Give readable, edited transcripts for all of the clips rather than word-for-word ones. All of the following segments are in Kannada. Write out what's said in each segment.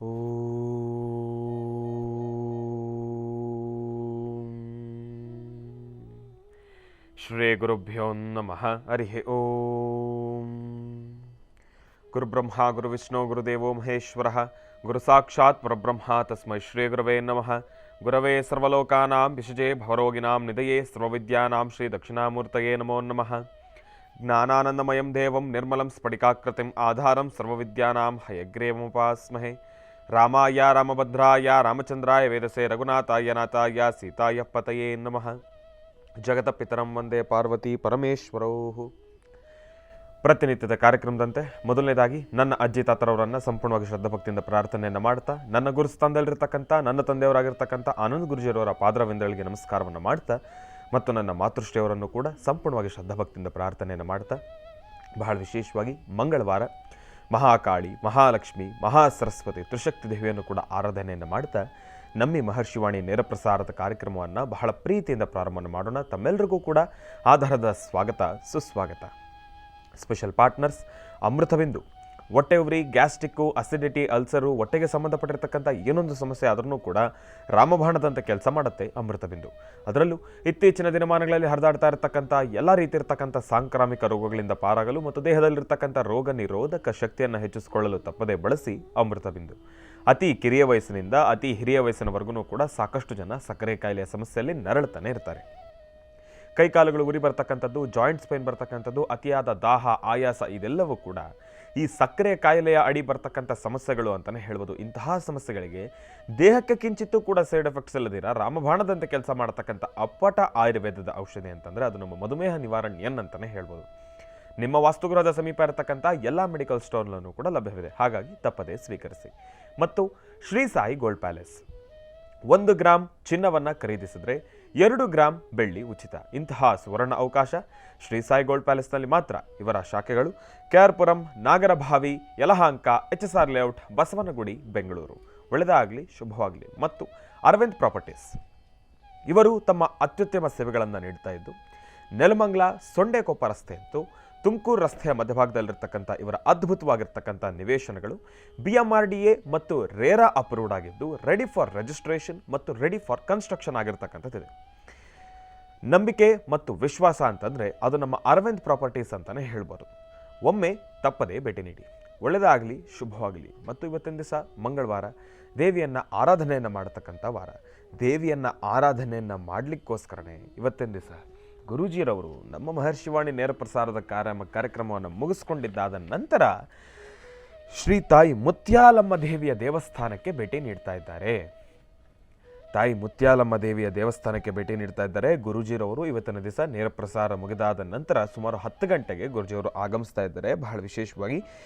ಓಂ ಶ್ರೀ ಗುರುಭ್ಯೋ ನಮಃ. ಹರಿ ಓಂ. ಗುರುಬ್ರಹ್ಮ ಗುರುವಿಷ್ಣು ಗುರುದೇವೋ ಮಹೇಶ್ವರಃ ಗುರು ಸಾಕ್ಷಾತ್ ಪರಬ್ರಹ್ಮ ತಸ್ಮೈ ಶ್ರೀ ಗುರವೇ ನಮಃ. ಗುರವೇ ಸರ್ವಲೋಕಾನಾಂ ವಿಷಜೇ ಭವರೋಗಿಣಾಂ ನಿಧಯೇ ಸರ್ವವಿದ್ಯಾನಾಂ ಶ್ರೀ ದಕ್ಷಿಣಾಮೂರ್ತಯೇ ನಮೋ ನಮಃ. ಜ್ಞಾನಾನಂದಮಯಂ ದೇವಂ ನಿರ್ಮಲಂ ಸ್ಫಟಿಕಾಕೃತಿಂ ಆಧಾರಂ ಸರ್ವವಿದ್ಯಾನಾಂ ಹಯಗ್ರೀವముపాಸ್ಮಹೇ. ರಾಮಾಯ ರಾಮಭದ್ರಾಯ ರಾಮಚಂದ್ರಾಯ ವೇದಸೇ ರಘುನಾಥಾಯ ನಾಥಾಯ ಸೀತಾಯ ಪತಯೇ ನಮಃ. ಜಗತಪಿತರಂ ವಂದೇ ಪಾರ್ವತಿ ಪರಮೇಶ್ವರೌ. ಪ್ರತಿನಿತ್ಯದ ಕಾರ್ಯಕ್ರಮದಂತೆ ಮೊದಲನೇದಾಗಿ ನನ್ನ ಅಜ್ಜಿ ತಾತರವರನ್ನು ಸಂಪೂರ್ಣವಾಗಿ ಶ್ರದ್ಧಾಭಕ್ತಿಯಿಂದ ಪ್ರಾರ್ಥನೆಯನ್ನು ಮಾಡ್ತಾ, ನನ್ನ ಗುರುಸ್ಥಾನದಲ್ಲಿರ್ತಕ್ಕಂಥ ನನ್ನ ತಂದೆಯವರಾಗಿರ್ತಕ್ಕಂಥ ಆನಂದ್ ಗುರುಜಿಯವರ ಪಾದರವಿಂದಗಳಿಗೆ ನಮಸ್ಕಾರವನ್ನು ಮಾಡ್ತಾ, ಮತ್ತು ನನ್ನ ಮಾತೃಶ್ರೀಯವರನ್ನು ಕೂಡ ಸಂಪೂರ್ಣವಾಗಿ ಶ್ರದ್ಧಾಭಕ್ತಿಯಿಂದ ಪ್ರಾರ್ಥನೆಯನ್ನು ಮಾಡ್ತಾ, ಬಹಳ ವಿಶೇಷವಾಗಿ ಮಂಗಳವಾರ ಮಹಾಕಾಳಿ, ಮಹಾಲಕ್ಷ್ಮಿ, ಮಹಾಸರಸ್ವತಿ, ತ್ರಿಶಕ್ತಿ ದೇವಿಯನ್ನು ಕೂಡ ಆರಾಧನೆಯನ್ನು ಮಾಡ್ತಾ ನಮ್ಮಿ ಮಹರ್ಷಿವಾಣಿ ನೇರ ಪ್ರಸಾರದ ಕಾರ್ಯಕ್ರಮವನ್ನು ಬಹಳ ಪ್ರೀತಿಯಿಂದ ಪ್ರಾರಂಭವನ್ನು ಮಾಡೋಣ. ತಮ್ಮೆಲ್ಲರಿಗೂ ಕೂಡ ಆಧಾರದ ಸ್ವಾಗತ, ಸುಸ್ವಾಗತ. Special partners Amruthabindu. ಹೊಟ್ಟೆ ಉರಿ, ಗ್ಯಾಸ್ಟ್ರಿಕ್ಕು, ಅಸಿಡಿಟಿ, ಅಲ್ಸರು, ಹೊಟ್ಟೆಗೆ ಸಂಬಂಧಪಟ್ಟಿರ್ತಕ್ಕಂಥ ಏನೊಂದು ಸಮಸ್ಯೆ ಆದ್ರೂ ಕೂಡ ರಾಮಬಾಣದಂತೆ ಕೆಲಸ ಮಾಡುತ್ತೆ ಅಮೃತಬಿಂದು. ಅದರಲ್ಲೂ ಇತ್ತೀಚಿನ ದಿನಮಾನಗಳಲ್ಲಿ ಹರಿದಾಡ್ತಾ ಇರತಕ್ಕಂಥ ಎಲ್ಲ ರೀತಿ ಇರತಕ್ಕಂಥ ಸಾಂಕ್ರಾಮಿಕ ರೋಗಗಳಿಂದ ಪಾರಾಗಲು ಮತ್ತು ದೇಹದಲ್ಲಿರ್ತಕ್ಕಂಥ ರೋಗ ನಿರೋಧಕ ಶಕ್ತಿಯನ್ನು ಹೆಚ್ಚಿಸಿಕೊಳ್ಳಲು ತಪ್ಪದೇ ಬಳಸಿ ಅಮೃತಬಿಂದು. ಅತಿ ಕಿರಿಯ ವಯಸ್ಸಿನಿಂದ ಅತಿ ಹಿರಿಯ ವಯಸ್ಸಿನವರೆಗೂ ಕೂಡ ಸಾಕಷ್ಟು ಜನ ಸಕ್ಕರೆ ಕಾಯಿಲೆಯ ಸಮಸ್ಯೆಯಲ್ಲಿ ನರಳುತ್ತಾನೆ ಇರ್ತಾರೆ. ಕೈಕಾಲುಗಳು ಉರಿ ಬರ್ತಕ್ಕಂಥದ್ದು, ಜಾಯಿಂಟ್ಸ್ ಪೇನ್ ಬರ್ತಕ್ಕಂಥದ್ದು, ಅತಿಯಾದ ದಾಹ, ಆಯಾಸ, ಇದೆಲ್ಲವೂ ಕೂಡ ಈ ಸಕ್ಕರೆ ಕಾಯಿಲೆಯ ಅಡಿ ಬರ್ತಕ್ಕಂಥ ಸಮಸ್ಯೆಗಳು ಅಂತಲೇ ಹೇಳ್ಬೋದು. ಇಂತಹ ಸಮಸ್ಯೆಗಳಿಗೆ ದೇಹಕ್ಕೆ ಕಿಂಚಿತ್ತೂ ಕೂಡ ಸೈಡ್ ಎಫೆಕ್ಟ್ಸ್ ಇಲ್ಲದಿರ ರಾಮಬಾಣದಂತೆ ಕೆಲಸ ಮಾಡತಕ್ಕಂಥ ಅಪ್ಪಟ ಆಯುರ್ವೇದದ ಔಷಧಿ ಅಂತಂದರೆ ಅದು ನಮ್ಮ ಮಧುಮೇಹ ನಿವಾರಣೆಯನ್ ಅಂತಲೇ ಹೇಳ್ಬೋದು. ನಿಮ್ಮ ವಾಸ್ತುಗೃಹದ ಸಮೀಪ ಇರತಕ್ಕಂಥ ಎಲ್ಲ ಮೆಡಿಕಲ್ ಸ್ಟೋರ್ನಲ್ಲೂ ಕೂಡ ಲಭ್ಯವಿದೆ. ಹಾಗಾಗಿ ತಪ್ಪದೇ ಸ್ವೀಕರಿಸಿ. ಮತ್ತು Shri Sai gold palace, 1 gram ಚಿನ್ನವನ್ನು ಖರೀದಿಸಿದ್ರೆ 2 ಗ್ರಾಮ್ ಬೆಳ್ಳಿ ಉಚಿತ. ಇಂತಹ ಸುವರ್ಣ ಅವಕಾಶ ಶ್ರೀ ಸಾಯಿ ಗೋಲ್ಡ್ ಪ್ಯಾಲೇಸ್ನಲ್ಲಿ ಮಾತ್ರ. ಇವರ ಶಾಖೆಗಳು ಕೆಆರ್ಪುರಂ, ನಾಗರಭಾವಿ, ಯಲಹಾಂಕ, HSR ಲೇಔಟ್, ಬಸವನಗುಡಿ, ಬೆಂಗಳೂರು. ಒಳ್ಳೆಯದಾಗಲಿ, ಶುಭವಾಗಲಿ. ಮತ್ತು ಅರವಿಂದ್ ಪ್ರಾಪರ್ಟೀಸ್, ಇವರು ತಮ್ಮ ಅತ್ಯುತ್ತಮ ಸೇವೆಗಳನ್ನು ನೀಡ್ತಾ ಇದ್ದು ನೆಲಮಂಗಲ ಸೊಂಡೆಕೊಪ್ಪ ರಸ್ತೆ ಅಂತೂ ತುಮಕೂರು ರಸ್ತೆಯ ಮಧ್ಯಭಾಗದಲ್ಲಿರ್ತಕ್ಕಂಥ ಇವರ ಅದ್ಭುತವಾಗಿರ್ತಕ್ಕಂಥ ನಿವೇಶನಗಳು BMRDA ಮತ್ತು ರೇರಾ ಅಪ್ರೂವ್ಡ್ ಆಗಿದ್ದು ರೆಡಿ ಫಾರ್ ರಿಜಿಸ್ಟ್ರೇಷನ್ ಮತ್ತು ರೆಡಿ ಫಾರ್ ಕನ್ಸ್ಟ್ರಕ್ಷನ್ ಆಗಿರ್ತಕ್ಕಂಥದ್ದಿದೆ. ನಂಬಿಕೆ ಮತ್ತು ವಿಶ್ವಾಸ ಅಂತಂದರೆ ಅದು ನಮ್ಮ ಅರವಿಂದ್ ಪ್ರಾಪರ್ಟೀಸ್ ಅಂತಲೇ ಹೇಳ್ಬೋದು. ಒಮ್ಮೆ ತಪ್ಪದೇ ಭೇಟಿ ನೀಡಿ. ಒಳ್ಳೆಯದಾಗಲಿ, ಶುಭವಾಗಲಿ. ಮತ್ತು ಇವತ್ತಿನ ದಿವಸ ಮಂಗಳವಾರ, ದೇವಿಯನ್ನು ಆರಾಧನೆಯನ್ನು ಮಾಡತಕ್ಕಂಥ ವಾರ. ದೇವಿಯನ್ನು ಆರಾಧನೆಯನ್ನು ಮಾಡಲಿಕ್ಕೋಸ್ಕರನೇ ಇವತ್ತಿನ ದಿವಸ ಗುರೂಜಿರವರು ನಮ್ಮ ಮಹರ್ಷಿವಾಣಿ ನೇರ ಪ್ರಸಾರದ ಕಾರ್ಯಕ್ರಮವನ್ನು ಮುಗಿಸ್ಕೊಂಡಿದ್ದಾದ ನಂತರ ಶ್ರೀ ತಾಯಿ ಮುತ್ಯಾಲಮ್ಮ ದೇವಿಯ ದೇವಸ್ಥಾನಕ್ಕೆ ಭೇಟಿ ನೀಡ್ತಾ ಇದ್ದಾರೆ. ತಾಯಿ ಮುತ್ಯಾಲಮ್ಮ ದೇವಿಯ ದೇವಸ್ಥಾನಕ್ಕೆ ಭೇಟಿ ನೀಡ್ತಾ ಇದ್ದಾರೆ ಗುರೂಜಿರವರು. ಇವತ್ತಿನ ದಿವಸ ನೇರ ಪ್ರಸಾರ ಮುಗಿದಾದ ನಂತರ ಸುಮಾರು 10 ಗಂಟೆಗೆ ಗುರೂಜಿಯವರು ಆಗಮಿಸ್ತಾ ಇದ್ದಾರೆ. ಬಹಳ ವಿಶೇಷವಾಗಿ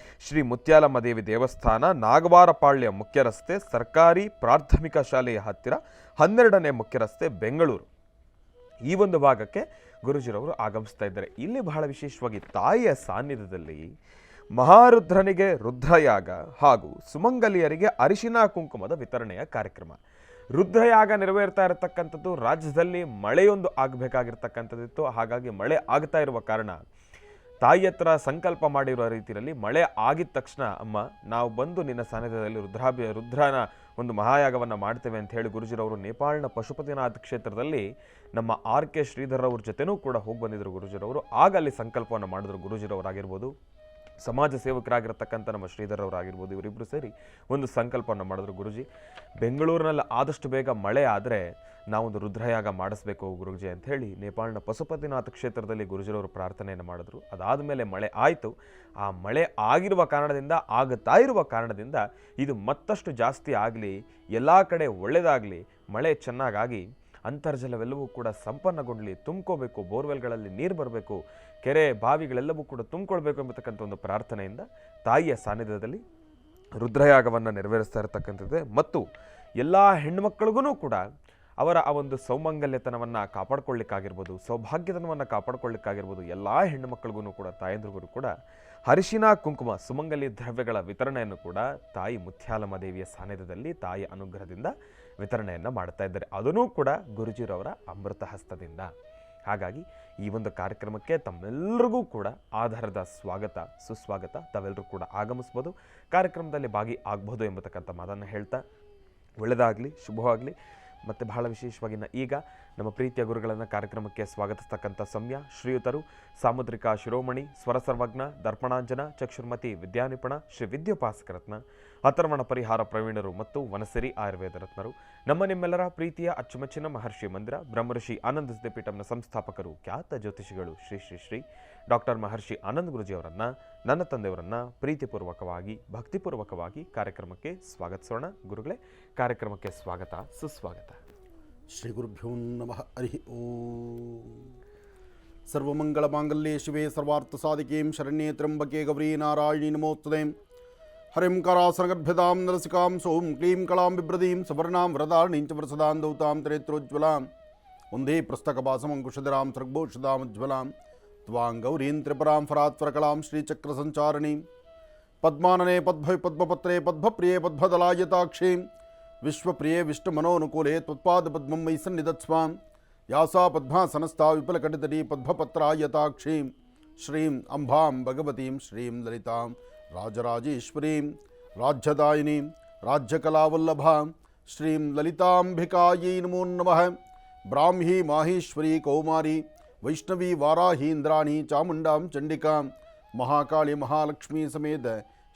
ಶ್ರೀ ಮುತ್ಯಾಲಮ್ಮ ದೇವಿ ದೇವಸ್ಥಾನ, ನಾಗವಾರಪಾಳ್ಯ ಮುಖ್ಯ ರಸ್ತೆ, ಸರ್ಕಾರಿ ಪ್ರಾಥಮಿಕ ಶಾಲೆಯ ಹತ್ತಿರ 12ನೇ ಮುಖ್ಯ ರಸ್ತೆ, ಬೆಂಗಳೂರು. ಈ ಒಂದು ಭಾಗಕ್ಕೆ ಗುರೂಜಿರವರು ಆಗಮಿಸ್ತಾ ಇದ್ದಾರೆ. ಇಲ್ಲಿ ಬಹಳ ವಿಶೇಷವಾಗಿ ತಾಯಿಯ ಸಾನ್ನಿಧ್ಯದಲ್ಲಿ ಮಹಾರುದ್ರನಿಗೆ ರುದ್ರಯಾಗ ಹಾಗೂ ಸುಮಂಗಲಿಯರಿಗೆ ಅರಿಶಿನ ಕುಂಕುಮದ ವಿತರಣೆಯ ಕಾರ್ಯಕ್ರಮ. ರುದ್ರಯಾಗ ನೆರವೇರ್ತಾ ಇರತಕ್ಕಂಥದ್ದು ರಾಜ್ಯದಲ್ಲಿ ಮಳೆಯೊಂದು ಆಗಬೇಕಾಗಿರ್ತಕ್ಕಂಥದ್ದಿತ್ತು. ಹಾಗಾಗಿ ಮಳೆ ಆಗ್ತಾ ಇರುವ ಕಾರಣ ತಾಯಿ ಹತ್ರ ಸಂಕಲ್ಪ ಮಾಡಿರುವ ರೀತಿಯಲ್ಲಿ ಮಳೆ ಆಗಿದ ತಕ್ಷಣ, ಅಮ್ಮ ನಾವು ಬಂದು ನಿನ್ನ ಸಾನ್ನಿಧ್ಯದಲ್ಲಿ ರುದ್ರನ ಒಂದು ಮಹಾಯಾಗವನ್ನು ಮಾಡ್ತೇವೆ ಅಂತ ಹೇಳಿ ಗುರುಜಿರವರು ನೇಪಾಳನ ಪಶುಪತಿನಾಥ್ ಕ್ಷೇತ್ರದಲ್ಲಿ ನಮ್ಮ RK ಶ್ರೀಧರ್ ಅವ್ರ ಜೊತೆನೂ ಕೂಡ ಹೋಗಿ ಬಂದಿದ್ರು ಗುರುಜಿರವರು. ಆಗ ಅಲ್ಲಿ ಸಂಕಲ್ಪವನ್ನು ಮಾಡಿದ್ರು ಗುರುಜಿರವರಾಗಿರ್ಬೋದು, ಸಮಾಜ ಸೇವಕರಾಗಿರ್ತಕ್ಕಂಥ ನಮ್ಮ ಶ್ರೀಧರ್ ಅವರಾಗಿರ್ಬೋದು. ಇವರಿಬ್ಬರು ಸೇರಿ ಒಂದು ಸಂಕಲ್ಪವನ್ನು ಮಾಡಿದ್ರು. ಗುರುಜಿ, ಬೆಂಗಳೂರಿನಲ್ಲಿ ಆದಷ್ಟು ಬೇಗ ಮಳೆ ಆದರೆ ನಾವೊಂದು ರುದ್ರಯಾಗ ಮಾಡಿಸ್ಬೇಕು ಗುರುಜಿ ಅಂತ ಹೇಳಿ ನೇಪಾಳನ ಪಶುಪತಿನಾಥ್ ಕ್ಷೇತ್ರದಲ್ಲಿ ಗುರುಜಿರವರು ಪ್ರಾರ್ಥನೆಯನ್ನು ಮಾಡಿದ್ರು. ಅದಾದ ಮೇಲೆ ಮಳೆ ಆಯಿತು. ಆ ಮಳೆ ಆಗಿರುವ ಕಾರಣದಿಂದ, ಆಗ್ತಾ ಇರುವ ಕಾರಣದಿಂದ ಇದು ಮತ್ತಷ್ಟು ಜಾಸ್ತಿ ಆಗಲಿ, ಎಲ್ಲ ಕಡೆ ಒಳ್ಳೆಯದಾಗಲಿ, ಮಳೆ ಚೆನ್ನಾಗಾಗಿ ಅಂತರ್ಜಲವೆಲ್ಲವೂ ಕೂಡ ಸಂಪನ್ನಗೊಂಡಲಿ, ತುಂಬ್ಕೋಬೇಕು, ಬೋರ್ವೆಲ್ಗಳಲ್ಲಿ ನೀರು ಬರಬೇಕು, ಕೆರೆ ಬಾವಿಗಳೆಲ್ಲವೂ ಕೂಡ ತುಂಬಿಕೊಳ್ಬೇಕು ಎಂಬತಕ್ಕಂಥ ಒಂದು ಪ್ರಾರ್ಥನೆಯಿಂದ ತಾಯಿಯ ಸಾನ್ನಿಧ್ಯದಲ್ಲಿ ರುದ್ರಯಾಗವನ್ನು ನೆರವೇರಿಸ್ತಾ ಇರತಕ್ಕಂಥದ್ದೇ. ಮತ್ತು ಎಲ್ಲ ಹೆಣ್ಣುಮಕ್ಕಳಿಗೂ ಕೂಡ ಅವರ ಆ ಒಂದು ಸೌಮಂಗಲ್ಯತನವನ್ನು ಕಾಪಾಡ್ಕೊಳ್ಳಿಕ್ಕಾಗಿರ್ಬೋದು, ಸೌಭಾಗ್ಯತನವನ್ನು ಕಾಪಾಡ್ಕೊಳ್ಳಿಕ್ಕಾಗಿರ್ಬೋದು, ಎಲ್ಲ ಹೆಣ್ಣು ಮಕ್ಕಳಿಗೂ ಕೂಡ, ತಾಯಂದ್ರಿಗೂ ಕೂಡ ಅರಿಶಿನ ಕುಂಕುಮ ಸುಮಂಗಲಿ ದ್ರವ್ಯಗಳ ವಿತರಣೆಯನ್ನು ಕೂಡ ತಾಯಿ ಮುತ್ಯಾಲಮ್ಮ ದೇವಿಯ ಸಾನ್ನಿಧ್ಯದಲ್ಲಿ ತಾಯಿಯ ಅನುಗ್ರಹದಿಂದ ವಿತರಣೆಯನ್ನು ಮಾಡ್ತಾ ಇದ್ದಾರೆ. ಅದನ್ನೂ ಕೂಡ ಗುರುಜಿರವರ ಅಮೃತ ಹಸ್ತದಿಂದ. ಹಾಗಾಗಿ ಈ ಒಂದು ಕಾರ್ಯಕ್ರಮಕ್ಕೆ ತಮ್ಮೆಲ್ಲರಿಗೂ ಕೂಡ ಆಧಾರದ ಸ್ವಾಗತ ಸುಸ್ವಾಗತ. ತಾವೆಲ್ಲರೂ ಕೂಡ ಆಗಮಿಸ್ಬೋದು, ಕಾರ್ಯಕ್ರಮದಲ್ಲಿ ಭಾಗಿ ಆಗ್ಬೋದು ಎಂಬತಕ್ಕಂಥ ಮಾತನ್ನು ಹೇಳ್ತಾ ಒಳ್ಳೆಯದಾಗಲಿ, ಶುಭವಾಗಲಿ. ಮತ್ತು ಬಹಳ ವಿಶೇಷವಾಗಿ ಈಗ ನಮ್ಮ ಪ್ರೀತಿಯ ಗುರುಗಳನ್ನು ಕಾರ್ಯಕ್ರಮಕ್ಕೆ ಸ್ವಾಗತಿಸ್ತಕ್ಕಂಥ ಸಮಯ ಶ್ರೀಯುತರು ಸಾಮುದ್ರಿಕ ಶಿರೋಮಣಿ, ಸ್ವರ ಸರ್ವಜ್ಞ, ದರ್ಪಣಾಂಜನ, ಚಕ್ಷುರ್ಮತಿ ವಿದ್ಯಾನಿಪುಣ, ಶ್ರೀ ವಿದ್ಯೋಪಾಸಕರತ್ನ, ಅಥರ್ವಣ ಪರಿಹಾರ ಪ್ರವೀಣರು ಮತ್ತು ವನಸಿರಿ ಆಯುರ್ವೇದ ರತ್ನರು, ನಮ್ಮ ನಿಮ್ಮೆಲ್ಲರ ಪ್ರೀತಿಯ ಅಚ್ಚುಮೆಚ್ಚಿನ ಮಹರ್ಷಿ ಮಂದಿರ ಬ್ರಹ್ಮಋಷಿ ಆನಂದ ಸಿದ್ಧಿಪೀಠಂನ ಸಂಸ್ಥಾಪಕರು, ಖ್ಯಾತ ಜ್ಯೋತಿಷಿಗಳು ಶ್ರೀ ಶ್ರೀ ಶ್ರೀ ಡಾಕ್ಟರ್ ಮಹರ್ಷಿ ಆನಂದ್ ಗುರುಜಿಯವರನ್ನು, ನನ್ನ ತಂದೆಯವರನ್ನು ಪ್ರೀತಿಪೂರ್ವಕವಾಗಿ ಭಕ್ತಿಪೂರ್ವಕವಾಗಿ ಕಾರ್ಯಕ್ರಮಕ್ಕೆ ಸ್ವಾಗತಿಸೋಣ. ಗುರುಗಳೇ, ಕಾರ್ಯಕ್ರಮಕ್ಕೆ ಸ್ವಾಗತ ಸುಸ್ವಾಗತ. ಶ್ರೀ ಗುರುಭ್ಯೋ ನಮಃ. ಹರಿ ಓಂ. ಸರ್ವಮಂಗಳ ಮಾಂಗಲ್ಯೆ ಶಿವೆ ಸರ್ವಾರ್ಥ ಸಾಧಿಕೇಂ ಶರಣ್ಯೇ ತ್ರ್ಯಂಬಕೆ ಗೌರಿ ನಾರಾಯಣಿ ನಮೋಸ್ತುತೆ. ಹರಿಂ ಕರಾಸನಗರ್ಭ್ಯತಾಂ ನರಸಿಕಾಂ ಸೋಂ ಕ್ಲೀಂ ಕಳಾಂ ಬಿಭ್ರದೀಂ ಸವರ್ಣಾಂ ವರದಾರ್ಣೀಂ ಚ ವರಸದಾಂ ದೌತಾಂ ತ್ರೇತ್ರೋಜ್ವಲಾಂ ಒಂದೇ ಪುಸ್ತಕಭಾಸಮಂಕುಶಧರಾಂ ಸರ್ಗಭೂಷದಾಮಜ್ವಲಾಂ ತ್ವಾಂ ಗೌರೀಂ ತ್ರಿಪುರಾಂ ಫರಾತ್ವರಕಲಾಂ ಶ್ರೀಚಕ್ರಸಂಚಾರಿಣೀಂ ಪದ್ಮಾನನೆ ಪದ್ಭವಿ ಪದ್ಮಪತ್ರೇ ಪದ್ಮಪ್ರಿಯೇ ಪದ್ಮದಲಾಯತಾಕ್ಷೀಂ ವಿಶ್ವಪ್ರಿಯೇ ವಿಷ್ಣುಮನೋನುಕೂಲೆ ತ್ವತ್ಪಾದಪದ್ಮಂ ಮಯಿ ಸನ್ನಿಧತ್ಸ್ವಾಂ ಯಾಸಾ ಪದ್ಮಾಸನಸ್ಥಾ ವಿಪುಲಕಟಿತಟೀ ಪದ್ಮಪತ್ರಾಯತಾಕ್ಷೀಂ ಶ್ರೀಂ ಅಂಬಾಂ ಭಗವತೀಂ ಶ್ರೀಂ ಲಲಿತಾಂ ರಾಜರಾಜೇಶ್ವರೀಂ ರಾಜ್ಯದಾಯಿನೀಂ ರಾಜ್ಯಕಲಾವಲ್ಲಭಾಂ ಶ್ರೀಂ ಲಲಿತಾಂಬಿಕಾಯೈ ನಮೋ ನಮಃ. ಬ್ರಾಹ್ಮೀ ಮಾಹೇಶ್ವರಿ ಕೌಮಾರಿ ವೈಷ್ಣವಿ ವಾರಾಹಿ ಇಂದ್ರಾಣಿ ಚಾಮುಂಡಾಂ ಚಂಡಿಕಾಂ ಮಹಾಕಾಳಿ ಮಹಾಲಕ್ಷ್ಮೀ ಸಮೇತ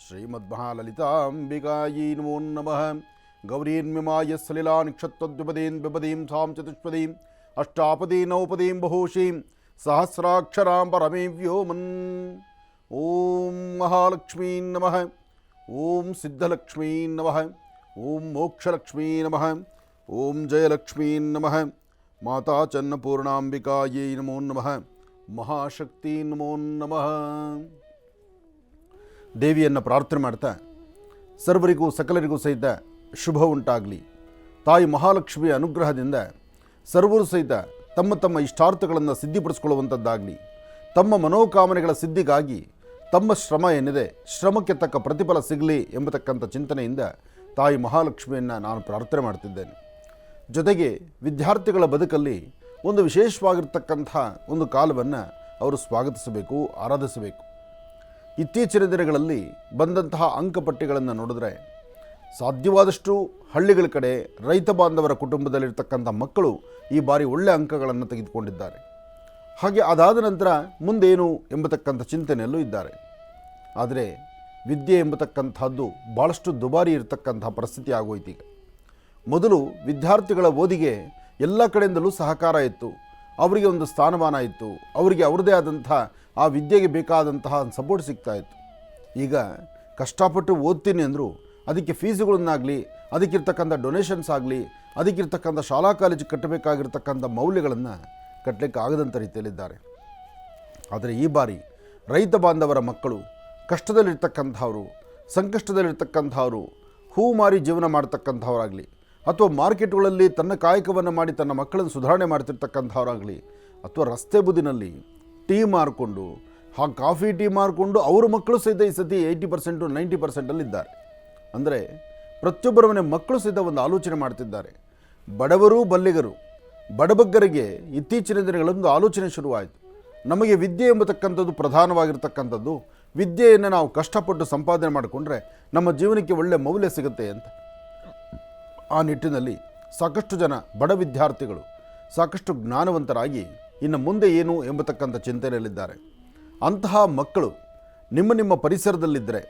ಶ್ರೀಮದ್ಮಹಾಲಲಿತಾಂಬಿಕಾಯೈ ನಮೋ ನಮಃ. ಗೌರೀನ್ಮಿಮಾಯ ಸಲಿಲಾ ನಿಕ್ಷತ್ವದ್ವಿಪದೀನ್ ವಿಪದೀಂ ಸಾಂ ಚತುಷ್ಪದೀಂ ಅಷ್ಟಾಪದೀ ನೌಪದೀಂ ಬಹುಶೀಂ ಸಹಸ್ರಾಕ್ಷರಾಂ ಪರಮೇ ವ್ಯೋಮನ್. ಓಂ ಮಹಾಲಕ್ಷ್ಮೀ ನಮಃ, ಓಂ ಸಿದ್ಧಲಕ್ಷ್ಮೀ ನಮಃ, ಓಂ ಮೋಕ್ಷಲಕ್ಷ್ಮೀ ನಮಃ, ಓಂ ಜಯಲಕ್ಷ್ಮೀ ನಮಃ. ಮಾತಾ ಚನ್ನಪೂರ್ಣಾಂಬಿಕಾಯೈ ನಮೋ ನಮಃ. ಮಹಾಶಕ್ತಿ ನಮೋ ನಮಃ. ದೇವಿಯನ್ನು ಪ್ರಾರ್ಥನೆ ಮಾಡ್ತಾ ಸರ್ವರಿಗೂ ಸಕಲರಿಗೂ ಸಹಿತ ಶುಭ ಉಂಟಾಗಲಿ. ತಾಯಿ ಮಹಾಲಕ್ಷ್ಮಿಯ ಅನುಗ್ರಹದಿಂದ ಸರ್ವರು ಸಹಿತ ತಮ್ಮ ತಮ್ಮ ಇಷ್ಟಾರ್ಥಗಳನ್ನು ಸಿದ್ಧಿಪಡಿಸ್ಕೊಳ್ಳುವಂಥದ್ದಾಗಲಿ. ತಮ್ಮ ಮನೋಕಾಮನೆಗಳ ಸಿದ್ಧಿಗಾಗಿ ತಮ್ಮ ಶ್ರಮ ಏನಿದೆ ಶ್ರಮಕ್ಕೆ ತಕ್ಕ ಪ್ರತಿಫಲ ಸಿಗಲಿ ಎಂಬತಕ್ಕಂಥ ಚಿಂತನೆಯಿಂದ ತಾಯಿ ಮಹಾಲಕ್ಷ್ಮಿಯನ್ನು ನಾನು ಪ್ರಾರ್ಥನೆ ಮಾಡ್ತಿದ್ದೇನೆ. ಜೊತೆಗೆ ವಿದ್ಯಾರ್ಥಿಗಳ ಬದುಕಲ್ಲಿ ಒಂದು ವಿಶೇಷವಾಗಿರ್ತಕ್ಕಂಥ ಒಂದು ಕಾಲವನ್ನು ಅವರು ಸ್ವಾಗತಿಸಬೇಕು, ಆರಾಧಿಸಬೇಕು. ಇತ್ತೀಚಿನ ದಿನಗಳಲ್ಲಿ ಬಂದಂತಹ ಅಂಕಪಟ್ಟಿಗಳನ್ನು ನೋಡಿದ್ರೆ ಸಾಧ್ಯವಾದಷ್ಟು ಹಳ್ಳಿಗಳ ಕಡೆ ರೈತ ಬಾಂಧವರ ಕುಟುಂಬದಲ್ಲಿರ್ತಕ್ಕಂಥ ಮಕ್ಕಳು ಈ ಬಾರಿ ಒಳ್ಳೆಯ ಅಂಕಗಳನ್ನು ತೆಗೆದುಕೊಂಡಿದ್ದಾರೆ. ಹಾಗೆ ಅದಾದ ನಂತರ ಮುಂದೇನು ಎಂಬತಕ್ಕಂಥ ಚಿಂತನೆಯಲ್ಲೂ ಇದ್ದಾರೆ. ಆದರೆ ವಿದ್ಯೆ ಎಂಬತಕ್ಕಂಥದ್ದು ಭಾಳಷ್ಟು ದುಬಾರಿ ಇರತಕ್ಕಂಥ ಪರಿಸ್ಥಿತಿ ಆಗೋಯ್ತು. ಈಗ ಮೊದಲು ವಿದ್ಯಾರ್ಥಿಗಳ ಓದಿಗೆ ಎಲ್ಲ ಕಡೆಯಿಂದಲೂ ಸಹಕಾರ ಇತ್ತು, ಅವರಿಗೆ ಒಂದು ಸ್ಥಾನಮಾನ ಇತ್ತು, ಅವರಿಗೆ ಅವ್ರದ್ದೇ ಆದಂಥ ಆ ವಿದ್ಯೆಗೆ ಬೇಕಾದಂತಹ ಸಪೋರ್ಟ್ ಸಿಗ್ತಾಯಿತ್ತು. ಈಗ ಕಷ್ಟಪಟ್ಟು ಓದ್ತೀನಿ ಅಂದರೂ ಅದಕ್ಕೆ ಫೀಸುಗಳನ್ನಾಗಲಿ, ಅದಕ್ಕಿರ್ತಕ್ಕಂಥ ಡೊನೇಷನ್ಸ್ ಆಗಲಿ, ಅದಕ್ಕಿರ್ತಕ್ಕಂಥ ಶಾಲಾ ಕಾಲೇಜು ಕಟ್ಟಬೇಕಾಗಿರ್ತಕ್ಕಂಥ ಮೌಲ್ಯಗಳನ್ನು ಕಟ್ಟಲಿಕ್ಕೆ ಆಗದಂಥ ರೀತಿಯಲ್ಲಿದ್ದಾರೆ. ಆದರೆ ಈ ಬಾರಿ ರೈತ ಬಾಂಧವರ ಮಕ್ಕಳು, ಕಷ್ಟದಲ್ಲಿರ್ತಕ್ಕಂಥವರು, ಸಂಕಷ್ಟದಲ್ಲಿರ್ತಕ್ಕಂಥವರು, ಹೂ ಮಾರಿ ಜೀವನ ಮಾಡ್ತಕ್ಕಂಥವರಾಗಲಿ, ಅಥವಾ ಮಾರ್ಕೆಟ್ಗಳಲ್ಲಿ ತನ್ನ ಕಾಯಕವನ್ನು ಮಾಡಿ ತನ್ನ ಮಕ್ಕಳನ್ನು ಸುಧಾರಣೆ ಮಾಡ್ತಿರ್ತಕ್ಕಂಥವರಾಗಲಿ, ಅಥವಾ ರಸ್ತೆ ಬದಿನಲ್ಲಿ ಟೀ ಮಾರಿಕೊಂಡು ಕಾಫಿ ಟೀ ಮಾರಿಕೊಂಡು ಅವ್ರ ಮಕ್ಕಳು ಸಹಿತ ಈ ಸತಿ 80% 90%ಇದ್ದಾರೆ. ಅಂದರೆ ಪ್ರತಿಯೊಬ್ಬರ ಮನೆ ಮಕ್ಕಳು ಸಹಿತ ಒಂದು ಆಲೋಚನೆ ಮಾಡ್ತಿದ್ದಾರೆ. ಬಡವರು ಬಲ್ಲಿಗರು, ಬಡಬಗ್ಗರಿಗೆ ಇತ್ತೀಚಿನ ದಿನಗಳೊಂದು ಆಲೋಚನೆ ಶುರುವಾಯಿತು. ನಮಗೆ ವಿದ್ಯೆ ಎಂಬತಕ್ಕಂಥದ್ದು ಪ್ರಧಾನವಾಗಿರ್ತಕ್ಕಂಥದ್ದು, ವಿದ್ಯೆಯನ್ನು ನಾವು ಕಷ್ಟಪಟ್ಟು ಸಂಪಾದನೆ ಮಾಡಿಕೊಂಡ್ರೆ ನಮ್ಮ ಜೀವನಕ್ಕೆ ಒಳ್ಳೆಯ ಮೌಲ್ಯ ಸಿಗುತ್ತೆ ಅಂತ. ಆ ನಿಟ್ಟಿನಲ್ಲಿ ಸಾಕಷ್ಟು ಜನ ಬಡ ವಿದ್ಯಾರ್ಥಿಗಳು ಸಾಕಷ್ಟು ಜ್ಞಾನವಂತರಾಗಿ ಇನ್ನು ಮುಂದೆ ಏನು ಎಂಬತಕ್ಕಂಥ ಚಿಂತನೆಯಲ್ಲಿದ್ದಾರೆ. ಅಂತಹ ಮಕ್ಕಳು ನಿಮ್ಮ ಪರಿಸರದಲ್ಲಿದ್ದರೆ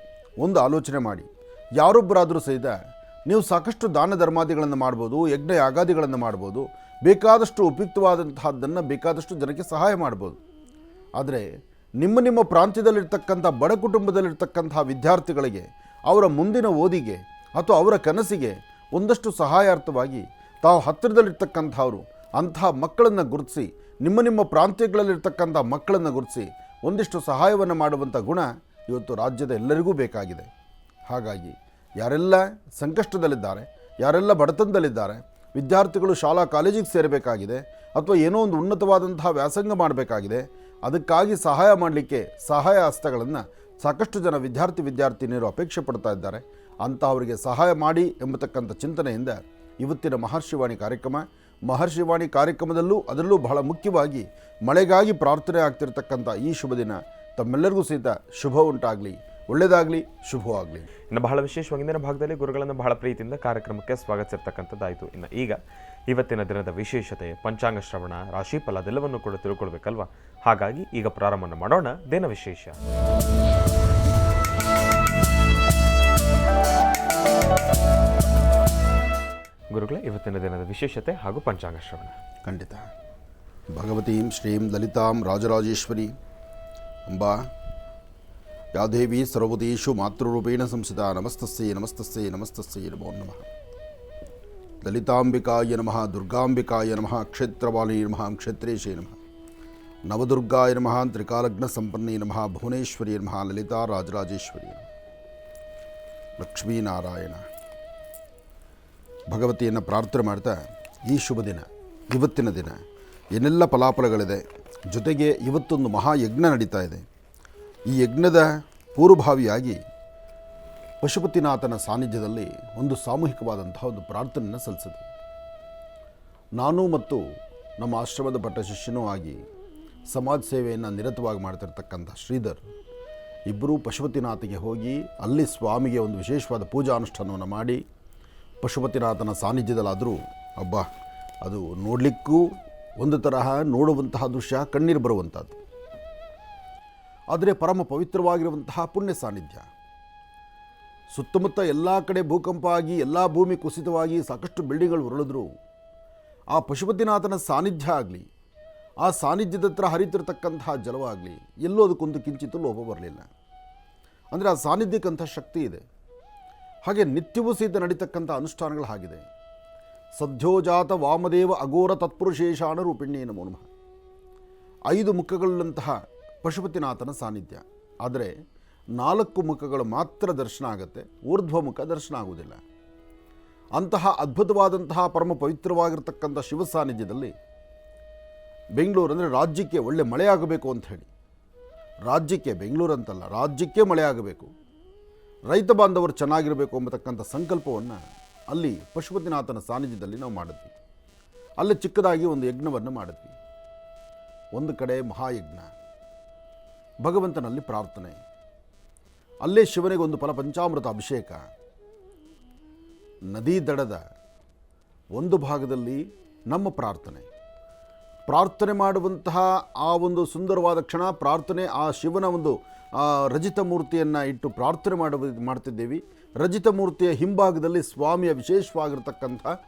ಒಂದು ಆಲೋಚನೆ ಮಾಡಿ. ಯಾರೊಬ್ಬರಾದರೂ ಸಹಿತ ನೀವು ಸಾಕಷ್ಟು ದಾನ ಧರ್ಮಾದಿಗಳನ್ನು ಮಾಡ್ಬೋದು, ಯಜ್ಞ ಯಾಗಾದಿಗಳನ್ನು ಮಾಡ್ಬೋದು, ಬೇಕಾದಷ್ಟು ಉಪಯುಕ್ತವಾದಂತಹದ್ದನ್ನು ಬೇಕಾದಷ್ಟು ಜನಕ್ಕೆ ಸಹಾಯ ಮಾಡ್ಬೋದು. ಆದರೆ ನಿಮ್ಮ ಪ್ರಾಂತ್ಯದಲ್ಲಿರ್ತಕ್ಕಂಥ ಬಡ ಕುಟುಂಬದಲ್ಲಿರ್ತಕ್ಕಂಥ ವಿದ್ಯಾರ್ಥಿಗಳಿಗೆ ಅವರ ಮುಂದಿನ ಓದಿಗೆ ಅಥವಾ ಅವರ ಕನಸಿಗೆ ಒಂದಷ್ಟು ಸಹಾಯಾರ್ಥವಾಗಿ ತಾವು ಹತ್ತಿರದಲ್ಲಿರ್ತಕ್ಕಂಥವರು ಅಂತಹ ಮಕ್ಕಳನ್ನು ಗುರುತಿಸಿ, ನಿಮ್ಮ ಪ್ರಾಂತ್ಯಗಳಲ್ಲಿರ್ತಕ್ಕಂಥ ಮಕ್ಕಳನ್ನು ಗುರುತಿಸಿ ಒಂದಿಷ್ಟು ಸಹಾಯವನ್ನು ಮಾಡುವಂಥ ಗುಣ ಇವತ್ತು ರಾಜ್ಯದ ಎಲ್ಲರಿಗೂ ಬೇಕಾಗಿದೆ. ಹಾಗಾಗಿ ಯಾರೆಲ್ಲ ಸಂಕಷ್ಟದಲ್ಲಿದ್ದಾರೆ, ಯಾರೆಲ್ಲ ಬಡತನದಲ್ಲಿದ್ದಾರೆ, ವಿದ್ಯಾರ್ಥಿಗಳು ಶಾಲಾ ಕಾಲೇಜಿಗೆ ಸೇರಬೇಕಾಗಿದೆ ಅಥವಾ ಏನೋ ಒಂದು ಉನ್ನತವಾದಂತಹ ವ್ಯಾಸಂಗ ಮಾಡಬೇಕಾಗಿದೆ, ಅದಕ್ಕಾಗಿ ಸಹಾಯ ಮಾಡಲಿಕ್ಕೆ ಸಹಾಯ ಹಸ್ತಗಳನ್ನು ಸಾಕಷ್ಟು ಜನ ವಿದ್ಯಾರ್ಥಿನಿಯರು ಅಪೇಕ್ಷೆ ಪಡ್ತಾ ಇದ್ದಾರೆ. ಅಂತಹವರಿಗೆ ಸಹಾಯ ಮಾಡಿ ಎಂಬತಕ್ಕಂಥ ಚಿಂತನೆಯಿಂದ ಇವತ್ತಿನ ಮಹರ್ಷಿವಾಣಿ ಕಾರ್ಯಕ್ರಮ ಮಹರ್ಷಿವಾಣಿ ಕಾರ್ಯಕ್ರಮದಲ್ಲೂ ಅದರಲ್ಲೂ ಬಹಳ ಮುಖ್ಯವಾಗಿ ಮಳೆಗಾಗಿ ಪ್ರಾರ್ಥನೆ ಆಗ್ತಿರ್ತಕ್ಕಂಥ ಈ ಶುಭ ದಿನ ತಮ್ಮೆಲ್ಲರಿಗೂ ಸಹಿತ ಶುಭ ಉಂಟಾಗಲಿ, ಒಳ್ಳೆಯದಾಗಲಿ, ಶುಭವಾಗಲಿ. ಇನ್ನು ಬಹಳ ವಿಶೇಷವಾಗಿ ಇಂದಿನ ಭಾಗದಲ್ಲಿ ಗುರುಗಳನ್ನು ಬಹಳ ಪ್ರೀತಿಯಿಂದ ಕಾರ್ಯಕ್ರಮಕ್ಕೆ ಸ್ವಾಗತಿಸಿರ್ತಕ್ಕಂಥದ್ದಾಯಿತು. ಇನ್ನು ಈಗ ಇವತ್ತಿನ ದಿನದ ವಿಶೇಷತೆ, ಪಂಚಾಂಗ ಶ್ರವಣ, ರಾಶಿಫಲ ಅದೆಲ್ಲವನ್ನು ಕೂಡ ತಿಳ್ಕೊಳ್ಬೇಕಲ್ವಾ? ಹಾಗಾಗಿ ಈಗ ಪ್ರಾರಂಭ ಮಾಡೋಣ ದಿನ ವಿಶೇಷ. ಗುರುಗಳೇ, ಇವತ್ತಿನ ದಿನದ ವಿಶೇಷತೆ ಹಾಗೂ ಪಂಚಾಂಗ ಶ್ರವಣ. ಖಂಡಿತ. ಭಗವತೀಂ ಶ್ರೀಂ ಲಲಿತಾಂ ರಾಜರಾಜೇಶ್ವರಿ ಅಂಬಾ ಯಾ ದೇವಿ ಸರ್ವಭೂತೇಷು ಮಾತೃರೂಪೇಣ ಸಂಸ್ಥಿತ ನಮಸ್ತಸ್ಯೈ ನಮಸ್ತಸ್ಯೈ ನಮಸ್ತಸ್ಯೈ ನಮೋ ನಮಃ. ಲಲಿತಾಂಬಿಕಾಯ ನಮಃ, ದುರ್ಗಾಂಬಿಕಾಯ ನಮಃ, ಕ್ಷೇತ್ರಪಾಲಿನಿ ನಮಃ, ಕ್ಷೇತ್ರೇಶೇ ನಮಃ, ನವದುರ್ಗಾಯ ನಮಃ, ತ್ರಿಕಾಲಗ್ನ ಸಂಪನ್ನೇ ನಮಃ, ಭುವನೇಶ್ವರಿ ನಮಃ, ಲಲಿತಾ ರಾಜರಾಜೇಶ್ವರಿ ನಮಃ. ಲಕ್ಷ್ಮೀನಾರಾಯಣ ಭಗವತಿಯನ್ನು ಪ್ರಾರ್ಥನೆ ಮಾಡ್ತಾ ಈ ಶುಭ ದಿನ, ಇವತ್ತಿನ ದಿನ ಏನೆಲ್ಲ ಫಲಾಫಲಗಳಿದೆ, ಜೊತೆಗೆ ಇವತ್ತೊಂದು ಮಹಾಯಜ್ಞ ನಡೀತಾ ಇದೆ. ಈ ಯಜ್ಞದ ಪೂರ್ವಭಾವಿಯಾಗಿ ಪಶುಪತಿನಾಥನ ಸಾನ್ನಿಧ್ಯದಲ್ಲಿ ಒಂದು ಸಾಮೂಹಿಕವಾದಂತಹ ಒಂದು ಪ್ರಾರ್ಥನೆಯನ್ನು ಸಲ್ಲಿಸಿದೆ. ನಾನು ಮತ್ತು ನಮ್ಮ ಆಶ್ರಮದ ಪಟ್ಟ ಶಿಷ್ಯನೂ ಆಗಿ ಸಮಾಜ ಸೇವೆಯನ್ನು ನಿರತವಾಗಿ ಮಾಡ್ತಿರ್ತಕ್ಕಂಥ ಶ್ರೀಧರ್ ಇಬ್ಬರೂ ಪಶುಪತಿನಾಥಿಗೆ ಹೋಗಿ ಅಲ್ಲಿ ಸ್ವಾಮಿಗೆ ಒಂದು ವಿಶೇಷವಾದ ಪೂಜಾ ಅನುಷ್ಠಾನವನ್ನು ಮಾಡಿ ಪಶುಪತಿನಾಥನ ಸಾನ್ನಿಧ್ಯದಲ್ಲಾದರೂ ಅಬ್ಬಾ ಅದು ನೋಡಲಿಕ್ಕೂ ಒಂದು ತರಹ ನೋಡುವಂತಹ ದೃಶ್ಯ, ಕಣ್ಣೀರು ಬರುವಂಥದ್ದು. ಆದರೆ ಪರಮ ಪವಿತ್ರವಾಗಿರುವಂತಹ ಪುಣ್ಯ ಸಾನ್ನಿಧ್ಯ. ಸುತ್ತಮುತ್ತ ಎಲ್ಲ ಕಡೆ ಭೂಕಂಪ ಆಗಿ ಎಲ್ಲ ಭೂಮಿ ಕುಸಿತವಾಗಿ ಸಾಕಷ್ಟು ಬಿಲ್ಡಿಂಗ್ಗಳು ಉರುಳಿದ್ರು ಆ ಪಶುಪತಿನಾಥನ ಸಾನ್ನಿಧ್ಯ ಆಗಲಿ, ಆ ಸಾನ್ನಿಧ್ಯದ ಹತ್ರ ಹರಿತಿರ್ತಕ್ಕಂತಹ ಜಲವಾಗಲಿ ಎಲ್ಲೂ ಅದಕ್ಕೊಂದು ಕಿಂಚಿತ್ತು ಲೋಪ ಬರಲಿಲ್ಲ. ಅಂದರೆ ಆ ಸಾನ್ನಿಧ್ಯಕ್ಕೆಂಥ ಶಕ್ತಿ ಇದೆ. ಹಾಗೆ ನಿತ್ಯವೂ ಸಹಿತ ನಡೀತಕ್ಕಂಥ ಅನುಷ್ಠಾನಗಳು ಹಾಗಿದೆ. ಸದ್ಯೋಜಾತ ವಾಮದೇವ ಅಘೋರ ತತ್ಪುರುಷೇಷಾಣ ರೂಪಿಣ್ಯೇ ನಮೋ ನಮಃ. 5 ಮುಖಗಳಂತಹ ಪಶುಪತಿನಾಥನ ಸಾನ್ನಿಧ್ಯ. ಆದರೆ 4 ಮುಖಗಳು ಮಾತ್ರ ದರ್ಶನ ಆಗುತ್ತೆ, ಊರ್ಧ್ವಮುಖ ದರ್ಶನ ಆಗುವುದಿಲ್ಲ. ಅಂತಹ ಅದ್ಭುತವಾದಂತಹ ಪರಮ ಪವಿತ್ರವಾಗಿರ್ತಕ್ಕಂಥ ಶಿವ ಸಾನ್ನಿಧ್ಯದಲ್ಲಿ ಬೆಂಗಳೂರು ಅಂದರೆ ರಾಜ್ಯಕ್ಕೆ ಒಳ್ಳೆ ಮಳೆ ಆಗಬೇಕು ಅಂತ ಹೇಳಿ, ರಾಜ್ಯಕ್ಕೆ, ಬೆಂಗಳೂರು ಅಂತಲ್ಲ, ರಾಜ್ಯಕ್ಕೆ ಮಳೆ ಆಗಬೇಕು, ರೈತ ಬಾಂಧವರು ಚೆನ್ನಾಗಿರಬೇಕು ಎಂಬತಕ್ಕಂಥ ಸಂಕಲ್ಪವನ್ನು ಅಲ್ಲಿ ಪಶುಪತಿನಾಥನ ಸಾನ್ನಿಧ್ಯದಲ್ಲಿ ನಾವು ಮಾಡಿದ್ವಿ. ಅಲ್ಲಿ ಚಿಕ್ಕದಾಗಿ ಒಂದು ಯಜ್ಞವನ್ನು ಮಾಡಿದ್ವಿ. ಒಂದು ಕಡೆ ಮಹಾಯಜ್ಞ, ಭಗವಂತನಲ್ಲಿ ಪ್ರಾರ್ಥನೆ, ಅಲ್ಲೇ ಶಿವನಿಗೆ ಒಂದು ಫಲಪಂಚಾಮೃತ ಅಭಿಷೇಕ, ನದಿ ದಡದ ಒಂದು ಭಾಗದಲ್ಲಿ ನಮ್ಮ ಪ್ರಾರ್ಥನೆ ಮಾಡುವಂತಹ ಆ ಒಂದು ಸುಂದರವಾದ ಕ್ಷಣ, ಪ್ರಾರ್ಥನೆ, ಆ ಶಿವನ ಒಂದು ರಜಿತ ಮೂರ್ತಿಯನ್ನು ಇಟ್ಟು ಪ್ರಾರ್ಥನೆ ಮಾಡ್ತಿದ್ದೇವೆ. ರಜಿತ ಮೂರ್ತಿಯ ಹಿಂಭಾಗದಲ್ಲಿ ಸ್ವಾಮಿಯ ವಿಶೇಷವಾಗಿರ್ತಕ್ಕಂಥ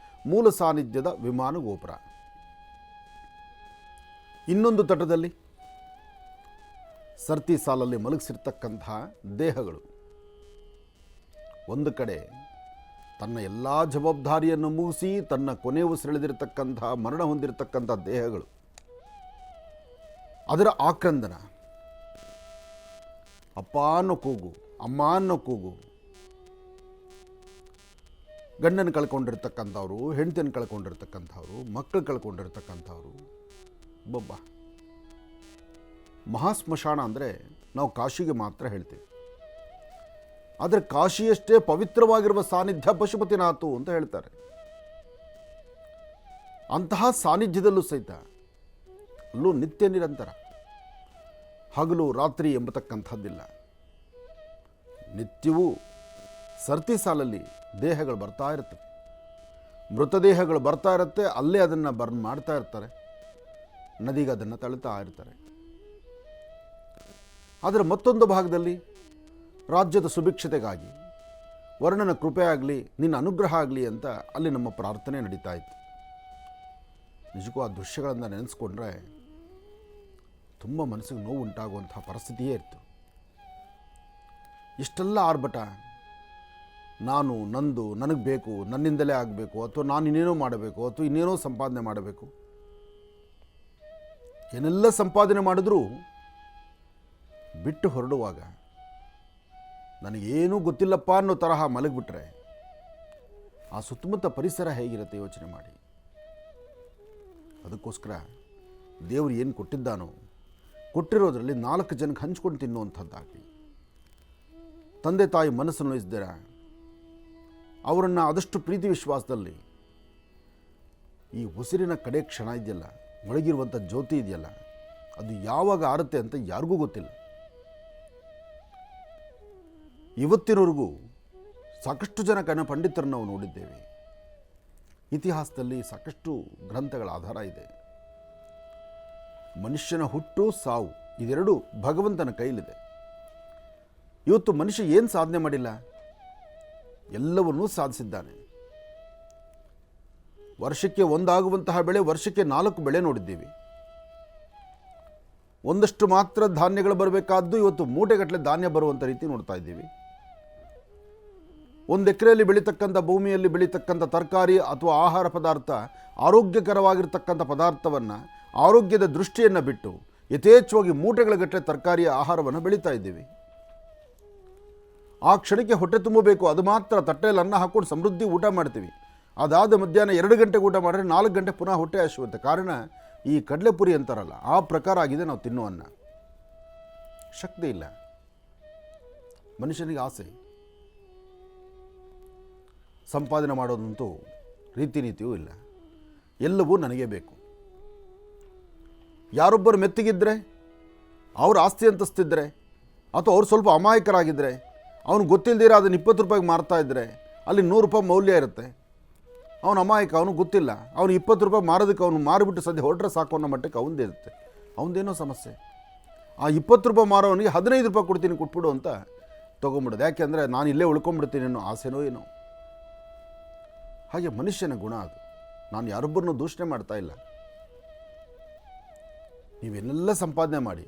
ಮೂಲ ಸಾನ್ನಿಧ್ಯದ ವಿಮಾನ ಗೋಪುರ. ಇನ್ನೊಂದು ತಟದಲ್ಲಿ ಸರ್ತಿ ಸಾಲಲ್ಲಿ ಮಲಗಿಸಿರ್ತಕ್ಕಂತಹ ದೇಹಗಳು. ಒಂದು ಕಡೆ ತನ್ನ ಎಲ್ಲ ಜವಾಬ್ದಾರಿಯನ್ನು ಮುಗಿಸಿ ತನ್ನ ಕೊನೆ ಉಸಿರೆಳೆದಿರತಕ್ಕಂತಹ ಮರಣ ಹೊಂದಿರತಕ್ಕಂಥ ದೇಹಗಳು, ಅದರ ಆಕ್ರಂದನ, ಅಪ್ಪ ಅನ್ನೋ ಕೂಗು, ಅಮ್ಮ ಅನ್ನೋ ಕೂಗು, ಗಂಡನ ಕಳ್ಕೊಂಡಿರ್ತಕ್ಕಂಥವ್ರು, ಹೆಂಡತಿಯನ್ನು ಕಳ್ಕೊಂಡಿರ್ತಕ್ಕಂಥವ್ರು, ಮಕ್ಕಳು ಕಳ್ಕೊಂಡಿರ್ತಕ್ಕಂಥವ್ರು. ಬೊಬ್ಬ ಮಹಾಸ್ಮಶಾನ ಅಂದರೆ ನಾವು ಕಾಶಿಗೆ ಮಾತ್ರ ಹೇಳ್ತೀವಿ. ಆದರೆ ಕಾಶಿಯಷ್ಟೇ ಪವಿತ್ರವಾಗಿರುವ ಸಾನ್ನಿಧ್ಯ ಪಶುಪತಿನಾಥು ಅಂತ ಹೇಳ್ತಾರೆ. ಅಂತಹ ಸಾನ್ನಿಧ್ಯದಲ್ಲೂ ಸಹಿತ ಅಲ್ಲೂ ನಿತ್ಯ ನಿರಂತರ, ಹಗಲು ರಾತ್ರಿ ಎಂಬತಕ್ಕಂಥದ್ದಿಲ್ಲ. ನಿತ್ಯವೂ ಸರ್ತಿ ಸಾಲಲ್ಲಿ ದೇಹಗಳು ಬರ್ತಾ ಇರ್ತವೆ, ಮೃತದೇಹಗಳು ಬರ್ತಾ ಇರುತ್ತೆ. ಅಲ್ಲೇ ಅದನ್ನು ಬರ್ನ್ ಮಾಡ್ತಾ ಇರ್ತಾರೆ, ನದಿಗೆ ಅದನ್ನು ತಳ್ತಾ ಇರ್ತಾರೆ. ಆದರೆ ಮತ್ತೊಂದು ಭಾಗದಲ್ಲಿ ರಾಜ್ಯದ ಸುಭಿಕ್ಷತೆಗಾಗಿ, ವರ್ಣನ ಕೃಪೆ ಆಗಲಿ, ನಿನ್ನ ಅನುಗ್ರಹ ಆಗಲಿ ಅಂತ ಅಲ್ಲಿ ನಮ್ಮ ಪ್ರಾರ್ಥನೆ ನಡೀತಾ ಇತ್ತು. ನಿಜಕ್ಕೂ ಆ ದೃಶ್ಯಗಳನ್ನು ನೆನೆಸ್ಕೊಂಡ್ರೆ ತುಂಬ ಮನಸ್ಸಿಗೆ ನೋವು ಉಂಟಾಗುವಂತಹ ಪರಿಸ್ಥಿತಿಯೇ ಇತ್ತು. ಇಷ್ಟೆಲ್ಲ ಆರ್ಭಟ, ನಾನು, ನಂದು, ನನಗೆ ಬೇಕು, ನನ್ನಿಂದಲೇ ಆಗಬೇಕು, ಅಥವಾ ನಾನು ಇನ್ನೇನೋ ಮಾಡಬೇಕು, ಅಥವಾ ಇನ್ನೇನೋ ಸಂಪಾದನೆ ಮಾಡಬೇಕು. ಏನೆಲ್ಲ ಸಂಪಾದನೆ ಮಾಡಿದ್ರೂ ಬಿಟ್ಟು ಹೊರಡುವಾಗ ನನಗೇನೂ ಗೊತ್ತಿಲ್ಲಪ್ಪ ಅನ್ನೋ ತರಹ ಮಲಗಿಬಿಟ್ರೆ ಆ ಸುತ್ತಮುತ್ತ ಪರಿಸರ ಹೇಗಿರುತ್ತೆ ಯೋಚನೆ ಮಾಡಿ. ಅದಕ್ಕೋಸ್ಕರ ದೇವರು ಏನು ಕೊಟ್ಟಿದ್ದಾನೋ ಕೊಟ್ಟಿರೋದರಲ್ಲಿ 4 ಜನಕ್ಕೆ ಹಂಚ್ಕೊಂಡು ತಿನ್ನುವಂಥದ್ದಾಗಲಿ, ತಂದೆ ತಾಯಿ ಮನಸ್ಸು ನೋಯಿಸಿದ್ದೀರ ಅವರನ್ನು ಆದಷ್ಟು ಪ್ರೀತಿ ವಿಶ್ವಾಸದಲ್ಲಿ ಈ ಉಸಿರಿನ ಕಡೆ ಕ್ಷಣ ಇದೆಯಲ್ಲ, ಒಳಗಿರುವಂಥ ಜ್ಯೋತಿ ಇದೆಯಲ್ಲ, ಅದು ಯಾವಾಗ ಆರುತ್ತೆ ಅಂತ ಯಾರಿಗೂ ಗೊತ್ತಿಲ್ಲ. ಇವತ್ತಿನವರೆಗೂ ಸಾಕಷ್ಟು ಜನ ಪಂಡಿತರನ್ನು ನಾವು ನೋಡಿದ್ದೇವೆ. ಇತಿಹಾಸದಲ್ಲಿ ಸಾಕಷ್ಟು ಗ್ರಂಥಗಳ ಆಧಾರ ಇದೆ. ಮನುಷ್ಯನ ಹುಟ್ಟು ಸಾವು ಇದೆರಡು ಭಗವಂತನ ಕೈಲಿದೆ. ಇವತ್ತು ಮನುಷ್ಯ ಏನು ಸಾಧನೆ ಮಾಡಿಲ್ಲ, ಎಲ್ಲವನ್ನೂ ಸಾಧಿಸಿದ್ದಾನೆ. ವರ್ಷಕ್ಕೆ ಒಂದಾಗುವಂತಹ ಬೆಳೆ ವರ್ಷಕ್ಕೆ 4 ಬೆಳೆ ನೋಡಿದ್ದೀವಿ. ಒಂದಷ್ಟು ಮಾತ್ರ ಧಾನ್ಯಗಳು ಬರಬೇಕಾದ್ದು ಇವತ್ತು ಮೂಟೆಗಟ್ಟಲೆ ಧಾನ್ಯ ಬರುವಂಥ ರೀತಿ ನೋಡ್ತಾ ಇದ್ದೀವಿ. 1 ಎಕರೆಯಲ್ಲಿ ಬೆಳೀತಕ್ಕಂಥ ಭೂಮಿಯಲ್ಲಿ ಬೆಳೀತಕ್ಕಂಥ ತರಕಾರಿ ಅಥವಾ ಆಹಾರ ಪದಾರ್ಥ, ಆರೋಗ್ಯಕರವಾಗಿರ್ತಕ್ಕಂಥ ಪದಾರ್ಥವನ್ನು, ಆರೋಗ್ಯದ ದೃಷ್ಟಿಯನ್ನು ಬಿಟ್ಟು ಯಥೇಚ್ಛವಾಗಿ ಮೂಟೆಗಳ ತರಕಾರಿಯ ಆಹಾರವನ್ನು ಬೆಳೀತಾ ಇದ್ದೀವಿ. ಆ ಕ್ಷಣಕ್ಕೆ ಹೊಟ್ಟೆ ತುಂಬಬೇಕು, ಅದು ಮಾತ್ರ ತಟ್ಟೆಯಲ್ಲಿ ಅನ್ನ ಹಾಕ್ಕೊಂಡು ಸಮೃದ್ಧಿ ಊಟ ಮಾಡ್ತೀವಿ. ಅದಾದ ಮಧ್ಯಾಹ್ನ 2 ಗಂಟೆಗೆ ಊಟ ಮಾಡಿದ್ರೆ 4 ಗಂಟೆ ಪುನಃ ಹೊಟ್ಟೆ ಹಸಿಯುತ್ತೆ. ಕಾರಣ ಈ ಕಡಲೆಪುರಿ ಅಂತಾರಲ್ಲ, ಆ ಪ್ರಕಾರ ಆಗಿದೆ ನಾವು ತಿನ್ನೋ ಅನ್ನ. ಶಕ್ತಿ ಇಲ್ಲ, ಮನುಷ್ಯನಿಗೆ ಆಸೆ. ಸಂಪಾದನೆ ಮಾಡೋದಂತೂ ರೀತಿ ನೀತಿಯೂ ಇಲ್ಲ, ಎಲ್ಲವೂ ನನಗೆ ಬೇಕು. ಯಾರೊಬ್ಬರು ಮೆತ್ತಿಗಿದ್ದರೆ, ಅವ್ರ ಆಸ್ತಿ ಅಂತಸ್ತಿದ್ರೆ, ಅಥವಾ ಅವ್ರು ಸ್ವಲ್ಪ ಅಮಾಯಕರಾಗಿದ್ದರೆ, ಅವನು ಗೊತ್ತಿಲ್ಲದಿರ ಅದನ್ನು 20 ರೂಪಾಯಿಗೆ ಮಾರ್ತಾ ಇದ್ದರೆ ಅಲ್ಲಿ 100 ರೂಪಾಯಿ ಮೌಲ್ಯ ಇರುತ್ತೆ. ಅವನು ಅಮಾಯಕ, ಅವನು ಗೊತ್ತಿಲ್ಲ, ಅವನು 20 ರೂಪಾಯಿ ಮಾರೋದಕ್ಕೆ ಅವನು ಮಾರಿಬಿಟ್ಟು ಸದ್ಯ ಹೊರಟ್ರೆ ಸಾಕು ಅನ್ನೋ ಮಟ್ಟಕ್ಕೆ ಅವನದೇ ಇರುತ್ತೆ. ಅವನದೇನೋ ಸಮಸ್ಯೆ. ಆ 20 ರೂಪಾಯಿ ಮಾರೋವನಿಗೆ 15 ರೂಪಾಯಿ ಕೊಡ್ತೀನಿ, ಕೊಟ್ಬಿಡು ಅಂತ ತೊಗೊಂಬಿಡೋದು. ಯಾಕೆಂದರೆ ನಾನು ಇಲ್ಲೇ ಉಳ್ಕೊಂಡ್ಬಿಡ್ತೀನಿ ಅನ್ನೋ ಆಸೆನೋ ಏನೋ. ಹಾಗೆ ಮನುಷ್ಯನ ಗುಣ ಅದು. ನಾನು ಯಾರೊಬ್ಬರನ್ನು ದೂಷಣೆ ಮಾಡ್ತಾ ಇಲ್ಲ. ನೀವೆಲ್ಲ ಸಂಪಾದನೆ ಮಾಡಿ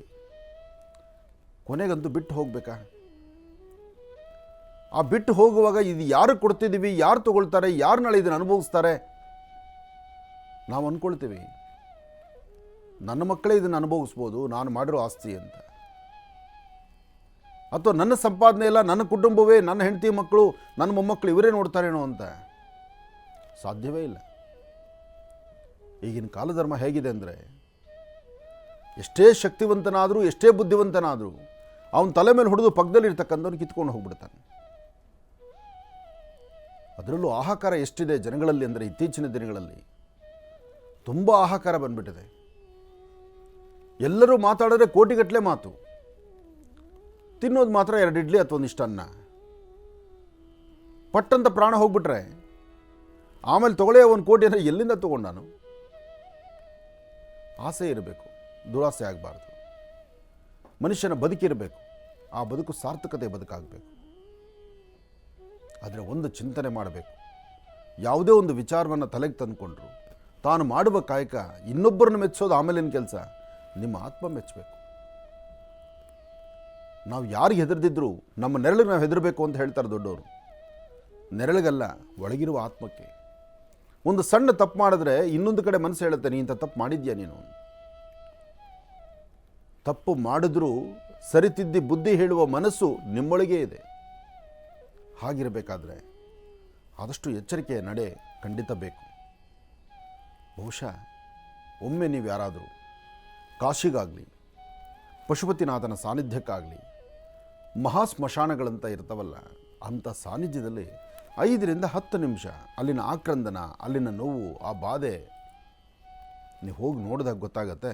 ಕೊನೆಗಂತೂ ಬಿಟ್ಟು ಹೋಗಬೇಕಾ? ಆ ಬಿಟ್ಟು ಹೋಗುವಾಗ ಇದು ಯಾರು ಕೊಡ್ತಿದ್ದೀವಿ, ಯಾರು ತಗೊಳ್ತಾರೆ, ಯಾರು ನಾಳೆ ಇದನ್ನು ಅನುಭವಿಸ್ತಾರೆ? ನಾವು ಅಂದ್ಕೊಳ್ತೀವಿ ನನ್ನ ಮಕ್ಕಳೇ ಇದನ್ನು ಅನುಭವಿಸ್ಬೋದು, ನಾನು ಮಾಡಿರೋ ಆಸ್ತಿ ಅಂತ. ಅಥವಾ ನನ್ನ ಸಂಪಾದನೆ ಎಲ್ಲ ನನ್ನ ಕುಟುಂಬವೇ, ನನ್ನ ಹೆಂಡತಿ ಮಕ್ಕಳು, ನನ್ನ ಮೊಮ್ಮಕ್ಕಳು ಇವರೇ ನೋಡ್ತಾರೇನೋ ಅಂತ. ಸಾಧ್ಯವೇ ಇಲ್ಲ. ಈಗಿನ ಕಾಲಧರ್ಮ ಹೇಗಿದೆ ಅಂದರೆ, ಎಷ್ಟೇ ಶಕ್ತಿವಂತನಾದರೂ, ಎಷ್ಟೇ ಬುದ್ಧಿವಂತನಾದರೂ ಅವನ ತಲೆ ಮೇಲೆ ಹೊಡೆದು ಪಕ್ಕದಲ್ಲಿರ್ತಕ್ಕಂಥವ್ನು ಕಿತ್ಕೊಂಡು ಹೋಗ್ಬಿಡ್ತಾನೆ. ಅದರಲ್ಲೂ ಆಹಾಕಾರ ಎಷ್ಟಿದೆ ಜನಗಳಲ್ಲಿ ಅಂದರೆ, ಇತ್ತೀಚಿನ ದಿನಗಳಲ್ಲಿ ತುಂಬ ಆಹಾಕಾರ ಬಂದ್ಬಿಟ್ಟಿದೆ. ಎಲ್ಲರೂ ಮಾತಾಡಿದ್ರೆ ಕೋಟಿಗಟ್ಟಲೆ ಮಾತು, ತಿನ್ನೋದು ಮಾತ್ರ 2 ಇಡ್ಲಿ ಅಥವಾ ಒಂದಿಷ್ಟು ಅನ್ನ. ಪಟ್ಟಂತ ಪ್ರಾಣ ಹೋಗ್ಬಿಟ್ರೆ ಆಮೇಲೆ ತಗೊಳ್ಳೇ 1 ಕೋಟಿ ಅಂದರೆ ಎಲ್ಲಿಂದ ತೊಗೊಂಡಾನು? ಆಸೆ ಇರಬೇಕು, ದುರಾಸೆ ಆಗಬಾರ್ದು. ಮನುಷ್ಯನ ಬದುಕಿರಬೇಕು, ಆ ಬದುಕು ಸಾರ್ಥಕತೆ ಬದುಕಾಗಬೇಕು. ಆದರೆ ಒಂದು ಚಿಂತನೆ ಮಾಡಬೇಕು. ಯಾವುದೇ ಒಂದು ವಿಚಾರವನ್ನು ತಲೆಗೆ ತಂದುಕೊಂಡ್ರು ತಾನು ಮಾಡುವ ಕಾಯಕ ಇನ್ನೊಬ್ಬರನ್ನು ಮೆಚ್ಚೋದು ಆಮೇಲಿನ ಕೆಲಸ, ನಿಮ್ಮ ಆತ್ಮ ಮೆಚ್ಚಬೇಕು. ನಾವು ಯಾರಿಗೆ ಹೆದರ್ದಿದ್ರು ನಮ್ಮ ನೆರಳಿಗೆ ನಾವು ಹೆದರಬೇಕು ಅಂತ ಹೇಳ್ತಾರೆ ದೊಡ್ಡವರು. ನೆರಳಿಗಲ್ಲ, ಒಳಗಿರುವ ಆತ್ಮಕ್ಕೆ. ಒಂದು ಸಣ್ಣ ತಪ್ಪು ಮಾಡಿದ್ರೆ ಇನ್ನೊಂದು ಕಡೆ ಮನಸ್ಸು ಹೇಳುತ್ತೆ, ನೀ ಇಂಥ ತಪ್ಪು ಮಾಡಿದ್ಯಾ ನೀನು. ತಪ್ಪು ಮಾಡಿದ್ರೂ ಸರಿತಿದ್ದಿ ಬುದ್ಧಿ ಹೇಳುವ ಮನಸ್ಸು ನಿಮ್ಮೊಳಗೇ ಇದೆ. ಹಾಗಿರಬೇಕಾದ್ರೆ ಆದಷ್ಟು ಎಚ್ಚರಿಕೆಯ ನಡೆ ಖಂಡಿತ ಬೇಕು. ಬಹುಶಃ ಒಮ್ಮೆ ನೀವು ಯಾರಾದರೂ ಕಾಶಿಗಾಗಲಿ, ಪಶುಪತಿನಾಥನ ಸಾನ್ನಿಧ್ಯಕ್ಕಾಗಲಿ, ಮಹಾ ಸ್ಮಶಾನಗಳಂತ ಇರ್ತಾವಲ್ಲ, ಅಂಥ ಸಾನ್ನಿಧ್ಯದಲ್ಲಿ 5 ರಿಂದ 10 ನಿಮಿಷ ಅಲ್ಲಿನ ಆಕ್ರಂದನ, ಅಲ್ಲಿನ ನೋವು, ಆ ಬಾಧೆ ನೀವು ಹೋಗಿ ನೋಡಿದಾಗ ಗೊತ್ತಾಗತ್ತೆ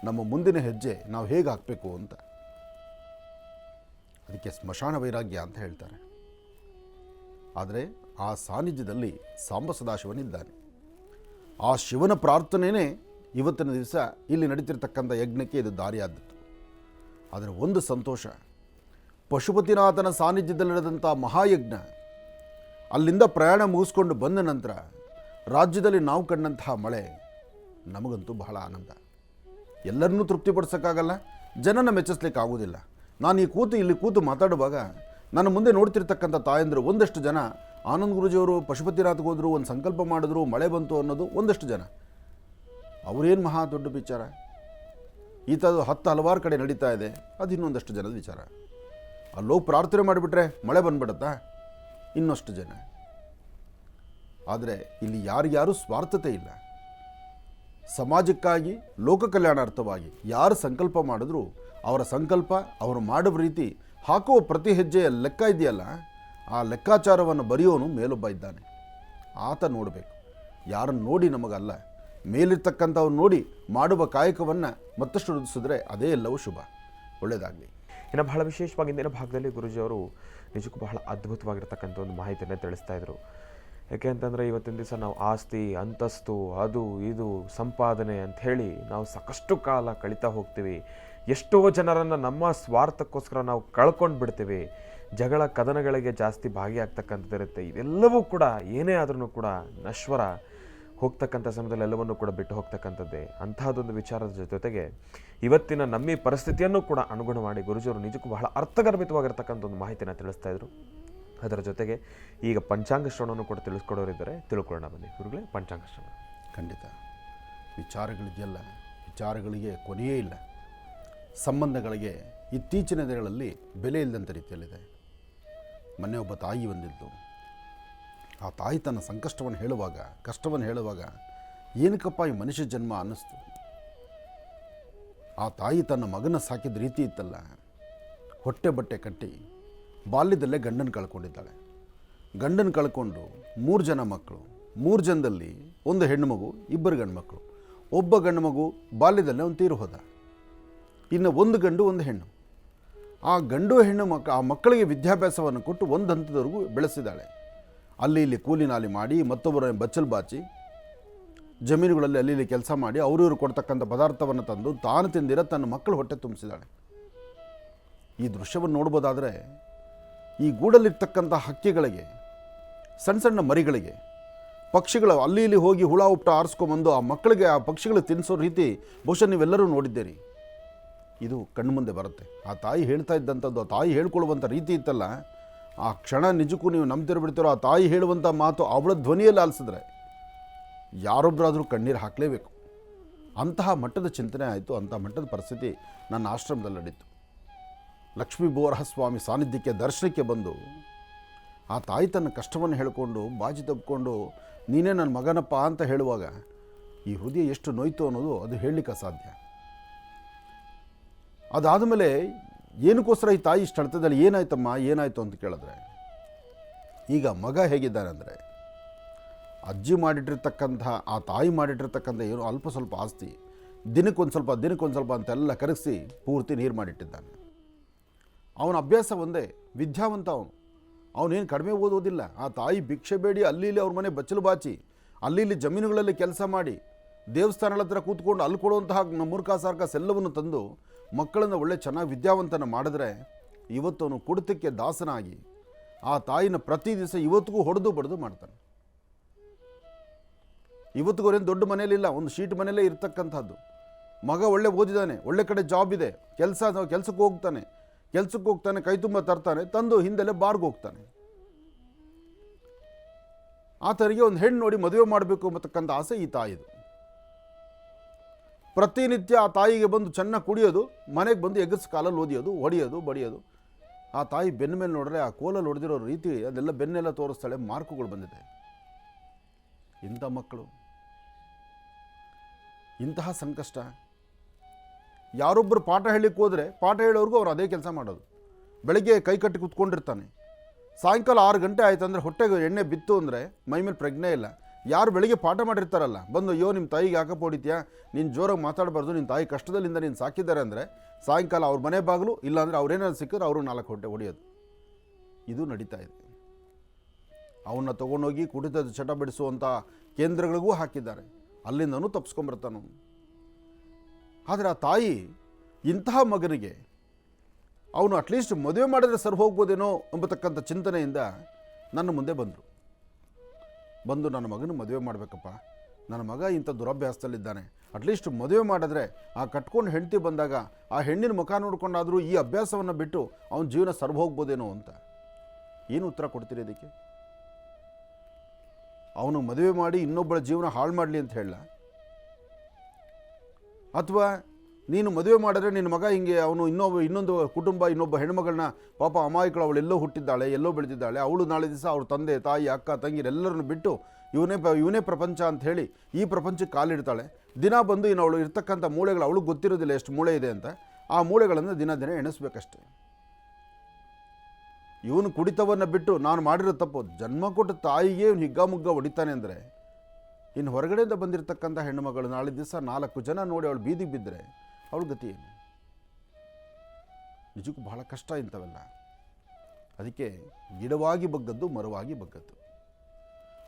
ನಮ್ಮ ಮುಂದಿನ ಹೆಜ್ಜೆ ನಾವು ಹೇಗೆ ಹಾಕಬೇಕು ಅಂತ. ಅದಕ್ಕೆ ಸ್ಮಶಾನ ವೈರಾಗ್ಯ ಅಂತ ಹೇಳ್ತಾರೆ. ಆದರೆ ಆ ಸಾನ್ನಿಧ್ಯದಲ್ಲಿ ಸಾಂಬ ಸದಾಶಿವನಿದ್ದಾನೆ. ಆ ಶಿವನ ಪ್ರಾರ್ಥನೆಯೇ ಇವತ್ತಿನ ದಿವಸ ಇಲ್ಲಿ ನಡೀತಿರ್ತಕ್ಕಂಥ ಯಜ್ಞಕ್ಕೆ ಇದು ದಾರಿಯಾದದ್ದು. ಆದರೆ ಒಂದು ಸಂತೋಷ, ಪಶುಪತಿನಾಥನ ಸಾನ್ನಿಧ್ಯದಲ್ಲಿ ನಡೆದಂಥ ಮಹಾಯಜ್ಞ, ಅಲ್ಲಿಂದ ಪ್ರಯಾಣ ಮುಗಿಸ್ಕೊಂಡು ಬಂದ ನಂತರ ರಾಜ್ಯದಲ್ಲಿ ನಾವು ಕಂಡಂತಹ ಮಳೆ ನಮಗಂತೂ ಬಹಳ ಆನಂದ. ಎಲ್ಲರನ್ನೂ ತೃಪ್ತಿಪಡಿಸೋಕ್ಕಾಗಲ್ಲ, ಜನನ ಮೆಚ್ಚಿಸ್ಲಿಕ್ಕೆ ಆಗೋದಿಲ್ಲ. ನಾನು ಇಲ್ಲಿ ಕೂತು ಮಾತಾಡುವಾಗ ನನ್ನ ಮುಂದೆ ನೋಡ್ತಿರ್ತಕ್ಕಂಥ ತಾಯಂದರು ಒಂದಷ್ಟು ಜನ, ಆನಂದ್ ಗುರೂಜಿಯವರು ಪಶುಪತಿನಾಥ್ಗೆ ಹೋದರು, ಒಂದು ಸಂಕಲ್ಪ ಮಾಡಿದ್ರು, ಮಳೆ ಬಂತು ಅನ್ನೋದು ಒಂದಷ್ಟು ಜನ. ಅವರೇನು ಮಹಾ ದೊಡ್ಡ ವಿಚಾರ, ಈ ಥರದ್ದು 10 ಹಲವಾರು ಕಡೆ ನಡೀತಾ ಇದೆ, ಅದು ಇನ್ನೊಂದಷ್ಟು ಜನದ ವಿಚಾರ. ಅಲ್ಲೋಗಿ ಪ್ರಾರ್ಥನೆ ಮಾಡಿಬಿಟ್ರೆ ಮಳೆ ಬಂದ್ಬಿಡುತ್ತಾ, ಇನ್ನಷ್ಟು ಜನ. ಆದರೆ ಇಲ್ಲಿ ಯಾರ್ಯಾರೂ ಸ್ವಾರ್ಥತೆ ಇಲ್ಲ. ಸಮಾಜಕ್ಕಾಗಿ, ಲೋಕ ಕಲ್ಯಾಣಾರ್ಥವಾಗಿ ಯಾರು ಸಂಕಲ್ಪ ಮಾಡಿದ್ರು ಅವರ ಸಂಕಲ್ಪ, ಅವರು ಮಾಡುವ ರೀತಿ, ಹಾಕುವ ಪ್ರತಿ ಹೆಜ್ಜೆಯ ಲೆಕ್ಕ ಇದೆಯಲ್ಲ, ಆ ಲೆಕ್ಕಾಚಾರವನ್ನು ಬರೆಯೋನು ಮೇಲೊಬ್ಬ ಇದ್ದಾನೆ. ಆತ ನೋಡಬೇಕು. ಯಾರನ್ನು ನೋಡಿ ನಮಗಲ್ಲ, ಮೇಲಿರ್ತಕ್ಕಂಥವ್ರು ನೋಡಿ ಮಾಡುವ ಕಾಯಕವನ್ನು ಮತ್ತಷ್ಟು ವೃದ್ಧಿಸಿದ್ರೆ ಅದೇ ಎಲ್ಲವೂ ಶುಭ. ಒಳ್ಳೆಯದಾಗಲಿ. ಇನ್ನು ಬಹಳ ವಿಶೇಷವಾಗಿ ಇಂದಿನ ಭಾಗದಲ್ಲಿ ಗುರೂಜಿಯವರು ನಿಜಕ್ಕೂ ಬಹಳ ಅದ್ಭುತವಾಗಿರ್ತಕ್ಕಂಥ ಒಂದು ಮಾಹಿತಿಯನ್ನು ತಿಳಿಸ್ತಾ ಇದ್ರು. ಯಾಕೆ ಅಂತಂದರೆ ಇವತ್ತಿನ ದಿವಸ ನಾವು ಆಸ್ತಿ, ಅಂತಸ್ತು, ಅದು ಇದು ಸಂಪಾದನೆ ಅಂಥೇಳಿ ನಾವು ಸಾಕಷ್ಟು ಕಾಲ ಕಳೀತಾ ಹೋಗ್ತೀವಿ. ಎಷ್ಟೋ ಜನರನ್ನು ನಮ್ಮ ಸ್ವಾರ್ಥಕ್ಕೋಸ್ಕರ ನಾವು ಕಳ್ಕೊಂಡು ಬಿಡ್ತೀವಿ. ಜಗಳ ಕದನಗಳಿಗೆ ಜಾಸ್ತಿ ಭಾಗಿಯಾಗ್ತಕ್ಕಂಥದ್ದಿರುತ್ತೆ. ಇದೆಲ್ಲವೂ ಕೂಡ ಏನೇ ಆದ್ರೂ ಕೂಡ ನಶ್ವರ, ಹೋಗ್ತಕ್ಕಂಥ ಸಮಯದಲ್ಲಿ ಎಲ್ಲವನ್ನೂ ಕೂಡ ಬಿಟ್ಟು ಹೋಗ್ತಕ್ಕಂಥದ್ದೇ. ಅಂತಹದ್ದೊಂದು ವಿಚಾರದ ಜೊತೆಗೆ ಇವತ್ತಿನ ನಮ್ಮ ಈ ಪರಿಸ್ಥಿತಿಯನ್ನು ಕೂಡ ಅನುಗುಣ ಮಾಡಿ ಗುರುಜಿಯವರು ನಿಜಕ್ಕೂ ಬಹಳ ಅರ್ಥಗರ್ಭಿತವಾಗಿರ್ತಕ್ಕಂಥ ಒಂದು ಮಾಹಿತಿಯನ್ನು ತಿಳಿಸ್ತಾ ಇದ್ರು. ಅದರ ಜೊತೆಗೆ ಈಗ ಪಂಚಾಂಗ ಶ್ರವಣವನ್ನು ಕೂಡ ತಿಳಿಸ್ಕೊಡೋರಿದ್ದಾರೆ, ತಿಳ್ಕೊಳ್ಳೋಣ ಬನ್ನಿ ಗುರುಗಳೇ. ಪಂಚಾಂಗ ಶ್ರವಣ ಖಂಡಿತ ವಿಚಾರಗಳಿದೆಯಲ್ಲ, ವಿಚಾರಗಳಿಗೆ ಕೊನೆಯೇ ಇಲ್ಲ. ಸಂಬಂಧಗಳಿಗೆ ಇತ್ತೀಚಿನ ದಿನಗಳಲ್ಲಿ ಬೆಲೆ ಇಲ್ಲದಂಥ ರೀತಿಯಲ್ಲಿದೆ. ಮೊನ್ನೆ ಒಬ್ಬ ತಾಯಿ ಬಂದಿದ್ದು. ಆ ತಾಯಿ ತನ್ನ ಸಂಕಷ್ಟವನ್ನು ಹೇಳುವಾಗ, ಕಷ್ಟವನ್ನು ಹೇಳುವಾಗ ಏನಕ್ಕಪ್ಪ ಈ ಮನುಷ್ಯ ಜನ್ಮ ಅನ್ನಿಸ್ತು. ಆ ತಾಯಿ ತನ್ನ ಮಗನ ಸಾಕಿದ ರೀತಿ ಇತ್ತಲ್ಲ, ಹೊಟ್ಟೆ ಬಟ್ಟೆ ಕಟ್ಟಿ ಬಾಲ್ಯದಲ್ಲೇ ಗಂಡನ ಕಳ್ಕೊಂಡಿದ್ದಾಳೆ. ಗಂಡನ ಕಳ್ಕೊಂಡು 3 ಜನ ಮಕ್ಕಳು, 3 ಜನದಲ್ಲಿ ಒಂದು ಹೆಣ್ಣು ಮಗು, 2 ಗಂಡು ಮಕ್ಕಳು. ಒಬ್ಬ ಗಂಡು ಮಗು ಬಾಲ್ಯದಲ್ಲೇ ಒಂದು ತೀರು ಹೋದ. ಇನ್ನು 1 ಗಂಡು 1 ಹೆಣ್ಣು. ಆ ಗಂಡು ಹೆಣ್ಣು ಆ ಮಕ್ಕಳಿಗೆ ವಿದ್ಯಾಭ್ಯಾಸವನ್ನು ಕೊಟ್ಟು ಒಂದು ಹಂತದವರೆಗೂ ಬೆಳೆಸಿದ್ದಾಳೆ. ಅಲ್ಲಿ ಇಲ್ಲಿ ಕೂಲಿ ನಾಲಿ ಮಾಡಿ, ಮತ್ತೊಬ್ಬರ ಬಚ್ಚಲು ಬಾಚಿ, ಜಮೀನುಗಳಲ್ಲಿ ಅಲ್ಲಿ ಇಲ್ಲಿ ಕೆಲಸ ಮಾಡಿ ಅವರು ಕೊಡ್ತಕ್ಕಂಥ ಪದಾರ್ಥವನ್ನು ತಂದು ತಾನು ತಿಂದಿರ ತನ್ನ ಮಕ್ಕಳು ಹೊಟ್ಟೆ ತುಂಬಿಸಿದ್ದಾಳೆ. ಈ ದೃಶ್ಯವನ್ನು ನೋಡ್ಬೋದಾದರೆ ಈ ಗೂಡಲ್ಲಿರ್ತಕ್ಕಂಥ ಹಕ್ಕಿಗಳಿಗೆ, ಸಣ್ಣ ಸಣ್ಣ ಮರಿಗಳಿಗೆ, ಪಕ್ಷಿಗಳು ಅಲ್ಲಿ ಇಲ್ಲಿ ಹೋಗಿ ಹುಳ ಉಪ್ಟ ಆರಿಸ್ಕೊಂಬಂದು ಆ ಮಕ್ಕಳಿಗೆ ಆ ಪಕ್ಷಿಗಳು ತಿನ್ನಿಸೋ ರೀತಿ ಬಹುಶಃ ನೀವೆಲ್ಲರೂ ನೋಡಿದ್ದೀರಿ. ಇದು ಕಣ್ಣು ಮುಂದೆ ಬರುತ್ತೆ. ಆ ತಾಯಿ ಹೇಳ್ತಾ ಇದ್ದಂಥದ್ದು, ಆ ತಾಯಿ ಹೇಳ್ಕೊಳ್ಳುವಂಥ ರೀತಿ ಇತ್ತಲ್ಲ, ಆ ಕ್ಷಣ ನಿಜಕ್ಕೂ ನೀವು ನಂಬ್ತಿರ್ಬಿಡ್ತೀರೋ. ಆ ತಾಯಿ ಹೇಳುವಂಥ ಮಾತು ಅವಳ ಧ್ವನಿಯಲ್ಲಿ ಆಲಿಸಿದ್ರೆ ಯಾರೊಬ್ಬರಾದರೂ ಕಣ್ಣೀರು ಹಾಕಲೇಬೇಕು. ಅಂತಹ ಮಟ್ಟದ ಚಿಂತನೆ ಆಯಿತು. ಅಂತಹ ಮಟ್ಟದ ಪರಿಸ್ಥಿತಿ ನನ್ನ ಆಶ್ರಮದಲ್ಲಿ ನಡೀತು. ಲಕ್ಷ್ಮೀ ಬೋರಹಸ್ವಾಮಿ ಸಾನ್ನಿಧ್ಯಕ್ಕೆ ದರ್ಶನಕ್ಕೆ ಬಂದು ಆ ತಾಯಿ ತನ್ನ ಕಷ್ಟವನ್ನು ಹೇಳಿಕೊಂಡು ಬಾಜಿ ತಬ್ಕೊಂಡು ನೀನೇ ನನ್ನ ಮಗನಪ್ಪ ಅಂತ ಹೇಳುವಾಗ ಈ ಹೃದಯ ಎಷ್ಟು ನೋಯ್ತು ಅನ್ನೋದು ಅದು ಹೇಳಲಿಕ್ಕೆ ಅಸಾಧ್ಯ. ಅದಾದಮೇಲೆ ಏನಕ್ಕೋಸ್ಕರ ಈ ತಾಯಿ ಇಷ್ಟು ಅಳ್ತದಲ್ಲಿ, ಏನಾಯ್ತಮ್ಮ ಏನಾಯಿತು ಅಂತ ಕೇಳಿದ್ರೆ, ಈಗ ಮಗ ಹೇಗಿದ್ದಾನೆ ಅಂದರೆ ಅಜ್ಜಿ ಮಾಡಿಟ್ಟಿರ್ತಕ್ಕಂಥ, ಆ ತಾಯಿ ಮಾಡಿಟ್ಟಿರ್ತಕ್ಕಂಥ ಏನೋ ಅಲ್ಪ ಸ್ವಲ್ಪ ಆಸ್ತಿ ದಿನಕ್ಕೊಂದು ಸ್ವಲ್ಪ ಅಂತೆಲ್ಲ ಕರಗಿಸಿ ಪೂರ್ತಿ ನೀರು ಮಾಡಿಟ್ಟಿದ್ದಾನೆ. ಅವನ ಅಭ್ಯಾಸ ಒಂದೇ, ವಿದ್ಯಾವಂತ ಅವನೇನು ಕಡಿಮೆ ಓದೋದಿಲ್ಲ. ಆ ತಾಯಿ ಭಿಕ್ಷೆ ಬೇಡಿ ಅಲ್ಲಿ ಇಲ್ಲಿ ಅವ್ರ ಮನೆ ಬಚ್ಚಲು ಬಾಚಿ, ಅಲ್ಲಿ ಇಲ್ಲಿ ಜಮೀನುಗಳಲ್ಲಿ ಕೆಲಸ ಮಾಡಿ, ದೇವಸ್ಥಾನಗಳ ಹತ್ರ ಕೂತ್ಕೊಂಡು ಅಲ್ಲಿ ಕೊಡುವಂತಹ ಮೂರ್ಖ ಸಾರ್ಕಾಸ್ ಎಲ್ಲವನ್ನು ತಂದು ಮಕ್ಕಳನ್ನು ಒಳ್ಳೆ ಚೆನ್ನಾಗಿ ವಿದ್ಯಾವಂತನ ಮಾಡಿದ್ರೆ ಇವತ್ತು ಅವನು ಕುಡಿತಕ್ಕೆ ದಾಸನಾಗಿ ಆ ತಾಯಿನ ಪ್ರತಿ ದಿವಸ ಇವತ್ತಿಗೂ ಹೊಡೆದು ಬಡ್ದು ಮಾಡ್ತಾನೆ. ಇವತ್ತಿಗೂ ಅವರೇನು ದೊಡ್ಡ ಮನೆಯಲ್ಲಿಲ್ಲ, ಒಂದು ಶೀಟ್ ಮನೆಯಲ್ಲೇ ಇರ್ತಕ್ಕಂಥದ್ದು. ಮಗ ಒಳ್ಳೆ ಓದಿದ್ದಾನೆ, ಒಳ್ಳೆ ಕಡೆ ಜಾಬ್ ಇದೆ, ಕೆಲಸಕ್ಕೆ ಹೋಗ್ತಾನೆ, ಕೈ ತುಂಬ ತರ್ತಾನೆ, ತಂದು ಹಿಂದೆಲ್ಲ ಬಾರ್ಗೆ ಹೋಗ್ತಾನೆ. ಆತನಿಗೆ ಒಂದು ಹೆಣ್ಣು ನೋಡಿ ಮದುವೆ ಮಾಡಬೇಕು ಎಂಬತಕ್ಕಂಥ ಆಸೆ ಈ ತಾಯಿದು. ಪ್ರತಿನಿತ್ಯ ಆ ತಾಯಿಗೆ ಬಂದು ಚೆನ್ನಾಗಿ ಕುಡಿಯೋದು, ಮನೆಗೆ ಬಂದು ಎಗರ್ಸ್ ಕಾಲಲ್ಲಿ ಓದಿಯೋದು, ಹೊಡಿಯೋದು, ಬಡಿಯೋದು. ಆ ತಾಯಿ ಬೆನ್ನ ಮೇಲೆ ನೋಡಿದ್ರೆ ಆ ಕೋಲಲ್ಲಿ ಹೊಡೆದಿರೋ ರೀತಿ ಅದೆಲ್ಲ ಬೆನ್ನೆಲ್ಲ ತೋರಿಸ್ತಾಳೆ, ಮಾರ್ಕುಗಳು ಬಂದಿದೆ. ಇಂಥ ಮಕ್ಕಳು, ಇಂತಹ ಸಂಕಷ್ಟ. ಯಾರೊಬ್ಬರು ಪಾಠ ಹೇಳಲಿಕ್ಕೆ ಹೋದರೆ ಪಾಠ ಹೇಳೋರ್ಗೂ ಅವ್ರು ಅದೇ ಕೆಲಸ ಮಾಡೋದು. ಬೆಳಗ್ಗೆ ಕೈ ಕಟ್ಟಿ ಕೂತ್ಕೊಂಡಿರ್ತಾನೆ, ಸಾಯಂಕಾಲ 6 ಗಂಟೆ ಆಯ್ತು ಅಂದರೆ ಹೊಟ್ಟೆಗೆ ಎಣ್ಣೆ ಬಿತ್ತು ಅಂದರೆ ಮೈ ಮೇಲೆ ಪ್ರಜ್ಞೆ ಇಲ್ಲ. ಯಾರು ಬೆಳಿಗ್ಗೆ ಪಾಠ ಮಾಡಿರ್ತಾರಲ್ಲ ಬಂದು, ಅಯ್ಯೋ ನಿಮ್ಮ ತಾಯಿಗೆ ಯಾಕಪ್ಪ ಹೊಡಿತೀಯಾ, ನೀನು ಜೋರಾಗಿ ಮಾತಾಡಬಾರ್ದು, ನಿನ್ನ ತಾಯಿ ಕಷ್ಟದಲ್ಲಿಂದ ನೀನು ಸಾಕಿದ್ದಾರೆ ಅಂದರೆ ಸಾಯಂಕಾಲ ಅವ್ರ ಮನೆ ಬಾಗಿಲು, ಇಲ್ಲಾಂದರೆ ಅವ್ರೇನಾದ್ರು ಸಿಕ್ಕಿದ್ರೆ ಅವರು 4 ಹೊಟ್ಟೆ ಹೊಡೆಯೋದು. ಇದು ನಡೀತಾ ಇದೆ. ಅವನ್ನ ತೊಗೊಂಡೋಗಿ ಕುಡಿತದ ಚಟ ಬಿಡಿಸುವಂಥ ಕೇಂದ್ರಗಳಿಗೂ ಹಾಕಿದ್ದಾರೆ, ಅಲ್ಲಿಂದನೂ ತಪ್ಪಿಸ್ಕೊಂಬರ್ತಾನು. ಆದರೆ ಆ ತಾಯಿ ಇಂತಹ ಮಗನಿಗೆ ಅವನು ಅಟ್ಲೀಸ್ಟ್ ಮದುವೆ ಮಾಡಿದ್ರೆ ಸರಿ ಹೋಗ್ಬೋದೇನೋ ಎಂಬತಕ್ಕಂಥ ಚಿಂತನೆಯಿಂದ ನನ್ನ ಮುಂದೆ ಬಂದು ನನ್ನ ಮಗನ ಮದುವೆ ಮಾಡಬೇಕಪ್ಪ, ನನ್ನ ಮಗ ಇಂಥ ದುರಭ್ಯಾಸದಲ್ಲಿದ್ದಾನೆ, ಅಟ್ಲೀಸ್ಟ್ ಮದುವೆ ಮಾಡಿದ್ರೆ ಆ ಕಟ್ಕೊಂಡು ಹೆಂಡತಿ ಬಂದಾಗ ಆ ಹೆಣ್ಣಿನ ಮುಖ ನೋಡ್ಕೊಂಡಾದರೂ ಈ ಅಭ್ಯಾಸವನ್ನು ಬಿಟ್ಟು ಅವನ ಜೀವನ ಸರ್ವ ಹೋಗ್ಬೋದೇನೋ ಅಂತ. ಏನು ಉತ್ತರ ಕೊಡ್ತೀರಿ ಇದಕ್ಕೆ? ಅವನು ಮದುವೆ ಮಾಡಿ ಇನ್ನೊಬ್ಬಳ ಜೀವನ ಹಾಳು ಮಾಡಲಿ ಅಂತ ಹೇಳ, ಅಥವಾ ನೀನು ಮದುವೆ ಮಾಡಿದ್ರೆ ನಿನ್ನ ಮಗ ಹಿಂಗೆ ಅವನು ಇನ್ನೊಂದು ಕುಟುಂಬ, ಇನ್ನೊಬ್ಬ ಹೆಣ್ಮಗಳನ್ನ, ಪಾಪ ಅಮಾಯಕಳು, ಅವಳೆಲ್ಲೋ ಹುಟ್ಟಿದ್ದಾಳೆ, ಎಲ್ಲೋ ಬೆಳೆದಿದ್ದಾಳೆ, ಅವಳು ನಾಳೆ ದಿವಸ ಅವ್ರ ತಂದೆ ತಾಯಿ ಅಕ್ಕ ತಂಗಿರೆಲ್ಲರನ್ನು ಬಿಟ್ಟು ಇವನೇ ಪ್ರಪಂಚ ಅಂತ ಹೇಳಿ ಈ ಪ್ರಪಂಚಕ್ಕೆ ಕಾಲಿಡ್ತಾಳೆ. ದಿನ ಬಂದು ಇನ್ನು ಅವಳು ಇರ್ತಕ್ಕಂಥ ಮೂಳೆಗಳು ಅವಳಿಗೆ ಗೊತ್ತಿರೋದಿಲ್ಲ ಎಷ್ಟು ಮೂಳೆ ಇದೆ ಅಂತ, ಆ ಮೂಳೆಗಳನ್ನು ದಿನ ಎಣಿಸ್ಬೇಕಷ್ಟೆ. ಇವನು ಕುಡಿತವನ್ನು ಬಿಟ್ಟು ನಾನು ಮಾಡಿರೋ ತಪ್ಪು, ಜನ್ಮ ಕೊಟ್ಟ ತಾಯಿಗೆ ಇವನು ಹಿಗ್ಗಾಮುಗ್ಗ ಹೊಡಿತಾನೆ ಅಂದರೆ ಇನ್ನು ಹೊರಗಡೆಯಿಂದ ಬಂದಿರತಕ್ಕಂಥ ಹೆಣ್ಣುಮಗಳು ನಾಳೆ ದಿವಸ 4 ಜನ ನೋಡಿ ಅವಳು ಬೀದಿಗೆ ಬಿದ್ದರೆ ಅವಳ ಗತಿ ಏನು? ನಿಜಕ್ಕೂ ಬಹಳ ಕಷ್ಟ ಇಂಥವೆಲ್ಲ. ಅದಕ್ಕೆ ಗಿಡವಾಗಿ ಬಗ್ಗದ್ದು ಮರವಾಗಿ ಬಗ್ಗದ್ದು.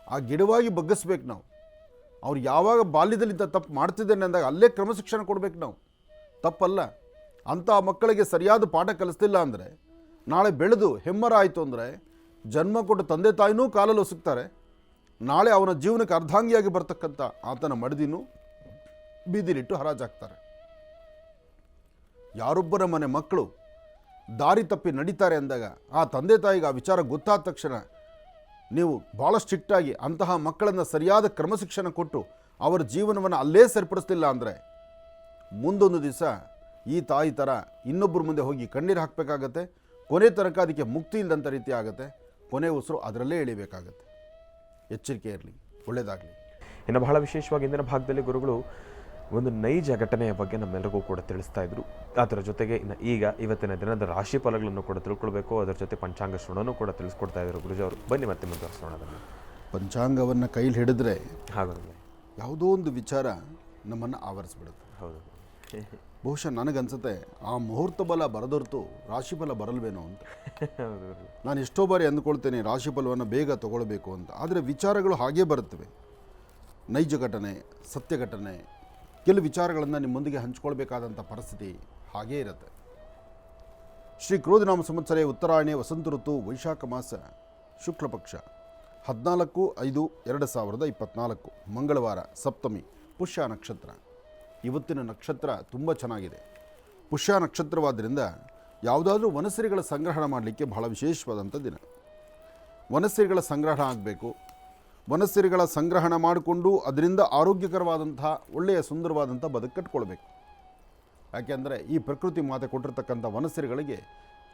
ಆ ಗಿಡವಾಗಿ ಬಗ್ಗಿಸ್ಬೇಕು ನಾವು. ಅವ್ರು ಯಾವಾಗ ಬಾಲ್ಯದಲ್ಲಿ ಇಂಥ ತಪ್ಪು ಮಾಡ್ತಿದ್ದೇನೆ ಅಂದಾಗ ಅಲ್ಲೇ ಕ್ರಮಶಿಕ್ಷಣ ಕೊಡಬೇಕು ನಾವು, ತಪ್ಪಲ್ಲ. ಅಂಥ ಮಕ್ಕಳಿಗೆ ಸರಿಯಾದ ಪಾಠ ಕಲಿಸ್ತಿಲ್ಲ ಅಂದರೆ ನಾಳೆ ಬೆಳೆದು ಹೆಮ್ಮರ ಆಯಿತು ಅಂದರೆ ಜನ್ಮ ಕೊಟ್ಟ ತಂದೆ ತಾಯಿನೂ ಕಾಲಲ್ಲಿ ಒಸುಕ್ತಾರೆ. ನಾಳೆ ಅವನ ಜೀವನಕ್ಕೆ ಅರ್ಧಾಂಗಿಯಾಗಿ ಬರ್ತಕ್ಕಂಥ ಆತನ ಮಡದಿನೂ ಬೀದಿಲಿಟ್ಟು ಹರಾಜಾಗ್ತಾರೆ. ಯಾರೊಬ್ಬರ ಮನೆ ಮಕ್ಕಳು ದಾರಿ ತಪ್ಪಿ ನಡೀತಾರೆ ಅಂದಾಗ ಆ ತಂದೆ ತಾಯಿಗೆ ಆ ವಿಚಾರ ಗೊತ್ತಾದ ತಕ್ಷಣ ನೀವು ಭಾಳ ಸ್ಟ್ರಿಕ್ಟಾಗಿ ಅಂತಹ ಮಕ್ಕಳನ್ನು ಸರಿಯಾದ ಕ್ರಮಶಿಕ್ಷಣ ಕೊಟ್ಟು ಅವರ ಜೀವನವನ್ನು ಅಲ್ಲೇ ಸರಿಪಡಿಸ್ತಿಲ್ಲ ಅಂದರೆ ಮುಂದೊಂದು ದಿವಸ ಈ ತಾಯಿ ಥರ ಇನ್ನೊಬ್ಬರ ಮುಂದೆ ಹೋಗಿ ಕಣ್ಣೀರು ಹಾಕಬೇಕಾಗತ್ತೆ. ಕೊನೆ ತನಕ ಅದಕ್ಕೆ ಮುಕ್ತಿ ಇಲ್ಲದಂಥ ರೀತಿ ಆಗುತ್ತೆ. ಕೊನೆ ಉಸಿರು ಅದರಲ್ಲೇ ಎಳಿಬೇಕಾಗತ್ತೆ. ಎಚ್ಚರಿಕೆ ಇರಲಿ. ಒಳ್ಳೆಯದಾಗಲಿ. ಇನ್ನು ಬಹಳ ವಿಶೇಷವಾಗಿ ಇಂದಿನ ಭಾಗದಲ್ಲಿ ಗುರುಗಳು ಒಂದು ನೈಜ ಘಟನೆಯ ಬಗ್ಗೆ ನಮ್ಮೆಲ್ಲರಿಗೂ ಕೂಡ ತಿಳಿಸ್ತಾ ಇದ್ರು. ಅದರ ಜೊತೆಗೆ ಇವತ್ತಿನ ದಿನದ ರಾಶಿ ಫಲಗಳನ್ನು ಕೂಡ ತಿಳ್ಕೊಳ್ಬೇಕು. ಅದರ ಜೊತೆ ಪಂಚಾಂಗ ಶ್ರವಣನೂ ಕೂಡ ತಿಳಿಸ್ಕೊಡ್ತಾ ಇದ್ರು ಗುರುಜವರು. ಬನ್ನಿ ಮತ್ತೆ ಮುಂದುವರಿಸೋಣ ಅದನ್ನು. ಪಂಚಾಂಗವನ್ನು ಕೈಲಿ ಹಿಡಿದ್ರೆ ಹಾಗಾಗಲಿ ಯಾವುದೋ ಒಂದು ವಿಚಾರ ನಮ್ಮನ್ನು ಆವರಿಸ್ಬಿಡುತ್ತೆ. ಹೌದು. ಬಹುಶಃ ನನಗನ್ಸುತ್ತೆ ಆ ಮುಹೂರ್ತ ಬಲ ಬರದೊರ್ತು ರಾಶಿ ಫಲ ಬರಲ್ವೇನೋ ಅಂತ. ನಾನು ಎಷ್ಟೋ ಬಾರಿ ಅಂದ್ಕೊಳ್ತೇನೆ ರಾಶಿ ಫಲವನ್ನು ಬೇಗ ತಗೊಳ್ಬೇಕು ಅಂತ. ಆದರೆ ವಿಚಾರಗಳು ಹಾಗೇ ಬರುತ್ತವೆ. ನೈಜ ಘಟನೆ, ಸತ್ಯ ಘಟನೆ, ಕೆಲವು ವಿಚಾರಗಳನ್ನು ನಿಮ್ಮೊಂದಿಗೆ ಹಂಚ್ಕೊಳ್ಬೇಕಾದಂಥ ಪರಿಸ್ಥಿತಿ ಹಾಗೇ ಇರುತ್ತೆ. ಶ್ರೀ ಕ್ರೋಧನಾಮ ಸಂವತ್ಸರೆ ಉತ್ತರಾಯಣೆ ವಸಂತ ಋತು ವೈಶಾಖ ಮಾಸ ಶುಕ್ಲ ಪಕ್ಷ 14/5/2024 ಮಂಗಳವಾರ ಸಪ್ತಮಿ ಪುಷ್ಯ ನಕ್ಷತ್ರ. ಇವತ್ತಿನ ನಕ್ಷತ್ರ ತುಂಬ ಚೆನ್ನಾಗಿದೆ. ಪುಷ್ಯ ನಕ್ಷತ್ರವಾದ್ದರಿಂದ ಯಾವುದಾದ್ರೂ ವನಸಿರಿಗಳ ಸಂಗ್ರಹಣ ಮಾಡಲಿಕ್ಕೆ ಬಹಳ ವಿಶೇಷವಾದಂಥ ದಿನ. ವನಸಿರಿಗಳ ಸಂಗ್ರಹಣ ಆಗಬೇಕು. ವನಸಿರಿಗಳ ಸಂಗ್ರಹಣ ಮಾಡಿಕೊಂಡು ಅದರಿಂದ ಆರೋಗ್ಯಕರವಾದಂತಹ ಒಳ್ಳೆಯ ಸುಂದರವಾದಂಥ ಬದುಕು ಕಟ್ಕೊಳ್ಬೇಕು. ಯಾಕೆಂದರೆ ಈ ಪ್ರಕೃತಿ ಮಾತೆ ಕೊಟ್ಟಿರ್ತಕ್ಕಂಥ ವನಸಿರಿಗಳಿಗೆ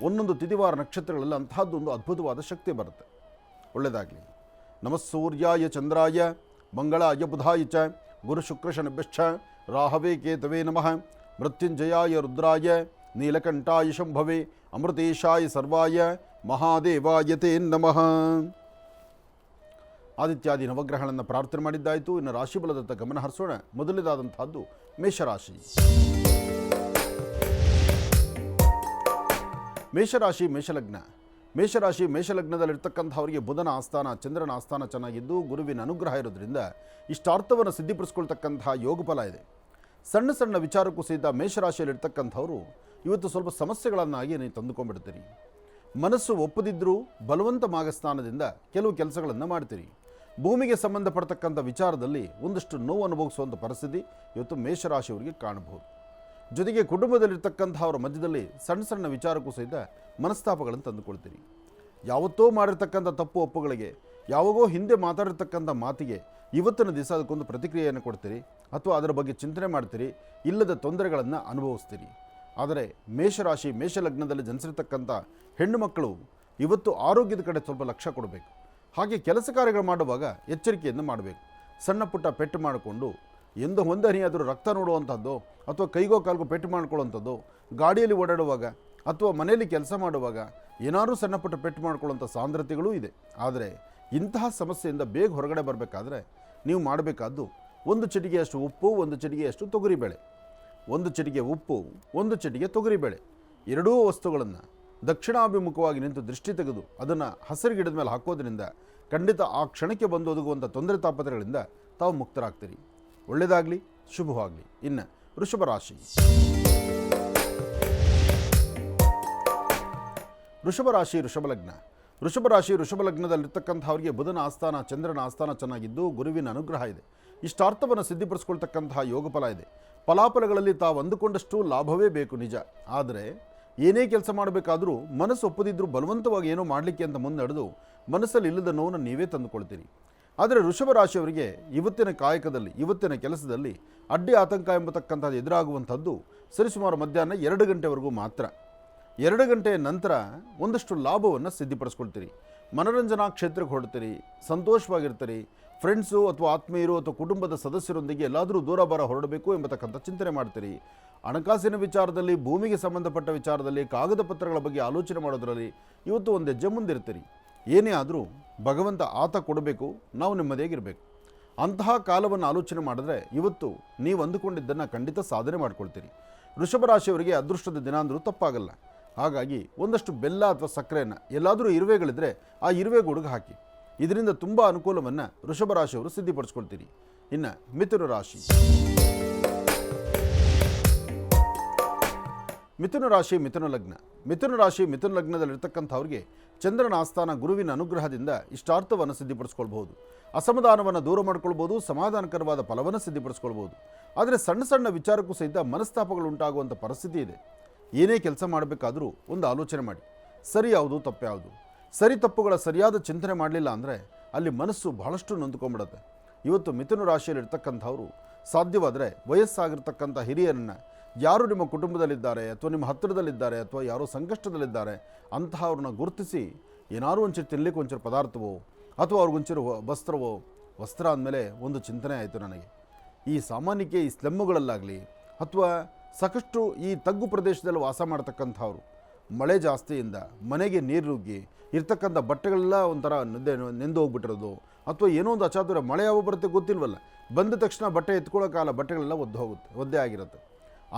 ಒಂದೊಂದು ತಿಥಿವಾರ ನಕ್ಷತ್ರಗಳಲ್ಲಿ ಅಂತಹದ್ದೊಂದು ಅದ್ಭುತವಾದ ಶಕ್ತಿ ಬರುತ್ತೆ. ಒಳ್ಳೆಯದಾಗಲಿ. ನಮಃ ಸೂರ್ಯಾಯ ಚಂದ್ರಾಯ ಮಂಗಳಾಯ ಬುಧಾಯ ಚ ಗುರು ಶುಕ್ರ ಶನಿಭ್ಯಶ್ಚ ರಾಹವೇ ಕೇತವೇ ನಮಃ. ಮೃತ್ಯುಂಜಯಾಯ ರುದ್ರಾಯ ನೀಲಕಂಠಾಯ ಶಂಭವೇ ಅಮೃತೇಶಾಯ ಸರ್ವಾಯ ಮಹಾದೇವಾಯ ತೇ ನಮಃ. ಆದಿತ್ಯಾದಿ ನವಗ್ರಹಗಳನ್ನು ಪ್ರಾರ್ಥನೆ ಮಾಡಿದ್ದಾಯಿತು. ಇನ್ನು ರಾಶಿಫಲದತ್ತ ಗಮನ ಹರಿಸೋಣ. ಮೊದಲನೇದಾದಂತಹದ್ದು ಮೇಷರಾಶಿ. ಮೇಷರಾಶಿ ಮೇಷಲಗ್ನ. ಮೇಷರಾಶಿ ಮೇಷಲಗ್ನದಲ್ಲಿರ್ತಕ್ಕಂಥವರಿಗೆ ಬುಧನ ಆಸ್ಥಾನ ಚಂದ್ರನ ಆಸ್ಥಾನ ಚೆನ್ನಾಗಿದ್ದು ಗುರುವಿನ ಅನುಗ್ರಹ ಇರೋದ್ರಿಂದ ಇಷ್ಟಾರ್ಥವನ್ನು ಸಿದ್ಧಿಪಡಿಸ್ಕೊಳ್ತಕ್ಕಂತಹ ಯೋಗ ಫಲ ಇದೆ. ಸಣ್ಣ ಸಣ್ಣ ವಿಚಾರಕ್ಕೂ ಸಹಿತ ಮೇಷರಾಶಿಯಲ್ಲಿರ್ತಕ್ಕಂಥವರು ಇವತ್ತು ಸ್ವಲ್ಪ ಸಮಸ್ಯೆಗಳನ್ನಾಗಿ ನೀವು ತಂದುಕೊಂಡ್ಬಿಡ್ತೀರಿ. ಮನಸ್ಸು ಒಪ್ಪದಿದ್ದರೂ ಬಲವಂತ ಮಾಗಸ್ಥಾನದಿಂದ ಕೆಲವು ಕೆಲಸಗಳನ್ನು ಮಾಡ್ತೀರಿ. ಭೂಮಿಗೆ ಸಂಬಂಧಪಡ್ತಕ್ಕಂಥ ವಿಚಾರದಲ್ಲಿ ಒಂದಷ್ಟು ನೋವು ಅನುಭವಿಸುವಂಥ ಪರಿಸ್ಥಿತಿ ಇವತ್ತು ಮೇಷರಾಶಿಯವರಿಗೆ ಕಾಣಬಹುದು. ಜೊತೆಗೆ ಕುಟುಂಬದಲ್ಲಿರ್ತಕ್ಕಂಥವ್ರ ಮಧ್ಯದಲ್ಲಿ ಸಣ್ಣ ಸಣ್ಣ ವಿಚಾರಕ್ಕೂ ಸಹಿತ ಮನಸ್ತಾಪಗಳನ್ನು ತಂದುಕೊಳ್ತೀರಿ. ಯಾವತ್ತೋ ಮಾಡಿರ್ತಕ್ಕಂಥ ತಪ್ಪು ಒಪ್ಪುಗಳಿಗೆ, ಯಾವಾಗೋ ಹಿಂದೆ ಮಾತಾಡಿರ್ತಕ್ಕಂಥ ಮಾತಿಗೆ ಇವತ್ತಿನ ದಿವಸ ಅದಕ್ಕೊಂದು ಪ್ರತಿಕ್ರಿಯೆಯನ್ನು ಕೊಡ್ತೀರಿ ಅಥವಾ ಅದರ ಬಗ್ಗೆ ಚಿಂತನೆ ಮಾಡ್ತೀರಿ. ಇಲ್ಲದ ತೊಂದರೆಗಳನ್ನು ಅನುಭವಿಸ್ತೀರಿ. ಆದರೆ ಮೇಷರಾಶಿ ಮೇಷಲಗ್ನದಲ್ಲಿ ಜನಿಸಿರ್ತಕ್ಕಂಥ ಹೆಣ್ಣು ಮಕ್ಕಳು ಇವತ್ತು ಆರೋಗ್ಯದ ಕಡೆ ಸ್ವಲ್ಪ ಲಕ್ಷ್ಯ ಕೊಡಬೇಕು. ಹಾಗೆ ಕೆಲಸ ಕಾರ್ಯಗಳು ಮಾಡುವಾಗ ಎಚ್ಚರಿಕೆಯನ್ನು ಮಾಡಬೇಕು. ಸಣ್ಣ ಪುಟ್ಟ ಪೆಟ್ಟು ಮಾಡಿಕೊಂಡು ಎಂದು ಒಂದರಿಯಾದರೂ ರಕ್ತ ನೋಡುವಂಥದ್ದು ಅಥವಾ ಕೈಗೋ ಕಾಲ್ಗೋ ಪೆಟ್ಟು ಮಾಡ್ಕೊಳ್ಳುವಂಥದ್ದು, ಗಾಡಿಯಲ್ಲಿ ಓಡಾಡುವಾಗ ಅಥವಾ ಮನೆಯಲ್ಲಿ ಕೆಲಸ ಮಾಡುವಾಗ ಏನಾದರೂ ಸಣ್ಣ ಪುಟ್ಟ ಪೆಟ್ಟು ಮಾಡ್ಕೊಳ್ಳುವಂಥ ಸಾಂದ್ರತೆಗಳೂ ಇದೆ. ಆದರೆ ಇಂತಹ ಸಮಸ್ಯೆಯಿಂದ ಬೇಗ ಹೊರಗಡೆ ಬರಬೇಕಾದ್ರೆ ನೀವು ಮಾಡಬೇಕಾದ್ದು 1 ಚಿಟಿಕೆಯಷ್ಟು ಉಪ್ಪು, 1 ಚಿಟಿಕೆಯಷ್ಟು ತೊಗರಿಬೇಳೆ, 1 ಚಿಟಿಕೆ ಉಪ್ಪು, 1 ಚಿಟಿಕೆ ತೊಗರಿಬೇಳೆ, ಎರಡೂ ವಸ್ತುಗಳನ್ನು ದಕ್ಷಿಣಾಭಿಮುಖವಾಗಿ ನಿಂತು ದೃಷ್ಟಿ ತೆಗೆದು ಅದನ್ನು ಹಸಿರು ಗಿಡದ ಮೇಲೆ ಹಾಕೋದ್ರಿಂದ ಖಂಡಿತ ಆ ಕ್ಷಣಕ್ಕೆ ಬಂದು ಒದಗುವಂಥ ತೊಂದರೆ ತಾಪತ್ರೆಗಳಿಂದ ತಾವು ಮುಕ್ತರಾಗ್ತೀರಿ. ಒಳ್ಳೆಯದಾಗಲಿ, ಶುಭವಾಗಲಿ. ಇನ್ನು ವೃಷಭ ರಾಶಿ. ವೃಷಭ ರಾಶಿ ವೃಷಭಲಗ್ನ. ವೃಷಭ ರಾಶಿ ವೃಷಭಲಗ್ನದಲ್ಲಿರ್ತಕ್ಕಂಥವ್ರಿಗೆ ಬುಧನ ಆಸ್ಥಾನ ಚಂದ್ರನ ಆಸ್ಥಾನ ಚೆನ್ನಾಗಿದ್ದು ಗುರುವಿನ ಅನುಗ್ರಹ ಇದೆ. ಇಷ್ಟಾರ್ಥವನ್ನು ಸಿದ್ಧಿಪಡಿಸ್ಕೊಳ್ತಕ್ಕಂತಹ ಯೋಗ ಫಲ ಇದೆ. ಫಲಾಫಲಗಳಲ್ಲಿ ತಾವು ಅಂದುಕೊಂಡಷ್ಟು ಲಾಭವೇ ಬೇಕು ನಿಜ. ಆದರೆ ಏನೇ ಕೆಲಸ ಮಾಡಬೇಕಾದರೂ ಮನಸ್ಸು ಒಪ್ಪದಿದ್ದರೂ ಬಲವಂತವಾಗಿ ಏನೋ ಮಾಡಲಿಕ್ಕೆ ಅಂತ ಮುಂದೆಡೆದು ಮನಸ್ಸಲ್ಲಿ ಇಲ್ಲದ ನೋವನ್ನು ನೀವೇ ತಂದುಕೊಳ್ತೀರಿ. ಆದರೆ ವೃಷಭ ರಾಶಿಯವರಿಗೆ ಇವತ್ತಿನ ಕಾಯಕದಲ್ಲಿ, ಇವತ್ತಿನ ಕೆಲಸದಲ್ಲಿ ಅಡ್ಡಿ ಆತಂಕ ಎಂಬತಕ್ಕಂಥದ್ದು ಎದುರಾಗುವಂಥದ್ದು ಸರಿಸುಮಾರು ಮಧ್ಯಾಹ್ನ 2 ಗಂಟೆವರೆಗೂ ಮಾತ್ರ. 2 ಗಂಟೆಯ ನಂತರ ಒಂದಷ್ಟು ಲಾಭವನ್ನು ಸಿದ್ಧಿಪಡಿಸ್ಕೊಳ್ತೀರಿ. ಮನೋರಂಜನಾ ಕ್ಷೇತ್ರಕ್ಕೆ ಹೊರಡ್ತೀರಿ, ಸಂತೋಷವಾಗಿರ್ತೀರಿ. ಫ್ರೆಂಡ್ಸು ಅಥವಾ ಆತ್ಮೀಯರು ಅಥವಾ ಕುಟುಂಬದ ಸದಸ್ಯರೊಂದಿಗೆ ಎಲ್ಲಾದರೂ ದೂರ ಬಾರ ಹೊರಡಬೇಕು ಎಂಬತಕ್ಕಂಥ ಚಿಂತನೆ ಮಾಡ್ತೀರಿ. ಹಣಕಾಸಿನ ವಿಚಾರದಲ್ಲಿ, ಭೂಮಿಗೆ ಸಂಬಂಧಪಟ್ಟ ವಿಚಾರದಲ್ಲಿ, ಕಾಗದ ಪತ್ರಗಳ ಬಗ್ಗೆ ಆಲೋಚನೆ ಮಾಡೋದರಲ್ಲಿ ಇವತ್ತು ಒಂದು ಹೆಜ್ಜೆ ಮುಂದಿರ್ತೀರಿ. ಏನೇ ಆದರೂ ಭಗವಂತ ಆತ ಕೊಡಬೇಕು, ನಾವು ನೆಮ್ಮದಿಯಾಗಿರಬೇಕು. ಅಂತಹ ಕಾಲವನ್ನು ಆಲೋಚನೆ ಮಾಡಿದ್ರೆ ಇವತ್ತು ನೀವು ಅಂದುಕೊಂಡಿದ್ದನ್ನು ಖಂಡಿತ ಸಾಧನೆ ಮಾಡ್ಕೊಳ್ತೀರಿ. ವೃಷಭ ರಾಶಿಯವರಿಗೆ ಅದೃಷ್ಟದ ದಿನ ಅಂದರೂ ತಪ್ಪಾಗಲ್ಲ. ಹಾಗಾಗಿ ಒಂದಷ್ಟು ಬೆಲ್ಲ ಅಥವಾ ಸಕ್ಕರೆಯನ್ನು ಎಲ್ಲಾದರೂ ಇರುವೆಗಳಿದ್ರೆ ಆ ಇರುವೆ ಗೂಡಿಗೆ ಹಾಕಿ. ಇದರಿಂದ ತುಂಬ ಅನುಕೂಲವನ್ನು ವೃಷಭ ರಾಶಿಯವರು ಸಿದ್ಧಿಪಡಿಸ್ಕೊಳ್ತೀರಿ. ಇನ್ನು ಮಿಥುನ ರಾಶಿ. ಮಿಥುನ ರಾಶಿ ಮಿಥುನ ಲಗ್ನ. ಮಿಥುನ ರಾಶಿ ಮಿಥುನ ಲಗ್ನದಲ್ಲಿರ್ತಕ್ಕಂಥವ್ರಿಗೆ ಚಂದ್ರನ ಆಸ್ಥಾನ ಗುರುವಿನ ಅನುಗ್ರಹದಿಂದ ಇಷ್ಟಾರ್ಥವನ್ನು ಸಿದ್ಧಿಪಡಿಸ್ಕೊಳ್ಬಹುದು. ಅಸಮಾಧಾನವನ್ನು ದೂರ ಮಾಡ್ಕೊಳ್ಬೋದು, ಸಮಾಧಾನಕರವಾದ ಫಲವನ್ನು ಸಿದ್ಧಿಪಡಿಸ್ಕೊಳ್ಬೋದು. ಆದರೆ ಸಣ್ಣ ಸಣ್ಣ ವಿಚಾರಕ್ಕೂ ಸಹಿತ ಮನಸ್ತಾಪಗಳು ಉಂಟಾಗುವಂಥ ಪರಿಸ್ಥಿತಿ ಇದೆ. ಏನೇ ಕೆಲಸ ಮಾಡಬೇಕಾದರೂ ಒಂದು ಆಲೋಚನೆ ಮಾಡಿ, ಸರಿ ಯಾವುದು ತಪ್ಪು ಯಾವುದು. ಸರಿ ತಪ್ಪುಗಳ ಸರಿಯಾದ ಚಿಂತನೆ ಮಾಡಲಿಲ್ಲ ಅಂದರೆ ಅಲ್ಲಿ ಮನಸ್ಸು ಬಹಳಷ್ಟು ನೊಂದ್ಕೊಂಡ್ಬಿಡುತ್ತೆ. ಇವತ್ತು ಮಿಥುನ ರಾಶಿಯಲ್ಲಿರ್ತಕ್ಕಂಥವರು ಸಾಧ್ಯವಾದರೆ ವಯಸ್ಸಾಗಿರ್ತಕ್ಕಂಥ ಹಿರಿಯರನ್ನು, ಯಾರು ನಿಮ್ಮ ಕುಟುಂಬದಲ್ಲಿದ್ದಾರೆ ಅಥವಾ ನಿಮ್ಮ ಹತ್ತಿರದಲ್ಲಿದ್ದಾರೆ ಅಥವಾ ಯಾರೋ ಸಂಕಷ್ಟದಲ್ಲಿದ್ದಾರೆ ಅಂತಹವ್ರನ್ನ ಗುರುತಿಸಿ ಏನಾದರೂ ಒಂಚೂರು ತಿನ್ನಲಿಕ್ಕೆ ಒಂಚೂರು ಪದಾರ್ಥವೋ ಅಥವಾ ಅವ್ರಿಗೊಂಚೂರು ವಸ್ತ್ರವೋ. ವಸ್ತ್ರ ಅಂದಮೇಲೆ ಒಂದು ಚಿಂತನೆ ಆಯಿತು ನನಗೆ. ಈ ಸಾಮಾನ್ಯಕ್ಕೆ ಈ ಸ್ಲಮ್ಮುಗಳಲ್ಲಾಗಲಿ ಅಥವಾ ಸಾಕಷ್ಟು ಈ ತಗ್ಗು ಪ್ರದೇಶದಲ್ಲಿ ವಾಸ ಮಾಡ್ತಕ್ಕಂಥವ್ರು ಮಳೆ ಜಾಸ್ತಿಯಿಂದ ಮನೆಗೆ ನೀರು ನುಗ್ಗಿ ಇರ್ತಕ್ಕಂಥ ಬಟ್ಟೆಗಳೆಲ್ಲ ಒಂಥರ ನೆಂದು ಹೋಗ್ಬಿಟ್ಟಿರೋದು ಅಥವಾ ಏನೋ ಒಂದು ಅಚಾತುರ್ಯ, ಮಳೆ ಯಾವ ಬರುತ್ತೆ ಗೊತ್ತಿಲ್ವಲ್ಲ, ಬಂದ ತಕ್ಷಣ ಬಟ್ಟೆ ಎತ್ಕೊಳ್ಳೋ ಕಾಲ ಬಟ್ಟೆಗಳೆಲ್ಲ ಒದ್ದೆ ಆಗಿರುತ್ತೆ.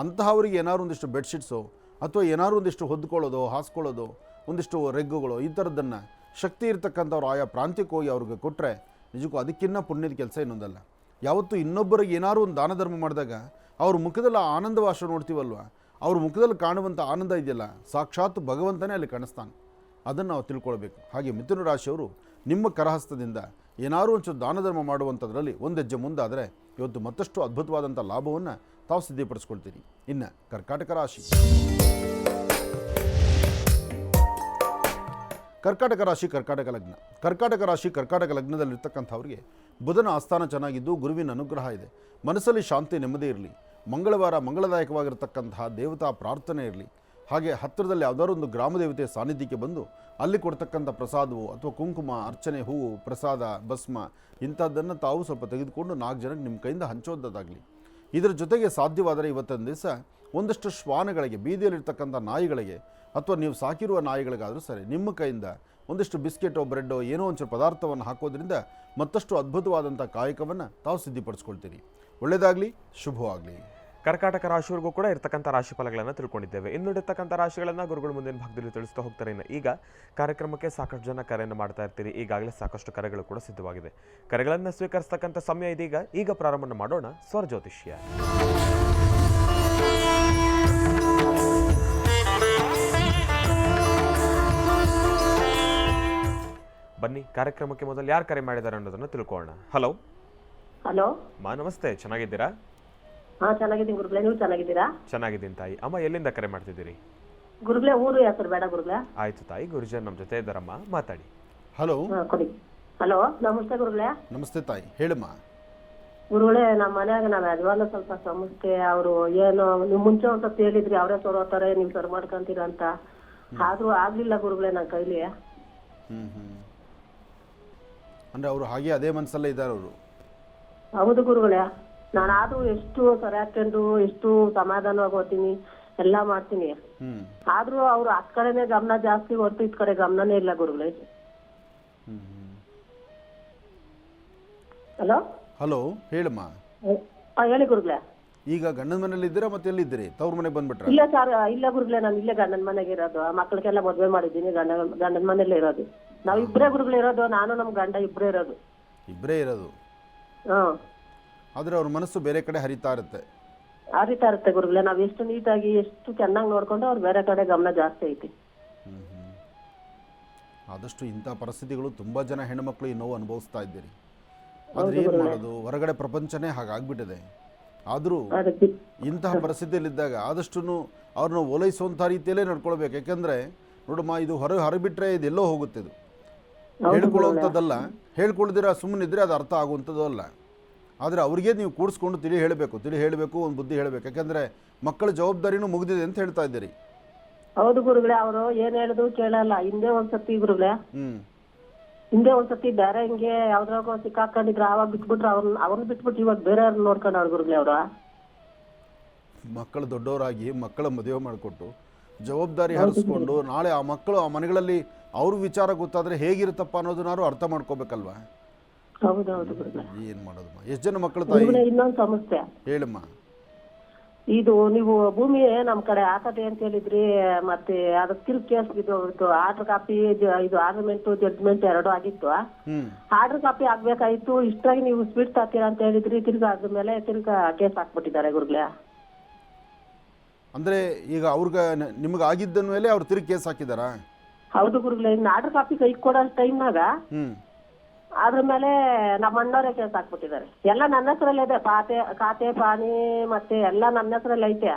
ಅಂತಹವರಿಗೆ ಏನಾದ್ರು ಒಂದಿಷ್ಟು ಬೆಡ್ಶೀಟ್ಸು ಅಥವಾ ಏನಾದ್ರು ಒಂದಿಷ್ಟು ಹೊದ್ಕೊಳ್ಳೋದು, ಹಾಸ್ಕೊಳ್ಳೋದು, ಒಂದಿಷ್ಟು ರೆಗ್ಗುಗಳು, ಈ ಥರದ್ದನ್ನು ಶಕ್ತಿ ಇರ್ತಕ್ಕಂಥವ್ರು ಆಯಾ ಪ್ರಾಂತ್ಯಕ್ಕೆ ಹೋಗಿ ಅವ್ರಿಗೆ ಕೊಟ್ಟರೆ ನಿಜಕ್ಕೂ ಅದಕ್ಕಿನ್ನ ಪುಣ್ಯದ ಕೆಲಸ ಇನ್ನೊಂದಲ್ಲ. ಯಾವತ್ತೂ ಇನ್ನೊಬ್ಬರಿಗೆ ಏನಾದ್ರು ಒಂದು ದಾನ ಧರ್ಮ ಮಾಡಿದಾಗ ಅವ್ರ ಮುಖದಲ್ಲಿ ಆ ಆನಂದವಾಶ ನೋಡ್ತೀವಲ್ವ, ಅವ್ರ ಮುಖದಲ್ಲಿ ಕಾಣುವಂಥ ಆನಂದ ಇದೆಯಲ್ಲ, ಸಾಕ್ಷಾತ್ ಭಗವಂತನೇ ಅಲ್ಲಿ ಕಾಣಿಸ್ತಾನೆ. ಅದನ್ನು ನಾವು ತಿಳ್ಕೊಳ್ಬೇಕು. ಹಾಗೆ ಮಿಥುನ ರಾಶಿಯವರು ನಿಮ್ಮ ಕರಹಸ್ತದಿಂದ ಏನಾದರೂ ಒಂಚೂರು ದಾನ ಧರ್ಮ ಮಾಡುವಂಥದ್ರಲ್ಲಿ ಒಂದು ಹೆಜ್ಜೆ ಮುಂದಾದರೆ ಇವತ್ತು ಮತ್ತಷ್ಟು ಅದ್ಭುತವಾದಂಥ ಲಾಭವನ್ನು ತಾವು ಸಿದ್ಧಿಪಡಿಸ್ಕೊಳ್ತೀರಿ. ಇನ್ನು ಕರ್ಕಾಟಕ ರಾಶಿ. ಕರ್ಕಾಟಕ ರಾಶಿ ಕರ್ಕಾಟಕ ಲಗ್ನ. ಕರ್ಕಾಟಕ ರಾಶಿ ಕರ್ಕಾಟಕ ಲಗ್ನದಲ್ಲಿರ್ತಕ್ಕಂಥವ್ರಿಗೆ ಬುಧನ ಆಸ್ಥಾನ ಚೆನ್ನಾಗಿದ್ದು ಗುರುವಿನ ಅನುಗ್ರಹ ಇದೆ. ಮನಸ್ಸಲ್ಲಿ ಶಾಂತಿ ನೆಮ್ಮದಿ ಇರಲಿ. ಮಂಗಳವಾರ ಮಂಗಳದಾಯಕವಾಗಿರ್ತಕ್ಕಂತಹ ದೇವತಾ ಪ್ರಾರ್ಥನೆ ಇರಲಿ. ಹಾಗೆ ಹತ್ತಿರದಲ್ಲಿ ಯಾವುದಾದ್ರು ಒಂದು ಗ್ರಾಮ ದೇವತೆಯ ಸಾನ್ನಿಧ್ಯಕ್ಕೆ ಬಂದು ಅಲ್ಲಿ ಕೊಡ್ತಕ್ಕಂಥ ಪ್ರಸಾದವು ಅಥವಾ ಕುಂಕುಮ, ಅರ್ಚನೆ, ಹೂವು, ಪ್ರಸಾದ, ಭಸ್ಮ ಇಂಥದ್ದನ್ನು ತಾವು ಸ್ವಲ್ಪ ತೆಗೆದುಕೊಂಡು 4 ಜನಕ್ಕೆ ನಿಮ್ಮ ಕೈಯಿಂದ ಹಂಚೋದಾಗಲಿ. ಇದರ ಜೊತೆಗೆ ಸಾಧ್ಯವಾದರೆ ಇವತ್ತೊಂದು ದಿವಸ ಒಂದಷ್ಟು ಶ್ವಾನಗಳಿಗೆ, ಬೀದಿಯಲ್ಲಿರ್ತಕ್ಕಂಥ ನಾಯಿಗಳಿಗೆ ಅಥವಾ ನೀವು ಸಾಕಿರುವ ನಾಯಿಗಳಿಗಾದರೂ ಸರಿ ನಿಮ್ಮ ಕೈಯಿಂದ ಒಂದಿಷ್ಟು ಬಿಸ್ಕೆಟೋ ಬ್ರೆಡ್ಡೋ ಏನೋ ಒಂಚೂರು ಪದಾರ್ಥವನ್ನು ಹಾಕೋದ್ರಿಂದ ಮತ್ತಷ್ಟು ಅದ್ಭುತವಾದಂಥ ಕಾಯಕವನ್ನು ತಾವು ಸಿದ್ಧಿಪಡಿಸ್ಕೊಳ್ತೀರಿ. ಒಳ್ಳೆಯದಾಗಲಿ, ಶುಭವಾಗಲಿ. ಕರ್ಕಾಟಕ ರಾಶಿಯವರೆಗೂ ಕೂಡ ಇರ್ತಕ್ಕಂಥ ರಾಶಿ ಫಲಗಳನ್ನು ತಿಳ್ಕೊಂಡಿದ್ದೇವೆ. ಇನ್ನುಳಿರ್ತಕ್ಕಂಥ ರಾಶಿಗಳನ್ನು ಗುರುಗಳು ಮುಂದಿನ ಭಾಗದಲ್ಲಿ ತಿಳಿಸ್ತಾ ಹೋಗ್ತಾರೆ. ಈಗ ಕಾರ್ಯಕ್ರಮಕ್ಕೆ ಸಾಕಷ್ಟು ಜನ ಕರೆಯನ್ನು ಮಾಡ್ತಾ ಇರ್ತೀರಿ. ಈಗಾಗಲೇ ಸಾಕಷ್ಟು ಕರೆಗಳು ಕೂಡ ಸಿದ್ಧವಾಗಿದೆ. ಕರೆಗಳನ್ನು ಸ್ವೀಕರಿಸ್ತಕ್ಕಂಥ ಸಮಯ ಇದೀಗ. ಈಗ ಪ್ರಾರಂಭ ಮಾಡೋಣ ಸ್ವರ ಜ್ಯೋತಿಷ್ಯ. ಬನ್ನಿ, ಕಾರ್ಯಕ್ರಮಕ್ಕೆ ಮೊದಲು ಯಾರು ಕರೆ ಮಾಡಿದ್ದಾರೆ ಅನ್ನೋದನ್ನು ತಿಳ್ಕೊಳ್ಳೋಣ. ಹಲೋ. ಹಲೋ ನಮಸ್ತೆ, ಚೆನ್ನಾಗಿದ್ದೀರಾ? ಹಾ, ಚೆನ್ನಾಗಿದ್ದೀನಿ ಗುರುಗಳೇ. ನೀವು ಚೆನ್ನಾಗಿದ್ದೀರಾ? ಚೆನ್ನಾಗಿದ್ದೀನಿ ತಾಯಿ. ಅಮ್ಮ, ಎಲ್ಲಿಂದ ಕರೆ ಮಾಡ್ತಿದ್ದೀರಿ? ಗುರುಗಳೇ, ಊರು ಹೆಸರು ಬೇಡ ಗುರುಗಳೇ. ಆಯ್ತು ತಾಯಿ, ಗುರುಜನ್ ನಮ್ಮ ಜೊತೆ ಇದ್ದಾರಮ್ಮ, ಮಾತಾಡಿ. ಹಲೋ. ಕೊಡಿ. ಹಲೋ, ನಮಸ್ತೆ ಗುರುಗಳೇ. ನಮಸ್ತೆ ತಾಯಿ, ಹೇಳಮ್ಮ. ಗುರುಗಳೇ, ನಮ್ಮ ಮನ್ಯಾಗ ನಾವು ಯಜಮಾನ ಸ್ವಲ್ಪ ಸಮಸ್ಯೆ. ಅವರು ಏನು ನೀವು ಮುಂಚೆ ಒಂದ್ ಸ್ವಲ್ಪ ಹೇಳಿದ್ರಿ, ಅವರೇ ಸೊರೋತಾರೆ, ನೀವು ಸರ್ ಮಾಡ್ಕೊಂತೀರ ಅಂತ. ಆದ್ರೂ ಆಗ್ಲಿಲ್ಲ ಗುರುಗಳೇ ನನ್ನ ಕೈಲಿ. ಅಂದರೆ ಅವರು ಹಾಗೆ ಅದೇ ಮನಸ್ಸಲ್ಲೇ ಇದ್ದಾರೆ ಅವರು. ಹೌದು ಗುರುಗಳೇ, ನಾನಾದ್ರೂ ಎಷ್ಟು ಸರಿ ಹಾಕೊಂಡು ಎಷ್ಟು ಸಮಾಧಾನವಾಗಿ ಓದ್ತೀನಿ, ಎಲ್ಲಾ ಮಾಡ್ತೀನಿ. ಆದ್ರೂ ಅವ್ರು ಆ ಕಡೆನೆ ಗಮನ ಜಾಸ್ತಿ ಹೊರತು ಇದ್ ಕಡೆ ಗಮನನೇ ಇಲ್ಲ ಗುರುಗಳೇ. ಹಲೋ. ಹಲೋ, ಹೇಳಮ್ಮ. ಹೇಳಿ ಗುರುಗಳೇ. ಈಗ ಗಂಡನ ಮನೇಲಿ ಇದ್ದೀರಾ ಮತ್ತೆ ಎಲ್ಲಿದ್ದೀರಿ? ತವ್ರ ಮನೆಗೆ ಬಂದ್ಬಿಟ್ರ? ಇಲ್ಲ ಸರ್, ಇಲ್ಲ ಗುರುಗಳೇ, ನಾನು ಇಲ್ಲೇ ಗಂಡನ ಮನೆಗೆ ಇರೋದು. ಮಕ್ಕಳಿಗೆಲ್ಲ ಮದ್ವೆ ಮಾಡಿದ್ದೀನಿ, ಗಂಡನ ಮನೇಲೆ ಇರೋದು. ನಾವ್ ಇಬ್ಬರೇ ಗುರುಗಳು ಇರೋದು, ನಾನು ನಮ್ ಗಂಡ ಇಬ್ಬರೇ ಇರೋದು. ಇಬ್ಬರೇ ಇರೋದು? ಹ್ಮ್. ಆದ್ರೆ ಅವ್ರ ಮನಸ್ಸು ಬೇರೆ ಕಡೆ ಹರಿತಾ ಇರುತ್ತೆ. ಹರಿತಾ ಇರುತ್ತೆ ಗುರುಗಳೇ. ನಾವ್ ಎಷ್ಟು ನೀಟಾಗಿ ಎಷ್ಟು ಚೆನ್ನಾಗಿ ನೋಡ್ಕೊಂಡು ಅವ್ರು ಬೇರೆ ಕಡೆ ಗಮನ ಜಾಸ್ತಿ ಐತಿ. ಆದಷ್ಟು ಇಂಥ ಪರಿಸ್ಥಿತಿಗಳು ತುಂಬಾ ಜನ ಹೆಣ್ಮಕ್ಳು ಈ ನೋವು ಅನುಭವಿಸ್ತಾ ಇದ್ದೀರಿ. ಆದ್ರೆ ಏನ್ ಮಾಡೋದು, ಹೊರಗಡೆ ಪ್ರಪಂಚನೇ ಹಾಗಾಗ್ಬಿಟ್ಟಿದೆ. ಆದ್ರೂ ಇಂತಹ ಪರಿಸ್ಥಿತಿಯಲ್ಲಿದ್ದಾಗ ಆದಷ್ಟು ಅವ್ರನ್ನ ಓಲೈಸುವಂಥ ರೀತಿಯಲ್ಲೇ ನಡ್ಕೊಳ್ಬೇಕು. ಯಾಕಂದ್ರೆ ನೋಡಮ್ಮ, ಇದು ಹೊರಬಿಟ್ರೆ ಇದೆಲ್ಲೋ ಹೋಗುತ್ತೆ. ಇದು ಹೇಳ್ಕೊಳ್ಳುವಂಥದ್ದಲ್ಲ. ಹೇಳ್ಕೊಳ್ದಿರ ಸುಮ್ಮನಿದ್ರೆ ಅದು ಅರ್ಥ ಆಗುವಂಥದ್ದು ಅಲ್ಲ. ಆದರೆ ಅವ್ರಿಗೆ ನೀವು ಕೂಡಿಸ್ಕೊಂಡು ತಿಳಿ ಹೇಳಬೇಕು, ಒಂದು ಬುದ್ಧಿ ಹೇಳಬೇಕು. ಯಾಕಂದರೆ ಮಕ್ಕಳ ಜವಾಬ್ದಾರಿನೂ ಮುಗಿದಿದೆ ಅಂತ ಹೇಳ್ತಾ ಇದ್ದೀರಿ. ಹೌದು ಗುರುಗಳೇ, ಅವರು ಏನ್ ಹೇಳುದು ಕೇಳಲ್ಲ. ಹಿಂದೆ ಒಂದ್ಸತಿ ಗುರುಗಳೇ, ಹಿಂದೆ ಒಂದ್ಸತಿ ಬೇರೆ ಹಿಂಗೆ ಯಾವ್ದ್ರಾಗ ಸಿಕ್ಕಾಕೊಂಡಿದ್ರು, ಆವಾಗ ಬಿಟ್ಬಿಟ್ರು. ಅವ್ರನ್ನ ಬಿಟ್ಬಿಟ್ಟು ಇವಾಗ ಬೇರೆ ನೋಡ್ಕೊಂಡವ್ರು ಗುರುಗಳೇ. ಅವ್ರ ಮಕ್ಕಳು ದೊಡ್ಡವರಾಗಿ ಮಕ್ಕಳ ಮದುವೆ ಮಾಡಿಕೊಟ್ಟು ಜವಾಬ್ದಾರಿ ಹರಿಸ್ಕೊಂಡು ನಾಳೆ ಆ ಮಕ್ಕಳು ಆ ಮನೆಗಳಲ್ಲಿ ಅವ್ರ ವಿಚಾರ ಗೊತ್ತಾದರೆ ಹೇಗಿರುತ್ತಪ್ಪ ಅನ್ನೋದನ್ನಾರು ಅರ್ಥ ಮಾಡ್ಕೋಬೇಕಲ್ವಾ. ಹೌದೌದು ಗುರುಗಳೇ. ಏನು ಮಾಡೋದಮ್ಮ? ಎಷ್ಟು ಜನ ಮಕ್ಕಳು ತಾಯಿ? ಗುರುಗಳೇ, ಇನ್ನೊಂದು ಸಮಸ್ಯೆ. ಹೇಳಮ್ಮ. ಇದು ನೀವು ಭೂಮಿ ನಮ್ ಕಡೆ ಹಾಕದೆ ಅಂತ ಹೇಳಿದ್ರಿ, ಮತ್ತೆ ಅದು ತಿರುಗಿ ಕೇಸ್ ಇದು ಆರ್ಡರ್ ಕಾಪಿ, ಇದು ಆರ್ನಮೆಂಟ್ ಜಡ್ಜ್ಮೆಂಟ್ ಎರಡು ಆಗಿತ್ತು. ಆರ್ಡರ್ ಕಾಪಿ ಆಗ್ಬೇಕಾಯ್ತು, ಇಷ್ಟಾಗಿ ನೀವು ಸ್ಪೀಡ್ ತರ್ತೀರಾ ಅಂತ ಹೇಳಿದ್ರಿ. ತಿರ್ಗಾ ಆದ್ಮೇಲೆ ತಿರ್ಗಾ ಕೇಸ್ ಹಾಕ್ಬಿಟ್ಟಿದ್ದಾರೆ ಗುರುಗಳೇ. ಅಂದರೆ ಈಗ ನಿಮ್ಗೆ ಆಗಿದ್ದ ಮೇಲೆ ಅವ್ರು ತಿರುಗಿ ಕೇಸ್ ಹಾಕಿದಾರಾ? ಹೌದು ಗುರುಗಳೇ. ಇನ್ನು ಆರ್ಡರ್ ಕಾಪಿ ಕೈ ಕೊಡೋ ಟೈಮ್ನಾಗ ಅದ್ರ ಮೇಲೆ ನಮ್ಮ ಅಣ್ಣವರೇ ಕೇಸ್ ಹಾಕ್ಬಿಟ್ಟಿದ್ದಾರೆ. ಎಲ್ಲ ನನ್ನ ಹೆಸರಲ್ಲೇ ಇದೆ, ಖಾತೆ ಪಾನಿ ಮತ್ತೆ ಎಲ್ಲ ನನ್ನ ಹೆಸರಲ್ಲಿ ಐತೆ.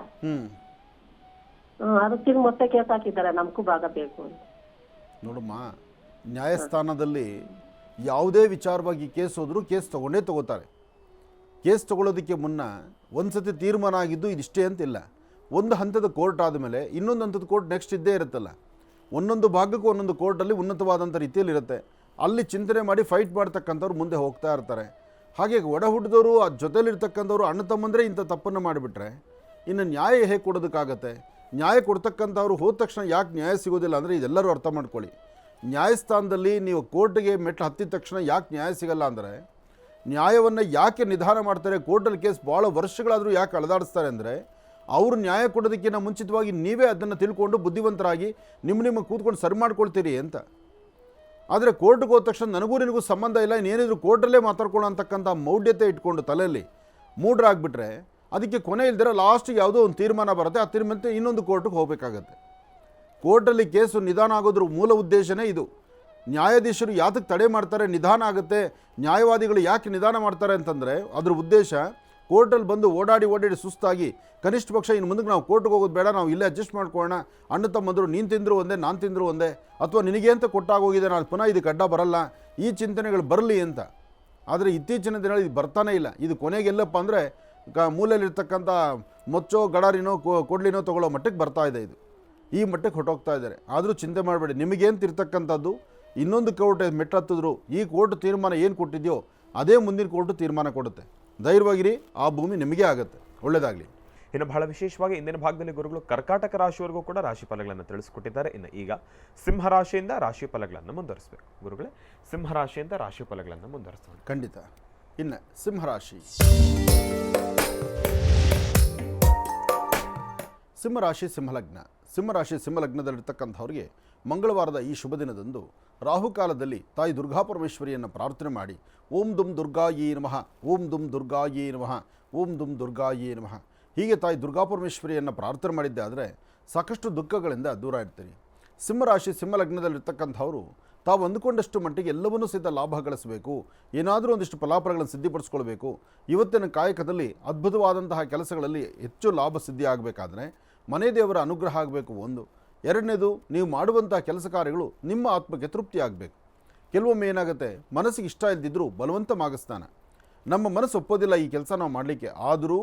ಅದಕ್ಕೆ ಮತ್ತೆ ಕೇಸ್ ಹಾಕಿದ್ದಾರೆ, ನಮಗೂ ಭಾಗ ಬೇಕು ಅಂತ. ನೋಡಮ್ಮ, ನ್ಯಾಯಸ್ಥಾನದಲ್ಲಿ ಯಾವುದೇ ವಿಚಾರವಾಗಿ ಕೇಸ್ ಹೋದರೂ ಕೇಸ್ ತಗೊಂಡೇ ತಗೋತಾರೆ. ಕೇಸ್ ತಗೊಳ್ಳೋದಕ್ಕೆ ಮುನ್ನ ಒಂದು ಸತಿ ತೀರ್ಮಾನ ಆಗಿದ್ದು ಇದಿಷ್ಟೇ ಅಂತಿಲ್ಲ. ಒಂದು ಹಂತದ ಕೋರ್ಟ್ ಆದಮೇಲೆ ಇನ್ನೊಂದು ಹಂತದ ಕೋರ್ಟ್ ನೆಕ್ಸ್ಟ್ ಇದ್ದೇ ಇರುತ್ತಲ್ಲ. ಒಂದೊಂದು ಭಾಗಕ್ಕೂ ಒಂದೊಂದು ಕೋರ್ಟಲ್ಲಿ ಉನ್ನತವಾದಂಥ ರೀತಿಯಲ್ಲಿರುತ್ತೆ. ಅಲ್ಲಿ ಚಿಂತನೆ ಮಾಡಿ ಫೈಟ್ ಮಾಡ್ತಕ್ಕಂಥವ್ರು ಮುಂದೆ ಹೋಗ್ತಾ ಇರ್ತಾರೆ. ಹಾಗೆ ಒಡ ಹುಟ್ಟಿದವರು ಆ ಜೊತೆಲಿರ್ತಕ್ಕಂಥವ್ರು ಅಣ್ಣ ತಮ್ಮಂದರೆ ಇಂಥ ತಪ್ಪನ್ನು ಮಾಡಿಬಿಟ್ರೆ ಇನ್ನು ನ್ಯಾಯ ಹೇಗೆ ಕೊಡೋದಕ್ಕಾಗತ್ತೆ? ನ್ಯಾಯ ಕೊಡ್ತಕ್ಕಂಥವ್ರು ಹೋದ ತಕ್ಷಣ ಯಾಕೆ ನ್ಯಾಯ ಸಿಗೋದಿಲ್ಲ ಅಂದರೆ ಇದೆಲ್ಲರೂ ಅರ್ಥ ಮಾಡ್ಕೊಳ್ಳಿ. ನ್ಯಾಯಸ್ಥಾನದಲ್ಲಿ ನೀವು ಕೋರ್ಟ್ಗೆ ಮೆಟ್ಲು ಹತ್ತಿದ ತಕ್ಷಣ ಯಾಕೆ ನ್ಯಾಯ ಸಿಗಲ್ಲ ಅಂದರೆ, ನ್ಯಾಯವನ್ನು ಯಾಕೆ ನಿಧಾನ ಮಾಡ್ತಾರೆ, ಕೋರ್ಟಲ್ಲಿ ಕೇಸ್ ಭಾಳ ವರ್ಷಗಳಾದರೂ ಯಾಕೆ ಅಳೆದಾಡಿಸ್ತಾರೆ ಅಂದರೆ, ಅವರು ನ್ಯಾಯ ಕೊಡೋದಕ್ಕಿಂತ ಮುಂಚಿತವಾಗಿ ನೀವೇ ಅದನ್ನು ತಿಳ್ಕೊಂಡು ಬುದ್ಧಿವಂತರಾಗಿ ನಿಮ್ಮ ಕೂತ್ಕೊಂಡು ಸರಿ ಮಾಡ್ಕೊಳ್ತೀರಿ ಅಂತ. ಆದರೆ ಕೋರ್ಟ್ಗೆ ಹೋದ ತಕ್ಷಣ ನನಗೂ ನಿನಗೂ ಸಂಬಂಧ ಇಲ್ಲ, ಇನ್ನೇನಿದ್ರು ಕೋರ್ಟಲ್ಲೇ ಮಾತಾಡ್ಕೊಳ್ಳೋ ಅಂತಕ್ಕಂಥ ಮೌಢ್ಯತೆ ಇಟ್ಕೊಂಡು ತಲೆಯಲ್ಲಿ ಮೂಡ್ರಾಗ್ಬಿಟ್ರೆ ಅದಕ್ಕೆ ಕೊನೆ ಇಲ್ದಿರ ಲಾಸ್ಟಿಗೆ ಯಾವುದೋ ಒಂದು ತೀರ್ಮಾನ ಬರುತ್ತೆ. ಆ ತೀರ್ಮಾನ ಇನ್ನೊಂದು ಕೋರ್ಟಿಗೆ ಹೋಗಬೇಕಾಗತ್ತೆ. ಕೋರ್ಟಲ್ಲಿ ಕೇಸು ನಿಧಾನ ಆಗೋದ್ರ ಮೂಲ ಉದ್ದೇಶನೇ ಇದು. ನ್ಯಾಯಾಧೀಶರು ಯಾತಕ್ಕೆ ತಡೆ ಮಾಡ್ತಾರೆ, ನಿಧಾನ ಆಗುತ್ತೆ, ನ್ಯಾಯವಾದಿಗಳು ಯಾಕೆ ನಿಧಾನ ಮಾಡ್ತಾರೆ ಅಂತಂದರೆ ಅದ್ರ ಉದ್ದೇಶ ಕೋರ್ಟಲ್ಲಿ ಬಂದು ಓಡಾಡಿ ಸುಸ್ತಾಗಿ ಕನಿಷ್ಠ ಪಕ್ಷ ಇನ್ನು ಮುಂದಕ್ಕೆ ನಾವು ಕೋರ್ಟ್ಗೆ ಹೋಗೋದು ಬೇಡ, ನಾವು ಇಲ್ಲೇ ಅಡ್ಜಸ್ಟ್ ಮಾಡ್ಕೊಳ್ಳೋಣ, ಅಣ್ಣ ತಮ್ಮಂದರು ನೀನು ತಿಂದರೂ ಒಂದೇ ನಾನು ತಿಂದರೂ ಒಂದೇ, ಅಥವಾ ನಿನಗೆ ಅಂತ ಕೊಟ್ಟಾಗೋಗಿದೆ ನಾನು ಪುನಃ ಇದಕ್ಕೆ ಅಡ್ಡ ಬರಲ್ಲ, ಈ ಚಿಂತನೆಗಳು ಬರಲಿ ಅಂತ. ಆದರೆ ಇತ್ತೀಚಿನ ದಿನಗಳಲ್ಲಿ ಇದು ಬರ್ತಾನೆ ಇಲ್ಲ. ಇದು ಕೊನೆಗೆಲ್ಲಪ್ಪ ಅಂದರೆ ಮೂಲೆಯಲ್ಲಿರ್ತಕ್ಕಂಥ ಮೊಚ್ಚೋ ಗಡಾರಿನೋ ಕೊಡ್ಲಿನೋ ತೊಗೊಳ್ಳೋ ಮಟ್ಟಕ್ಕೆ ಬರ್ತಾ ಇದೆ. ಇದು ಈ ಮಟ್ಟಕ್ಕೆ ಹೊಟ್ಟೋಗ್ತಾ ಇದ್ದಾರೆ. ಆದರೂ ಚಿಂತೆ ಮಾಡಬೇಡಿ, ನಿಮಗೇನು ಇರ್ತಕ್ಕಂಥದ್ದು ಇನ್ನೊಂದು ಕೋರ್ಟ್ ಮೆಟ್ಟತ್ತಿದ್ರು ಈ ಕೋರ್ಟ್ ತೀರ್ಮಾನ ಏನು ಕೊಟ್ಟಿದೆಯೋ ಅದೇ ಮುಂದಿನ ಕೋರ್ಟು ತೀರ್ಮಾನ ಕೊಡುತ್ತೆ. ಧೈರ್ಯವಾಗಿರಿ, ಆ ಭೂಮಿ ನಿಮಗೆ ಆಗುತ್ತೆ. ಒಳ್ಳೆಯದಾಗಲಿ. ಇನ್ನು ಬಹಳ ವಿಶೇಷವಾಗಿ ಇಂದಿನ ಭಾಗದಲ್ಲಿ ಗುರುಗಳು ಕರ್ಕಾಟಕ ರಾಶಿಯವರೆಗೂ ಕೂಡ ರಾಶಿ ಫಲಗಳನ್ನು ತಿಳಿಸಿಕೊಟ್ಟಿದ್ದಾರೆ. ಇನ್ನು ಈಗ ಸಿಂಹರಾಶಿಯಿಂದ ರಾಶಿ ಫಲಗಳನ್ನು ಮುಂದುವರಿಸಬೇಕು. ಗುರುಗಳೇ, ಸಿಂಹರಾಶಿಯಿಂದ ರಾಶಿ ಫಲಗಳನ್ನು ಮುಂದುವರಿಸೋಣ. ಖಂಡಿತ. ಇನ್ನು ಸಿಂಹರಾಶಿ. ಸಿಂಹರಾಶಿ ಸಿಂಹಲಗ್ನದಲ್ಲಿರ್ತಕ್ಕಂಥವ್ರಿಗೆ ಮಂಗಳವಾರದ ಈ ಶುಭ ದಿನದಂದು ರಾಹುಕಾಲದಲ್ಲಿ ತಾಯಿ ದುರ್ಗಾಪರಮೇಶ್ವರಿಯನ್ನು ಪ್ರಾರ್ಥನೆ ಮಾಡಿ ಓಂ ದುಂ ದುರ್ಗಾಯೇ ನಮಃ, ಓಂ ದುಂ ದುರ್ಗಾಯೇ ನಮಃ, ಓಂ ದುಂ ದುರ್ಗಾಯೇ ನಮಃ ಹೀಗೆ ತಾಯಿ ದುರ್ಗಾಪರಮೇಶ್ವರಿಯನ್ನು ಪ್ರಾರ್ಥನೆ ಮಾಡಿದ್ದೆ ಆದರೆ ಸಾಕಷ್ಟು ದುಃಖಗಳಿಂದ ದೂರ ಇರ್ತೀರಿ. ಸಿಂಹರಾಶಿ ಸಿಂಹಲಗ್ನದಲ್ಲಿರ್ತಕ್ಕಂಥವರು ತಾವು ಅಂದುಕೊಂಡಷ್ಟು ಮಟ್ಟಿಗೆ ಎಲ್ಲವನ್ನೂ ಸಹಿತ ಲಾಭ ಗಳಿಸಬೇಕು, ಏನಾದರೂ ಒಂದಿಷ್ಟು ಫಲಾಫಲಗಳನ್ನು ಸಿದ್ಧಿಪಡಿಸ್ಕೊಳ್ಬೇಕು. ಇವತ್ತಿನ ಕಾಯಕದಲ್ಲಿ ಅದ್ಭುತವಾದಂತಹ ಕೆಲಸಗಳಲ್ಲಿ ಹೆಚ್ಚು ಲಾಭ ಸಿದ್ಧಿ ಆಗಬೇಕಾದ್ರೆ ಮನೆ ದೇವರ ಅನುಗ್ರಹ ಆಗಬೇಕು. ಒಂದು. ಎರಡನೇದು, ನೀವು ಮಾಡುವಂಥ ಕೆಲಸ ಕಾರ್ಯಗಳು ನಿಮ್ಮ ಆತ್ಮಕ್ಕೆ ತೃಪ್ತಿ ಆಗಬೇಕು. ಕೆಲವೊಮ್ಮೆ ಏನಾಗುತ್ತೆ, ಮನಸ್ಸಿಗೆ ಇಷ್ಟ ಇದ್ದಿದ್ದರೂ ಬಲವಂತ ಮಾಗಿಸ್ತಾನ. ನಮ್ಮ ಮನಸ್ಸು ಒಪ್ಪೋದಿಲ್ಲ ಈ ಕೆಲಸ ನಾವು ಮಾಡಲಿಕ್ಕೆ, ಆದರೂ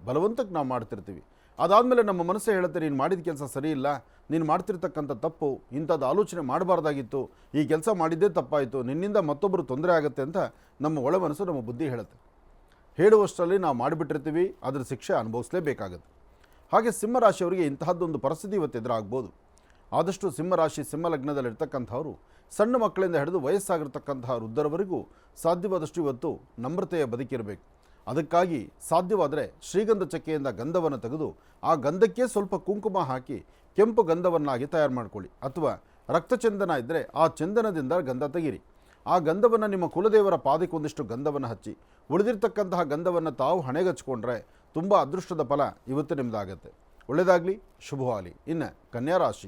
ಬಲವಂತಕ್ಕೆ ನಾವು ಮಾಡ್ತಿರ್ತೀವಿ. ಅದಾದಮೇಲೆ ನಮ್ಮ ಮನಸ್ಸೇ ಹೇಳುತ್ತೆ, ನೀನು ಮಾಡಿದ ಕೆಲಸ ಸರಿ ಇಲ್ಲ, ನೀನು ಮಾಡ್ತಿರ್ತಕ್ಕಂಥ ತಪ್ಪು, ಇಂಥದ್ದು ಆಲೋಚನೆ ಮಾಡಬಾರ್ದಾಗಿತ್ತು, ಈ ಕೆಲಸ ಮಾಡಿದ್ದೇ ತಪ್ಪಾಯಿತು, ನಿನ್ನಿಂದ ಮತ್ತೊಬ್ಬರು ತೊಂದರೆ ಆಗುತ್ತೆ ಅಂತ ನಮ್ಮ ಒಳ ಮನಸ್ಸು ನಮ್ಮ ಬುದ್ಧಿ ಹೇಳುತ್ತೆ. ಹೇಳುವಷ್ಟರಲ್ಲಿ ನಾವು ಮಾಡಿಬಿಟ್ಟಿರ್ತೀವಿ, ಅದರ ಶಿಕ್ಷೆ ಅನುಭವಿಸಲೇಬೇಕಾಗುತ್ತೆ. ಹಾಗೆ ಸಿಂಹರಾಶಿಯವರಿಗೆ ಇಂತಹದ್ದೊಂದು ಪರಿಸ್ಥಿತಿ ಇವತ್ತು ಎದುರಾಗ್ಬೋದು. ಆದಷ್ಟು ಸಿಂಹರಾಶಿ ಸಿಂಹಲಗ್ನದಲ್ಲಿರ್ತಕ್ಕಂಥವರು ಸಣ್ಣ ಮಕ್ಕಳಿಂದ ಹಿಡಿದು ವಯಸ್ಸಾಗಿರ್ತಕ್ಕಂತಹ ವೃದ್ಧರವರೆಗೂ ಸಾಧ್ಯವಾದಷ್ಟು ಇವತ್ತು ನಮ್ರತೆಯ ಬದುಕಿರಬೇಕು. ಅದಕ್ಕಾಗಿ ಸಾಧ್ಯವಾದರೆ ಶ್ರೀಗಂಧ ಚಕ್ಕೆಯಿಂದ ಗಂಧವನ್ನು ತೆಗೆದು ಆ ಗಂಧಕ್ಕೆ ಸ್ವಲ್ಪ ಕುಂಕುಮ ಹಾಕಿ ಕೆಂಪು ಗಂಧವನ್ನಾಗಿ ತಯಾರು ಮಾಡಿಕೊಳ್ಳಿ. ಅಥವಾ ರಕ್ತಚಂದನ ಇದ್ದರೆ ಆ ಚಂದನದಿಂದ ಗಂಧ ತೆಗೀರಿ. ಆ ಗಂಧವನ್ನು ನಿಮ್ಮ ಕುಲದೇವರ ಪಾದಕ್ಕೆ ಒಂದಿಷ್ಟು ಗಂಧವನ್ನು ಹಚ್ಚಿ ಉಳಿದಿರ್ತಕ್ಕಂತಹ ಗಂಧವನ್ನು ತಾವು ಹಣೆಗಚ್ಕೊಂಡ್ರೆ ತುಂಬ ಅದೃಷ್ಟದ ಫಲ ಇವತ್ತು ನಿಮ್ಮದಾಗತ್ತೆ. ಒಳ್ಳೆಯದಾಗಲಿ, ಶುಭವಾಗಲಿ. ಇನ್ನು ಕನ್ಯಾರಾಶಿ.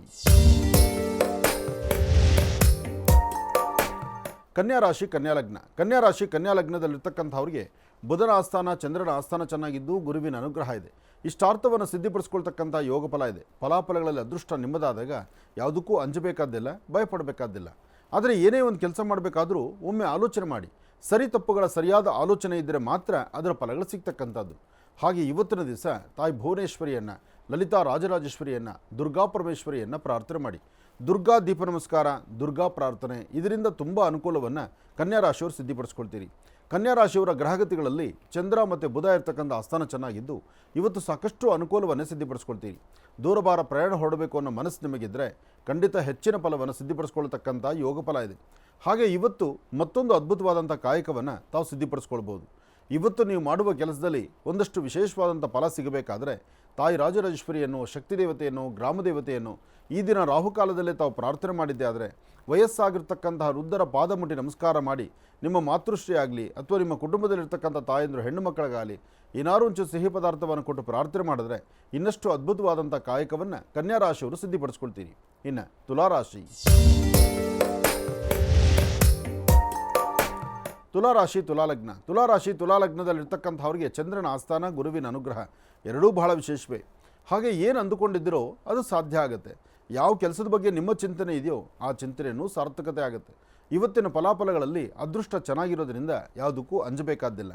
ಕನ್ಯಾಲಗ್ನದಲ್ಲಿರ್ತಕ್ಕಂಥವ್ರಿಗೆ ಬುಧನ ಆಸ್ಥಾನ ಚಂದ್ರನ ಆಸ್ಥಾನ ಚೆನ್ನಾಗಿದ್ದು ಗುರುವಿನ ಅನುಗ್ರಹ ಇದೆ. ಇಷ್ಟಾರ್ಥವನ್ನು ಸಿದ್ಧಿಪಡಿಸ್ಕೊಳ್ತಕ್ಕಂಥ ಯೋಗ ಫಲ ಇದೆ. ಫಲಾಫಲಗಳಲ್ಲಿ ಅದೃಷ್ಟ ನಿಮ್ಮದಾದಾಗ ಯಾವುದಕ್ಕೂ ಅಂಜಬೇಕಾದ್ದಿಲ್ಲ, ಭಯಪಡಬೇಕಾದ್ದಿಲ್ಲ. ಆದರೆ ಏನೇ ಒಂದು ಕೆಲಸ ಮಾಡಬೇಕಾದ್ರೂ ಒಮ್ಮೆ ಆಲೋಚನೆ ಮಾಡಿ. ಸರಿ ತಪ್ಪುಗಳ ಸರಿಯಾದ ಆಲೋಚನೆ ಇದ್ದರೆ ಮಾತ್ರ ಅದರ ಫಲಗಳು ಸಿಗ್ತಕ್ಕಂಥದ್ದು. ಹಾಗೆ ಇವತ್ತಿನ ದಿವಸ ತಾಯಿ ಭುವನೇಶ್ವರಿಯನ್ನು, ಲಲಿತಾ ರಾಜರಾಜೇಶ್ವರಿಯನ್ನು, ದುರ್ಗಾ ಪರಮೇಶ್ವರಿಯನ್ನು ಪ್ರಾರ್ಥನೆ ಮಾಡಿ. ದುರ್ಗಾ ದೀಪ ನಮಸ್ಕಾರ, ದುರ್ಗಾ ಪ್ರಾರ್ಥನೆ, ಇದರಿಂದ ತುಂಬ ಅನುಕೂಲವನ್ನು ಕನ್ಯಾರಾಶಿಯವರು ಸಿದ್ಧಿಪಡಿಸ್ಕೊಳ್ತೀರಿ. ಕನ್ಯಾರಾಶಿಯವರ ಗ್ರಹಗತಿಗಳಲ್ಲಿ ಚಂದ್ರ ಮತ್ತು ಬುಧ ಇರ್ತಕ್ಕಂಥ ಆಸ್ಥಾನ ಚೆನ್ನಾಗಿದ್ದು ಇವತ್ತು ಸಾಕಷ್ಟು ಅನುಕೂಲವನ್ನು ಸಿದ್ಧಿಪಡಿಸ್ಕೊಳ್ತೀರಿ. ದೂರಭಾರ ಪ್ರಯಾಣ ಹೊರಡಬೇಕು ಅನ್ನೋ ಮನಸ್ಸು ನಿಮಗಿದ್ದರೆ ಖಂಡಿತ ಹೆಚ್ಚಿನ ಫಲವನ್ನು ಸಿದ್ಧಿಪಡಿಸ್ಕೊಳ್ತಕ್ಕಂಥ ಯೋಗ ಫಲ ಇದೆ. ಹಾಗೆ ಇವತ್ತು ಮತ್ತೊಂದು ಅದ್ಭುತವಾದಂಥ ಕಾಯಕವನ್ನು ತಾವು ಸಿದ್ಧಿಪಡಿಸ್ಕೊಳ್ಬೋದು. ಇವತ್ತು ನೀವು ಮಾಡುವ ಕೆಲಸದಲ್ಲಿ ಒಂದಷ್ಟು ವಿಶೇಷವಾದಂಥ ಫಲ ಸಿಗಬೇಕಾದ್ರೆ ತಾಯಿ ರಾಜರಾಜೇಶ್ವರಿಯನ್ನು, ಶಕ್ತಿ ದೇವತೆಯನ್ನು, ಗ್ರಾಮ ದೇವತೆಯನ್ನು ಈ ದಿನ ರಾಹುಕಾಲದಲ್ಲೇ ತಾವು ಪ್ರಾರ್ಥನೆ ಮಾಡಿದ್ದೆ ಆದರೆ ವಯಸ್ಸಾಗಿರ್ತಕ್ಕಂತಹ ವೃದ್ಧರ ಪಾದ ಮುಟ್ಟಿ ನಮಸ್ಕಾರ ಮಾಡಿ ನಿಮ್ಮ ಮಾತೃಶ್ರೀ ಆಗಲಿ ಅಥವಾ ನಿಮ್ಮ ಕುಟುಂಬದಲ್ಲಿರ್ತಕ್ಕಂಥ ತಾಯಂದರು ಹೆಣ್ಣು ಮಕ್ಕಳಿಗಾಗಲಿ ಏನಾರು ಒಂಚೂರು ಸಿಹಿ ಪದಾರ್ಥವನ್ನು ಕೊಟ್ಟು ಪ್ರಾರ್ಥನೆ ಮಾಡಿದ್ರೆ ಇನ್ನಷ್ಟು ಅದ್ಭುತವಾದಂಥ ಕಾಯಕವನ್ನು ಕನ್ಯಾ ರಾಶಿಯವರು ಸಿದ್ಧಿಪಡಿಸ್ಕೊಳ್ತೀರಿ. ಇನ್ನು ತುಲಾರಾಶಿ. ತುಲಾರಾಶಿ ತುಲಾಲಗ್ನ. ತುಲಾರಾಶಿ ತುಲಾಲಗ್ನದಲ್ಲಿರ್ತಕ್ಕಂಥವ್ರಿಗೆ ಚಂದ್ರನ ಆಸ್ಥಾನ, ಗುರುವಿನ ಅನುಗ್ರಹ ಎರಡೂ ಬಹಳ ವಿಶೇಷವೇ. ಹಾಗೆ ಏನು ಅಂದುಕೊಂಡಿದ್ದಿರೋ ಅದು ಸಾಧ್ಯ ಆಗುತ್ತೆ. ಯಾವ ಕೆಲಸದ ಬಗ್ಗೆ ನಿಮ್ಮ ಚಿಂತನೆ ಇದೆಯೋ ಆ ಚಿಂತನೆಯೂ ಸಾರ್ಥಕತೆ ಆಗುತ್ತೆ. ಇವತ್ತಿನ ಫಲಾಫಲಗಳಲ್ಲಿ ಅದೃಷ್ಟ ಚೆನ್ನಾಗಿರೋದ್ರಿಂದ ಯಾವುದಕ್ಕೂ ಅಂಜಬೇಕಾದ್ದಿಲ್ಲ.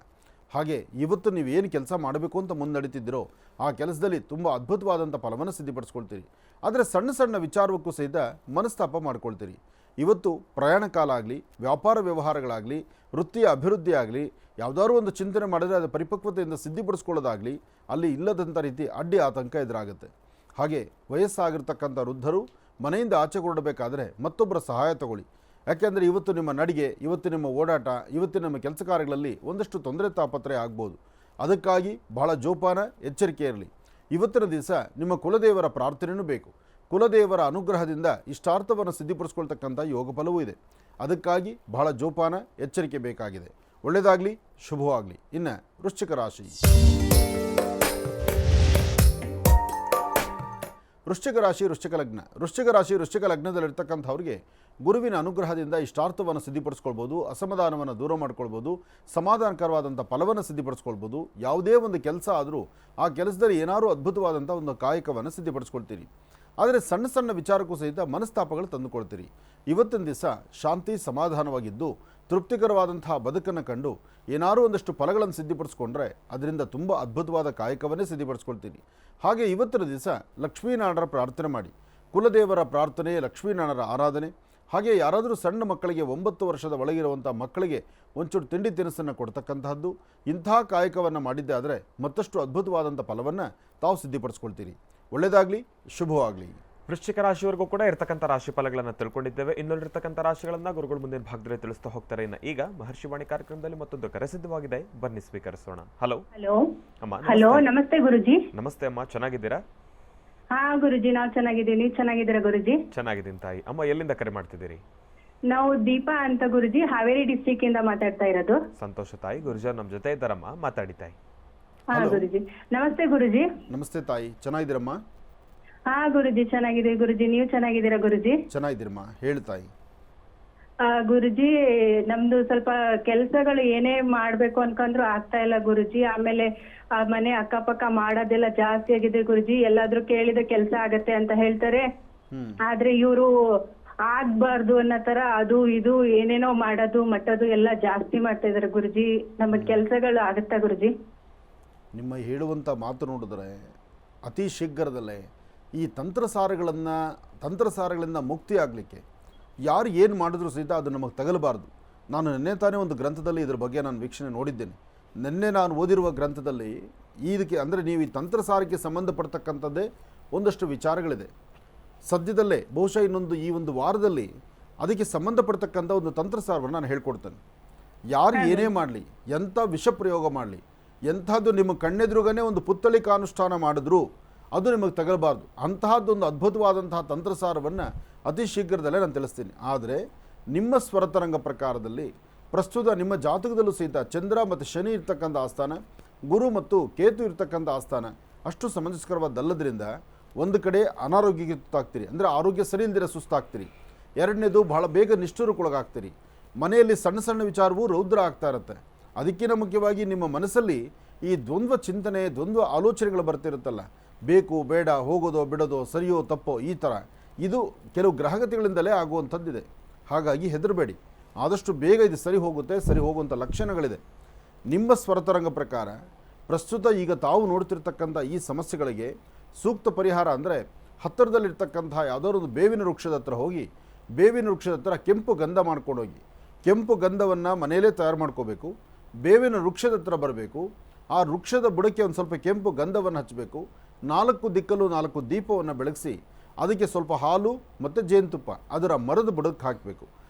ಹಾಗೆ ಇವತ್ತು ನೀವು ಏನು ಕೆಲಸ ಮಾಡಬೇಕು ಅಂತ ಮುನ್ನಡೀತಿದ್ದೀರೋ ಆ ಕೆಲಸದಲ್ಲಿ ತುಂಬ ಅದ್ಭುತವಾದಂಥ ಫಲವನ್ನು ಸಿದ್ಧಿಪಡಿಸ್ಕೊಳ್ತೀರಿ. ಆದರೆ ಸಣ್ಣ ಸಣ್ಣ ವಿಚಾರಕ್ಕೂ ಸಹಿತ ಮನಸ್ತಾಪ ಮಾಡ್ಕೊಳ್ತೀರಿ. ಇವತ್ತು ಪ್ರಯಾಣ ಕಾಲ ಆಗಲಿ, ವ್ಯಾಪಾರ ವ್ಯವಹಾರಗಳಾಗಲಿ, ವೃತ್ತಿಯ ಅಭಿವೃದ್ಧಿ ಆಗಲಿ, ಯಾವುದಾದ್ರೂ ಒಂದು ಚಿಂತನೆ ಮಾಡಿದರೆ ಅದು ಪರಿಪಕ್ವತೆಯಿಂದ ಸಿದ್ಧಿಪಡಿಸ್ಕೊಳ್ಳೋದಾಗಲಿ ಅಲ್ಲಿ ಇಲ್ಲದಂಥ ರೀತಿ ಅಡ್ಡಿ ಆತಂಕ ಎದುರಾಗುತ್ತೆ. ಹಾಗೆ ವಯಸ್ಸಾಗಿರ್ತಕ್ಕಂಥ ವೃದ್ಧರು ಮನೆಯಿಂದ ಆಚೆ ಹೊರಡಬೇಕಾದ್ರೆ ಮತ್ತೊಬ್ಬರ ಸಹಾಯ ತಗೊಳ್ಳಿ. ಯಾಕೆಂದರೆ ಇವತ್ತು ನಿಮ್ಮ ನಡಿಗೆ, ಇವತ್ತು ನಿಮ್ಮ ಓಡಾಟ, ಇವತ್ತು ನಿಮ್ಮ ಕೆಲಸ ಕಾರ್ಯಗಳಲ್ಲಿ ಒಂದಷ್ಟು ತೊಂದರೆ ತಾಪತ್ರೆ ಆಗ್ಬೋದು. ಅದಕ್ಕಾಗಿ ಬಹಳ ಜೋಪಾನ, ಎಚ್ಚರಿಕೆ ಇರಲಿ. ಇವತ್ತಿನ ದಿವಸ ನಿಮ್ಮ ಕುಲದೇವರ ಪ್ರಾರ್ಥನೆಯೂ ಬೇಕು. ಕುಲದೇವರ ಅನುಗ್ರಹದಿಂದ ಇಷ್ಟಾರ್ಥವನ್ನು ಸಿದ್ಧಿಪಡಿಸ್ಕೊಳ್ತಕ್ಕಂಥ ಯೋಗ ಫಲವೂ ಇದೆ. ಅದಕ್ಕಾಗಿ ಬಹಳ ಜೋಪಾನ, ಎಚ್ಚರಿಕೆ ಬೇಕಾಗಿದೆ. ಒಳ್ಳೆಯದಾಗಲಿ, ಶುಭವಾಗಲಿ. ಇನ್ನು ವೃಶ್ಚಿಕ ರಾಶಿ. ವೃಶ್ಚಿಕ ರಾಶಿ ವೃಶ್ಚಿಕ ಲಗ್ನ. ವೃಶ್ಚಿಕ ರಾಶಿ ವೃಶ್ಚಿಕ ಲಗ್ನದಲ್ಲಿರ್ತಕ್ಕಂಥವ್ರಿಗೆ ಗುರುವಿನ ಅನುಗ್ರಹದಿಂದ ಇಷ್ಟಾರ್ಥವನ್ನು ಸಿದ್ಧಿಪಡಿಸ್ಕೊಳ್ಬೋದು, ಅಸಮಾಧಾನವನ್ನು ದೂರ ಮಾಡ್ಕೊಳ್ಬೋದು, ಸಮಾಧಾನಕರವಾದಂಥ ಫಲವನ್ನು ಸಿದ್ಧಿಪಡಿಸ್ಕೊಳ್ಬೋದು. ಯಾವುದೇ ಒಂದು ಕೆಲಸ ಆದರೂ ಆ ಕೆಲಸದಲ್ಲಿ ಏನಾದರೂ ಅದ್ಭುತವಾದಂಥ ಒಂದು ಕಾಯಕವನ್ನು ಸಿದ್ಧಿಪಡಿಸ್ಕೊಳ್ತೀರಿ. ಆದರೆ ಸಣ್ಣ ಸಣ್ಣ ವಿಚಾರಕ್ಕೂ ಸಹಿತ ಮನಸ್ತಾಪಗಳು ತಂದುಕೊಳ್ತೀರಿ. ಇವತ್ತಿನ ದಿವಸ ಶಾಂತಿ ಸಮಾಧಾನವಾಗಿದ್ದು ತೃಪ್ತಿಕರವಾದಂತಹ ಬದುಕನ್ನು ಕಂಡು ಏನಾದರೂ ಒಂದಷ್ಟು ಫಲಗಳನ್ನು ಸಿದ್ಧಿಪಡಿಸ್ಕೊಂಡ್ರೆ ಅದರಿಂದ ತುಂಬ ಅದ್ಭುತವಾದ ಕಾಯಕವನ್ನೇ ಸಿದ್ಧಿಪಡಿಸ್ಕೊಳ್ತೀನಿ. ಹಾಗೆ ಇವತ್ತಿನ ದಿವಸ ಲಕ್ಷ್ಮೀನಾರಾಯಣರ ಪ್ರಾರ್ಥನೆ ಮಾಡಿ. ಕುಲದೇವರ ಪ್ರಾರ್ಥನೆ, ಲಕ್ಷ್ಮೀನಾರಾಯಣರ ಆರಾಧನೆ. ಹಾಗೆ ಯಾರಾದರೂ ಸಣ್ಣ ಮಕ್ಕಳಿಗೆ 9 ವರ್ಷದ ಒಳಗಿರುವಂಥ ಮಕ್ಕಳಿಗೆ ಒಂಚೂರು ತಿಂಡಿ ತಿನಿಸನ್ನು ಕೊಡ್ತಕ್ಕಂತಹದ್ದು, ಇಂತಹ ಕಾಯಕವನ್ನು ಮಾಡಿದ್ದೆ ಆದರೆ ಮತ್ತಷ್ಟು ಅದ್ಭುತವಾದಂಥ ಫಲವನ್ನು ತಾವು ಸಿದ್ಧಿಪಡಿಸ್ಕೊಳ್ತೀರಿ. ಒಳ್ಳೆಯದಾಗಲಿ, ಶುಭವಾಗಲಿ. ವೃಶ್ಚಿಕ ರಾಶಿಯವರೆಗೂ ಕೂಡ ಇರ್ತಕ್ಕಂಥ ರಾಶಿ ಫಲಗಳನ್ನು ತಿಳ್ಕೊಂಡಿದ್ದೇವೆ. ಇನ್ನುಳಿರ್ತಕ್ಕಂಥ ರಾಶಿಗಳನ್ನ ಗುರುಗಳು ಮುಂದಿನ ಭಾಗದಲ್ಲಿ ತಿಳಿಸ್ತಾ ಹೋಗ್ತಾರೆ. ಇನ್ನು ಈಗ ಮಹರ್ಷಿವಾಣಿ ಕಾರ್ಯಕ್ರಮದಲ್ಲಿ ಮತ್ತೊಂದು ಕರೆ ಸಿದ್ಧವಾಗಿದೆ, ಬನ್ನಿ ಸ್ವೀಕರಿಸೋಣ. ಹಲೋ ಅಮ್ಮ. ಹಲೋ, ನಮಸ್ತೆ ಗುರುಜಿ. ನಮಸ್ತೆ ಅಮ್ಮ, ಚೆನ್ನಾಗಿದ್ದೀರಾ? ಹಾ ಗುರುಜಿ, ನಾವು ಚೆನ್ನಾಗಿದ್ದೀವಿ. ನೀವು ಚೆನ್ನಾಗಿದ್ದೀರಾ ಗುರುಜಿ? ಚೆನ್ನಾಗಿದ್ದೀನಿ ತಾಯಿ. ಅಮ್ಮ, ಎಲ್ಲಿಂದ ಕರೆ ಮಾಡ್ತಿದ್ದೀರಿ? ನಾವು ದೀಪಾ ಅಂತ ಗುರುಜಿ, ಹಾವೇರಿ ಡಿಸ್ಟ್ರಿಕ್ಟ್ ಇಂದ ಮಾತಾಡ್ತಾ ಇರೋದು. ಸಂತೋಷ ತಾಯಿ. ಗುರುಜಿ ನಮ್ಮ ಜೊತೆ ಇದ್ದಾರಮ್ಮ, ಮಾತಾಡಿ ತಾಯಿ. ಹಾ ಗುರುಜಿ, ನಮಸ್ತೆ ಗುರುಜಿ. ನಮಸ್ತೆ ತಾಯಿ, ಚೆನ್ನಾಗಿದ್ದೀರಮ್ಮ? ಹಾ ಗುರುಜಿ, ಚೆನ್ನಾಗಿದ್ದೀವಿ ಗುರುಜಿ. ನೀವು ಚೆನ್ನಾಗಿದ್ದೀರಾ ಗುರುಜಿ? ಚೆನ್ನಾಗಿದ್ದೀರಮ್ಮ, ಹೇಳು ತಾಯಿ. ಗುರುಜಿ, ನಮ್ದು ಸ್ವಲ್ಪ ಕೆಲಸಗಳು ಏನೇ ಮಾಡ್ಬೇಕು ಅನ್ಕೊಂಡ್ರು ಆಗ್ತಾ ಇಲ್ಲ ಗುರುಜಿ. ಆಮೇಲೆ ಮನೆ ಅಕ್ಕಪಕ್ಕ ಮಾಡೋದೆಲ್ಲ ಜಾಸ್ತಿ ಆಗಿದೆ ಗುರುಜಿ. ಎಲ್ಲಾದ್ರೂ ಕೇಳಿದ ಕೆಲಸ ಆಗತ್ತೆ ಅಂತ ಹೇಳ್ತಾರೆ, ಆದ್ರೆ ಇವರು ಆಗ್ಬಾರ್ದು ಅನ್ನೋ ತರ ಅದು ಇದು ಏನೇನೋ ಮಾಡೋದು ಮಟ್ಟದು ಎಲ್ಲ ಜಾಸ್ತಿ ಮಾಡ್ತಾ ಇದಾರೆ ಗುರುಜಿ. ನಮ್ಮ ಕೆಲ್ಸಗಳು ಆಗತ್ತಾ ಗುರುಜಿ? ನಿಮ್ಮ ಹೇಳುವಂಥ ಮಾತು ನೋಡಿದ್ರೆ ಅತಿ ಶೀಘ್ರದಲ್ಲೇ ಈ ತಂತ್ರಸಾರಗಳಿಂದ ಮುಕ್ತಿ ಆಗಲಿಕ್ಕೆ ಯಾರು ಏನು ಮಾಡಿದ್ರು ಸಹಿತ ಅದು ನಮಗೆ ತಗಲಬಾರ್ದು. ನಾನು ನಿನ್ನೆ ತಾನೇ ಒಂದು ಗ್ರಂಥದಲ್ಲಿ ಇದ್ರ ಬಗ್ಗೆ ನಾನು ವೀಕ್ಷಣೆ ನೋಡಿದ್ದೇನೆ. ನಿನ್ನೆ ನಾನು ಓದಿರುವ ಗ್ರಂಥದಲ್ಲಿ ಇದಕ್ಕೆ ಅಂದರೆ ನೀವು ಈ ತಂತ್ರಸಾರಕ್ಕೆ ಸಂಬಂಧಪಡ್ತಕ್ಕಂಥದ್ದೇ ಒಂದಷ್ಟು ವಿಚಾರಗಳಿದೆ. ಸದ್ಯದಲ್ಲೇ ಬಹುಶಃ ಈ ಒಂದು ವಾರದಲ್ಲಿ ಅದಕ್ಕೆ ಸಂಬಂಧಪಡ್ತಕ್ಕಂಥ ಒಂದು ತಂತ್ರಸಾರವನ್ನು ನಾನು ಹೇಳ್ಕೊಡ್ತೇನೆ. ಯಾರು ಏನೇ ಮಾಡಲಿ, ಎಂಥ ವಿಷ ಪ್ರಯೋಗ ಮಾಡಲಿ, ಎಂಥದ್ದು ನಿಮ್ಮ ಕಣ್ಣೆದುರುಗನೇ ಒಂದು ಪುತ್ತಳಿಕಾನುಷ್ಠಾನ ಮಾಡಿದ್ರು ಅದು ನಿಮಗೆ ತಗಲಬಾರ್ದು. ಅಂತಹದ್ದೊಂದು ಅದ್ಭುತವಾದಂತಹ ತಂತ್ರಸಾರವನ್ನು ಅತಿ ಶೀಘ್ರದಲ್ಲೇ ನಾನು ತಿಳಿಸ್ತೀನಿ. ಆದರೆ ನಿಮ್ಮ ಸ್ವರತರಂಗ ಪ್ರಕಾರದಲ್ಲಿ ಪ್ರಸ್ತುತ ನಿಮ್ಮ ಜಾತಕದಲ್ಲೂ ಸಹಿತ ಚಂದ್ರ ಮತ್ತು ಶನಿ ಇರ್ತಕ್ಕಂಥ ಆಸ್ಥಾನ, ಗುರು ಮತ್ತು ಕೇತು ಇರ್ತಕ್ಕಂಥ ಆಸ್ಥಾನ ಅಷ್ಟು ಸಮಂಜಸಕರವಾದಲ್ಲದ್ರಿಂದ ಒಂದು ಕಡೆ ಅನಾರೋಗ್ಯಕ್ಕೆ ತುತ್ತಾಗ್ತೀರಿ, ಅಂದರೆ ಆರೋಗ್ಯ ಸರಿ ಇಲ್ದಿರ ಸುಸ್ತಾಗ್ತೀರಿ. ಎರಡನೇದು, ಬಹಳ ಬೇಗ ನಿಷ್ಠುರಕ್ಕೊಳಗಾಗ್ತೀರಿ. ಮನೆಯಲ್ಲಿ ಸಣ್ಣ ಸಣ್ಣ ವಿಚಾರವೂ ರೌದ್ರ ಆಗ್ತಾ ಇರುತ್ತೆ. ಅದಕ್ಕಿಂತ ಮುಖ್ಯವಾಗಿ ನಿಮ್ಮ ಮನಸ್ಸಲ್ಲಿ ಈ ದ್ವಂದ್ವ ಚಿಂತನೆ, ದ್ವಂದ್ವ ಆಲೋಚನೆಗಳು ಬರ್ತಿರುತ್ತಲ್ಲ, ಬೇಕು ಬೇಡ, ಹೋಗೋದೋ ಬಿಡೋದೋ, ಸರಿಯೋ ತಪ್ಪೋ, ಈ ಥರ ಇದು ಕೆಲವು ಗ್ರಹಗತಿಗಳಿಂದಲೇ ಆಗುವಂಥದ್ದಿದೆ. ಹಾಗಾಗಿ ಹೆದರಬೇಡಿ, ಆದಷ್ಟು ಬೇಗ ಇದು ಸರಿ ಹೋಗುತ್ತೆ, ಸರಿ ಹೋಗುವಂಥ ಲಕ್ಷಣಗಳಿದೆ. ನಿಮ್ಮ ಸ್ವರತರಂಗ ಪ್ರಕಾರ ಪ್ರಸ್ತುತ ಈಗ ತಾವು ನೋಡ್ತಿರ್ತಕ್ಕಂಥ ಈ ಸಮಸ್ಯೆಗಳಿಗೆ ಸೂಕ್ತ ಪರಿಹಾರ ಅಂದರೆ ಹತ್ತಿರದಲ್ಲಿರ್ತಕ್ಕಂತಹ ಯಾವುದಾದ್ರು ಒಂದು ಬೇವಿನ ವೃಕ್ಷದ ಹತ್ರ ಹೋಗಿ, ಬೇವಿನ ವೃಕ್ಷದ ಹತ್ರ ಕೆಂಪು ಗಂಧ ಮಾಡ್ಕೊಂಡೋಗಿ, ಕೆಂಪು ಗಂಧವನ್ನು ಮನೆಯಲ್ಲೇ ತಯಾರು ಮಾಡ್ಕೋಬೇಕು. ಬೇವಿನ ವೃಕ್ಷದ ಹತ್ರ ಬರಬೇಕು. ಆ ವೃಕ್ಷದ ಬುಡಕ್ಕೆ ಒಂದು ಸ್ವಲ್ಪ ಕೆಂಪು ಗಂಧವನ್ನು ಹಚ್ಚಬೇಕು. 4 ದಿಕ್ಕಲ್ಲೂ 4 ದೀಪವನ್ನು ಬೆಳಗಿಸಿ ಅದಕ್ಕೆ ಸ್ವಲ್ಪ ಹಾಲು ಮತ್ತು ಜೇನುತುಪ್ಪ ಅದರ ಮರದ ಬುಡಕ್ಕೆ ಹಾಕಬೇಕು.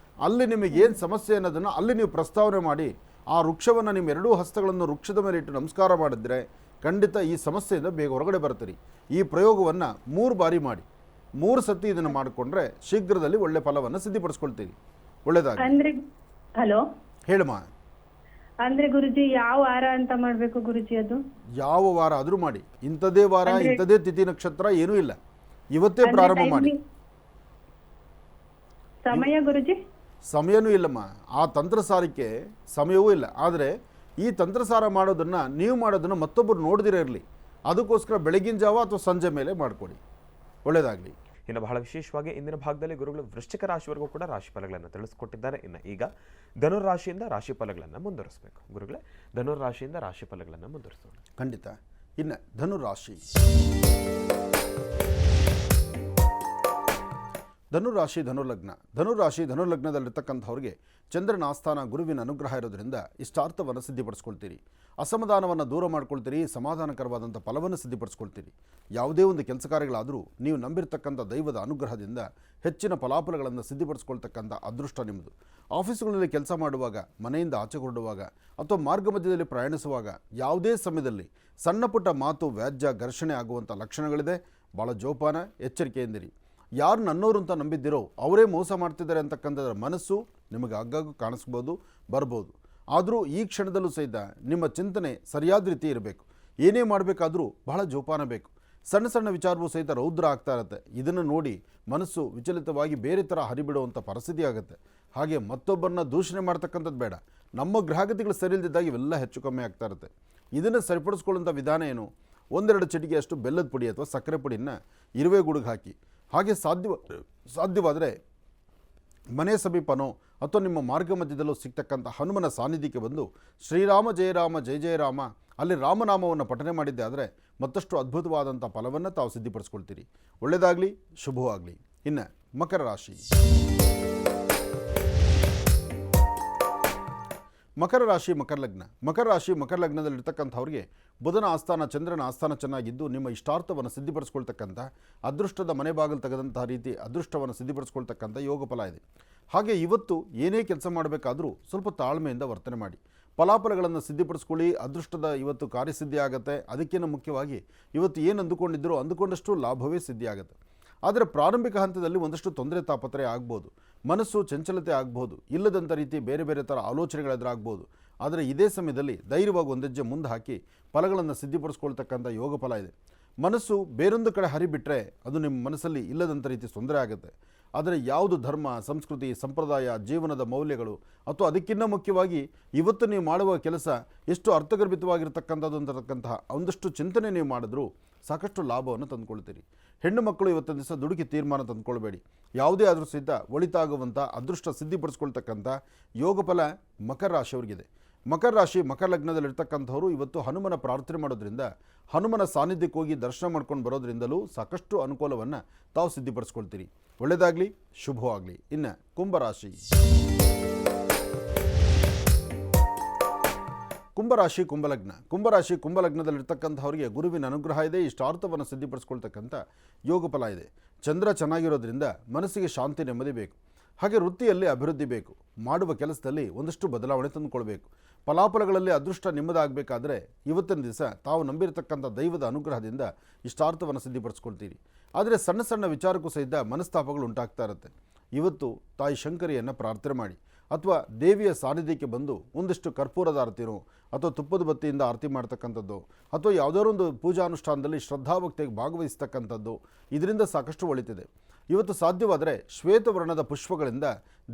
ಅಲ್ಲಿ ನಿಮಗೇನು ಸಮಸ್ಯೆ ಅನ್ನೋದನ್ನು ಅಲ್ಲಿ ನೀವು ಪ್ರಸ್ತಾವನೆ ಮಾಡಿ ಆ ವೃಕ್ಷವನ್ನು ನಿಮ್ಮ ಎರಡೂ ಹಸ್ತಗಳನ್ನು ವೃಕ್ಷದ ಮೇಲೆ ಇಟ್ಟು ನಮಸ್ಕಾರ ಮಾಡಿದ್ರೆ ಖಂಡಿತ ಈ ಸಮಸ್ಯೆಯಿಂದ ಬೇಗ ಹೊರಗಡೆ ಬರ್ತೀರಿ. ಈ ಪ್ರಯೋಗವನ್ನು 3 ಬಾರಿ ಮಾಡಿ, 3 ಸತಿ ಇದನ್ನು ಮಾಡಿಕೊಂಡ್ರೆ ಶೀಘ್ರದಲ್ಲಿ ಒಳ್ಳೆ ಫಲವನ್ನು ಸಿದ್ಧಿಪಡಿಸ್ಕೊಳ್ತೀರಿ. ಒಳ್ಳೆಯದಾಗಿ. ಅಂದ್ರೆ ಹಲೋ ಹೇಳಮ್ಮ. ಅಂದ್ರೆ ಗುರುಜಿ ಯಾವ ವಾರ ಅಂತ ಮಾಡ್ಬೇಕು ಗುರುಜಿ? ಅದು ಯಾವ ವಾರ ಆದರೂ ಮಾಡಿ, ಇಂಥದೇ ವಾರ ಇಂಥದೇ ತಿಥಿ ನಕ್ಷತ್ರ ಏನೂ ಇಲ್ಲ, ಇವತ್ತೇ ಪ್ರಾರಂಭ ಮಾಡಿ. ಸಮಯ ಗುರುಜಿ? ಸಮಯನೂ ಇಲ್ಲಮ್ಮ, ಆ ತಂತ್ರಸಾರಕ್ಕೆ ಸಮಯವೂ ಇಲ್ಲ. ಆದರೆ ಈ ತಂತ್ರಸಾರ ಮಾಡೋದನ್ನು ನೀವು ಮಾಡೋದನ್ನು ಮತ್ತೊಬ್ಬರು ನೋಡ್ದಿರೇ ಇರಲಿ, ಅದಕ್ಕೋಸ್ಕರ ಬೆಳಗಿನ ಜಾವ ಅಥವಾ ಸಂಜೆ ಮೇಲೆ ಮಾಡಿಕೊಡಿ. ಒಳ್ಳೆಯದಾಗಲಿ. ಇನ್ನು ಬಹಳ ವಿಶೇಷವಾಗಿ ಇಂದಿನ ಭಾಗದಲ್ಲಿ ಗುರುಗಳು ವೃಶ್ಚಿಕ ರಾಶಿವರೆಗೂ ಕೂಡ ರಾಶಿ ಫಲಗಳನ್ನು ತಿಳಿಸ್ಕೊಟ್ಟಿದ್ದಾರೆ. ಇನ್ನು ಈಗ ಧನುರಾಶಿಯಿಂದ ರಾಶಿ ಫಲಗಳನ್ನು ಮುಂದುವರಿಸಬೇಕು. ಗುರುಗಳೇ, ಧನುರಾಶಿಯಿಂದ ರಾಶಿ ಫಲಗಳನ್ನು ಮುಂದುವರಿಸೋಣ. ಖಂಡಿತ. ಇನ್ನು ಧನುರಾಶಿ. ಧನುರಾಶಿ ಧನುರ್ಲಗ್ನ. ಧನುರಾಶಿ ಧನುರ್ಲಗ್ನದಲ್ಲಿರ್ತಕ್ಕಂಥವ್ರಿಗೆ ಚಂದ್ರನ ಆಸ್ಥಾನ ಗುರುವಿನ ಅನುಗ್ರಹ ಇರೋದ್ರಿಂದ ಇಷ್ಟಾರ್ಥವನ್ನು ಸಿದ್ಧಿಪಡಿಸ್ಕೊಳ್ತೀರಿ. ಅಸಮಾಧಾನವನ್ನು ದೂರ ಮಾಡ್ಕೊಳ್ತೀರಿ. ಸಮಾಧಾನಕರವಾದಂಥ ಫಲವನ್ನು ಸಿದ್ಧಿಪಡಿಸ್ಕೊಳ್ತೀರಿ. ಯಾವುದೇ ಒಂದು ಕೆಲಸ ಕಾರ್ಯಗಳಾದರೂ ನೀವು ನಂಬಿರ್ತಕ್ಕಂಥ ದೈವದ ಅನುಗ್ರಹದಿಂದ ಹೆಚ್ಚಿನ ಫಲಾಫಲಗಳನ್ನು ಸಿದ್ಧಿಪಡಿಸ್ಕೊಳ್ತಕ್ಕಂಥ ಅದೃಷ್ಟ ನಿಮ್ಮದು. ಆಫೀಸುಗಳಲ್ಲಿ ಕೆಲಸ ಮಾಡುವಾಗ, ಮನೆಯಿಂದ ಆಚೆ ಹೊರಡುವಾಗ ಅಥವಾ ಮಾರ್ಗ ಮಧ್ಯದಲ್ಲಿ ಪ್ರಯಾಣಿಸುವಾಗ ಯಾವುದೇ ಸಮಯದಲ್ಲಿ ಸಣ್ಣ ಪುಟ್ಟ ಮಾತು, ವ್ಯಾಜ್ಯ, ಘರ್ಷಣೆ ಆಗುವಂಥ ಲಕ್ಷಣಗಳಿದೆ. ಭಾಳ ಜೋಪಾನ, ಎಚ್ಚರಿಕೆಯಿಂದಿರಿ. ಯಾರು ನನ್ನೋರು ಅಂತ ನಂಬಿದ್ದಿರೋ ಅವರೇ ಮೋಸ ಮಾಡ್ತಿದ್ದಾರೆ ಅಂತಕ್ಕಂಥದ್ರ ಮನಸ್ಸು ನಿಮಗೆ ಆಗಾಗ ಕಾಣಿಸ್ಬೋದು, ಬರ್ಬೋದು. ಆದರೂ ಈ ಕ್ಷಣದಲ್ಲೂ ಸಹಿತ ನಿಮ್ಮ ಚಿಂತನೆ ಸರಿಯಾದ ರೀತಿ ಇರಬೇಕು. ಏನೇ ಮಾಡಬೇಕಾದ್ರೂ ಬಹಳ ಜೋಪಾನ ಬೇಕು. ಸಣ್ಣ ಸಣ್ಣ ವಿಚಾರವೂ ಸಹಿತ ರೌದ್ರ ಆಗ್ತಾ ಇರುತ್ತೆ. ಇದನ್ನು ನೋಡಿ ಮನಸ್ಸು ವಿಚಲಿತವಾಗಿ ಬೇರೆ ಥರ ಹರಿಬಿಡುವಂಥ ಪರಿಸ್ಥಿತಿ ಆಗುತ್ತೆ. ಹಾಗೆ ಮತ್ತೊಬ್ಬರನ್ನ ದೂಷಣೆ ಮಾಡ್ತಕ್ಕಂಥದ್ದು ಬೇಡ. ನಮ್ಮ ಗ್ರಹಗತಿಗಳು ಸರಿ ಇಲ್ದಿದ್ದಾಗ ಇವೆಲ್ಲ ಹೆಚ್ಚು ಕಮ್ಮಿ ಆಗ್ತಾ ಇರುತ್ತೆ. ಇದನ್ನು ಸರಿಪಡಿಸ್ಕೊಳ್ಳೋಂಥ ವಿಧಾನ ಏನು? 1-2 ಚಿಟಿಕೆಯಷ್ಟು ಬೆಲ್ಲದ ಪುಡಿ ಅಥವಾ ಸಕ್ಕರೆ ಪುಡಿಯನ್ನು ಇರುವೆ ಗುಡುಗೆ ಹಾಕಿ, ಹಾಗೆ ಸಾಧ್ಯವಾದರೆ ಮನೆ ಸಮೀಪನೋ ಅಥವಾ ನಿಮ್ಮ ಮಾರ್ಗ ಮಧ್ಯದಲ್ಲೂ ಸಿಗ್ತಕ್ಕಂಥ ಹನುಮನ ಸಾನ್ನಿಧ್ಯಕ್ಕೆ ಬಂದು ಶ್ರೀರಾಮ ಜಯ ರಾಮ ಜಯ ಜಯ ರಾಮ ಅಲ್ಲಿ ರಾಮನಾಮವನ್ನು ಪಠನೆ ಮಾಡಿದ್ದೆ ಆದರೆ ಮತ್ತಷ್ಟು ಅದ್ಭುತವಾದಂಥ ಫಲವನ್ನು ತಾವು ಸಿದ್ಧಿಪಡಿಸ್ಕೊಳ್ತೀರಿ. ಒಳ್ಳೆಯದಾಗಲಿ, ಶುಭವಾಗಲಿ. ಇನ್ನು ಮಕರ ರಾಶಿ. ಮಕರ ರಾಶಿ ಮಕರ ಲಗ್ನ. ಮಕರ ರಾಶಿ ಮಕರ ಲಗ್ನದಲ್ಲಿರ್ತಕ್ಕಂಥವ್ರಿಗೆ ಬುಧನ ಆಸ್ಥಾನ ಚಂದ್ರನ ಆಸ್ಥಾನ ಚೆನ್ನಾಗಿದ್ದು ನಿಮ್ಮ ಇಷ್ಟಾರ್ಥವನ್ನು ಸಿದ್ಧಿಪಡಿಸ್ಕೊಳ್ತಕ್ಕಂಥ ಅದೃಷ್ಟದ ಮನೆ ಬಾಗಿಲು ತೆಗೆದಂತಹ ರೀತಿ ಅದೃಷ್ಟವನ್ನು ಸಿದ್ಧಿಪಡಿಸ್ಕೊಳ್ತಕ್ಕಂಥ ಯೋಗ ಫಲ ಇದೆ. ಹಾಗೆ ಇವತ್ತು ಏನೇ ಕೆಲಸ ಮಾಡಬೇಕಾದರೂ ಸ್ವಲ್ಪ ತಾಳ್ಮೆಯಿಂದ ವರ್ತನೆ ಮಾಡಿ. ಫಲಾಫಲಗಳನ್ನು ಸಿದ್ಧಿಪಡಿಸ್ಕೊಳ್ಳಿ. ಅದೃಷ್ಟದ ಇವತ್ತು ಕಾರ್ಯಸಿದ್ಧಿ ಆಗುತ್ತೆ. ಅದಕ್ಕಿಂತ ಮುಖ್ಯವಾಗಿ ಇವತ್ತು ಏನು ಅಂದುಕೊಂಡಿದ್ದರೂ ಅಂದುಕೊಂಡಷ್ಟು ಲಾಭವೇ ಸಿದ್ಧಿ ಆಗುತ್ತೆ. ಆದರೆ ಪ್ರಾರಂಭಿಕ ಹಂತದಲ್ಲಿ ಒಂದಷ್ಟು ತೊಂದರೆ ತಾಪತ್ರೆ ಆಗ್ಬೋದು, ಮನಸ್ಸು ಚಂಚಲತೆ ಆಗ್ಬೋದು, ಇಲ್ಲದಂಥ ರೀತಿ ಬೇರೆ ಬೇರೆ ಥರ ಆಲೋಚನೆಗಳೆದುರಾಗ್ಬೋದು. ಆದರೆ ಇದೇ ಸಮಯದಲ್ಲಿ ಧೈರ್ಯವಾಗಿ ಒಂದೆಜ್ಜೆ ಮುಂದೆ ಹಾಕಿ ಫಲಗಳನ್ನು ಸಿದ್ಧಿಪಡಿಸ್ಕೊಳ್ತಕ್ಕಂಥ ಯೋಗ ಫಲ ಇದೆ. ಮನಸ್ಸು ಬೇರೊಂದು ಕಡೆ ಹರಿಬಿಟ್ರೆ ಅದು ನಿಮ್ಮ ಮನಸ್ಸಲ್ಲಿ ಇಲ್ಲದಂಥ ರೀತಿ ತೊಂದರೆ ಆಗುತ್ತೆ. ಆದರೆ ಯಾವುದು ಧರ್ಮ, ಸಂಸ್ಕೃತಿ, ಸಂಪ್ರದಾಯ, ಜೀವನದ ಮೌಲ್ಯಗಳು ಅಥವಾ ಅದಕ್ಕಿಂತ ಮುಖ್ಯವಾಗಿ ಇವತ್ತು ನೀವು ಮಾಡುವ ಕೆಲಸ ಎಷ್ಟು ಅರ್ಥಗರ್ಭಿತವಾಗಿರ್ತಕ್ಕಂಥದ್ದು ಅಂತಕ್ಕಂತಹ ಒಂದಷ್ಟು ಚಿಂತನೆ ನೀವು ಮಾಡಿದ್ರೂ ಸಾಕಷ್ಟು ಲಾಭವನ್ನು ತಂದುಕೊಳ್ತೀರಿ. ಹೆಣ್ಣು ಮಕ್ಕಳು ಇವತ್ತಿನ ದಿವಸ ದುಡುಕಿ ತೀರ್ಮಾನ ತಂದುಕೊಳ್ಬೇಡಿ. ಯಾವುದೇ ಆದರೂ ಸಹಿತ ಒಳಿತಾಗುವಂಥ ಅದೃಷ್ಟ ಸಿದ್ಧಿಪಡಿಸ್ಕೊಳ್ತಕ್ಕಂಥ ಯೋಗ ಫಲ ಮಕರ ರಾಶಿಯವರಿಗಿದೆ. ಮಕರ ರಾಶಿ ಮಕರ ಲಗ್ನದಲ್ಲಿರ್ತಕ್ಕಂಥವ್ರು ಇವತ್ತು ಹನುಮನ ಪ್ರಾರ್ಥನೆ ಮಾಡೋದ್ರಿಂದ, ಹನುಮನ ಸಾನ್ನಿಧ್ಯಕ್ಕೆ ಹೋಗಿ ದರ್ಶನ ಮಾಡ್ಕೊಂಡು ಬರೋದ್ರಿಂದಲೂ ಸಾಕಷ್ಟು ಅನುಕೂಲವನ್ನು ತಾವು ಸಿದ್ಧಿಪಡಿಸ್ಕೊಳ್ತೀರಿ. ಒಳ್ಳೆಯದಾಗಲಿ, ಶುಭವಾಗಲಿ. ಇನ್ನು ಕುಂಭರಾಶಿ. ಕುಂಭರಾಶಿ ಕುಂಭಲಗ್ನ. ಕುಂಭರಾಶಿ ಕುಂಭಲಗ್ನದಲ್ಲಿರ್ತಕ್ಕಂಥವ್ರಿಗೆ ಗುರುವಿನ ಅನುಗ್ರಹ ಇದೆ. ಇಷ್ಟಾರ್ಥವನ್ನು ಸಿದ್ಧಿಪಡಿಸ್ಕೊಳ್ತಕ್ಕಂಥ ಯೋಗ ಫಲ ಇದೆ. ಚಂದ್ರ ಚೆನ್ನಾಗಿರೋದ್ರಿಂದ ಮನಸ್ಸಿಗೆ ಶಾಂತಿ, ನೆಮ್ಮದಿ ಬೇಕು. ಹಾಗೆ ವೃತ್ತಿಯಲ್ಲಿ ಅಭಿವೃದ್ಧಿ ಬೇಕು. ಮಾಡುವ ಕೆಲಸದಲ್ಲಿ ಒಂದಷ್ಟು ಬದಲಾವಣೆ ತಂದುಕೊಳ್ಬೇಕು. ಫಲಾಫಲಗಳಲ್ಲಿ ಅದೃಷ್ಟ ನಿಮ್ಮದಾಗಬೇಕಾದ್ರೆ ಇವತ್ತಿನ ದಿವಸ ತಾವು ನಂಬಿರತಕ್ಕಂಥ ದೈವದ ಅನುಗ್ರಹದಿಂದ ಇಷ್ಟಾರ್ಥವನ್ನು ಸಿದ್ಧಿಪಡಿಸ್ಕೊಳ್ತೀರಿ. ಆದರೆ ಸಣ್ಣ ಸಣ್ಣ ವಿಚಾರಕ್ಕೂ ಸಹಿತ ಮನಸ್ತಾಪಗಳು ಉಂಟಾಗ್ತಾ ಇರುತ್ತೆ. ಇವತ್ತು ತಾಯಿ ಶಂಕರಿಯನ್ನು ಪ್ರಾರ್ಥನೆ ಮಾಡಿ ಅಥವಾ ದೇವಿಯ ಸಾನ್ನಿಧ್ಯಕ್ಕೆ ಬಂದು ಒಂದಿಷ್ಟು ಕರ್ಪೂರದ ಆರತಿನೋ ಅಥವಾ ತುಪ್ಪದ ಬತ್ತಿಯಿಂದ ಆರತಿ ಮಾಡ್ತಕ್ಕಂಥದ್ದು ಅಥವಾ ಯಾವುದಾದ್ರು ಒಂದು ಪೂಜಾನುಷ್ಠಾನದಲ್ಲಿ ಶ್ರದ್ಧಾಭಕ್ತಿಗೆ ಭಾಗವಹಿಸ್ತಕ್ಕಂಥದ್ದು ಇದರಿಂದ ಸಾಕಷ್ಟು ಒಳಿತಿದೆ. ಇವತ್ತು ಸಾಧ್ಯವಾದರೆ ಶ್ವೇತವರ್ಣದ ಪುಷ್ಪಗಳಿಂದ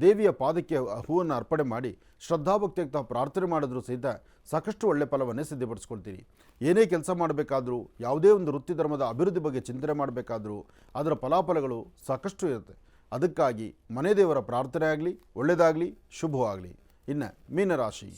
ದೇವಿಯ ಪಾದಕ್ಕೆ ಹೂವನ್ನು ಅರ್ಪಣೆ ಮಾಡಿ ಶ್ರದ್ಧಾಭಕ್ತಿಗೆ ತಾವು ಪ್ರಾರ್ಥನೆ ಮಾಡಿದ್ರೂ ಸಹಿತ ಸಾಕಷ್ಟು ಒಳ್ಳೆ ಫಲವನ್ನೇ ಸಿದ್ಧಿಪಡಿಸ್ಕೊಳ್ತೀರಿ. ಏನೇ ಕೆಲಸ ಮಾಡಬೇಕಾದ್ರೂ, ಯಾವುದೇ ಒಂದು ವೃತ್ತಿ ಧರ್ಮದ ಅಭಿವೃದ್ಧಿ ಬಗ್ಗೆ ಚಿಂತನೆ ಮಾಡಬೇಕಾದ್ರೂ ಅದರ ಫಲಾಫಲಗಳು ಸಾಕಷ್ಟು ಇರುತ್ತೆ. ಅದಕ್ಕಾಗಿ ಮನೆ ದೇವರ ಪ್ರಾರ್ಥನೆ ಆಗಲಿ, ಒಳ್ಳೆಯದಾಗಲಿ, ಶುಭವಾಗಲಿ. ಇನ್ನು ಮೀನರಾಶಿ.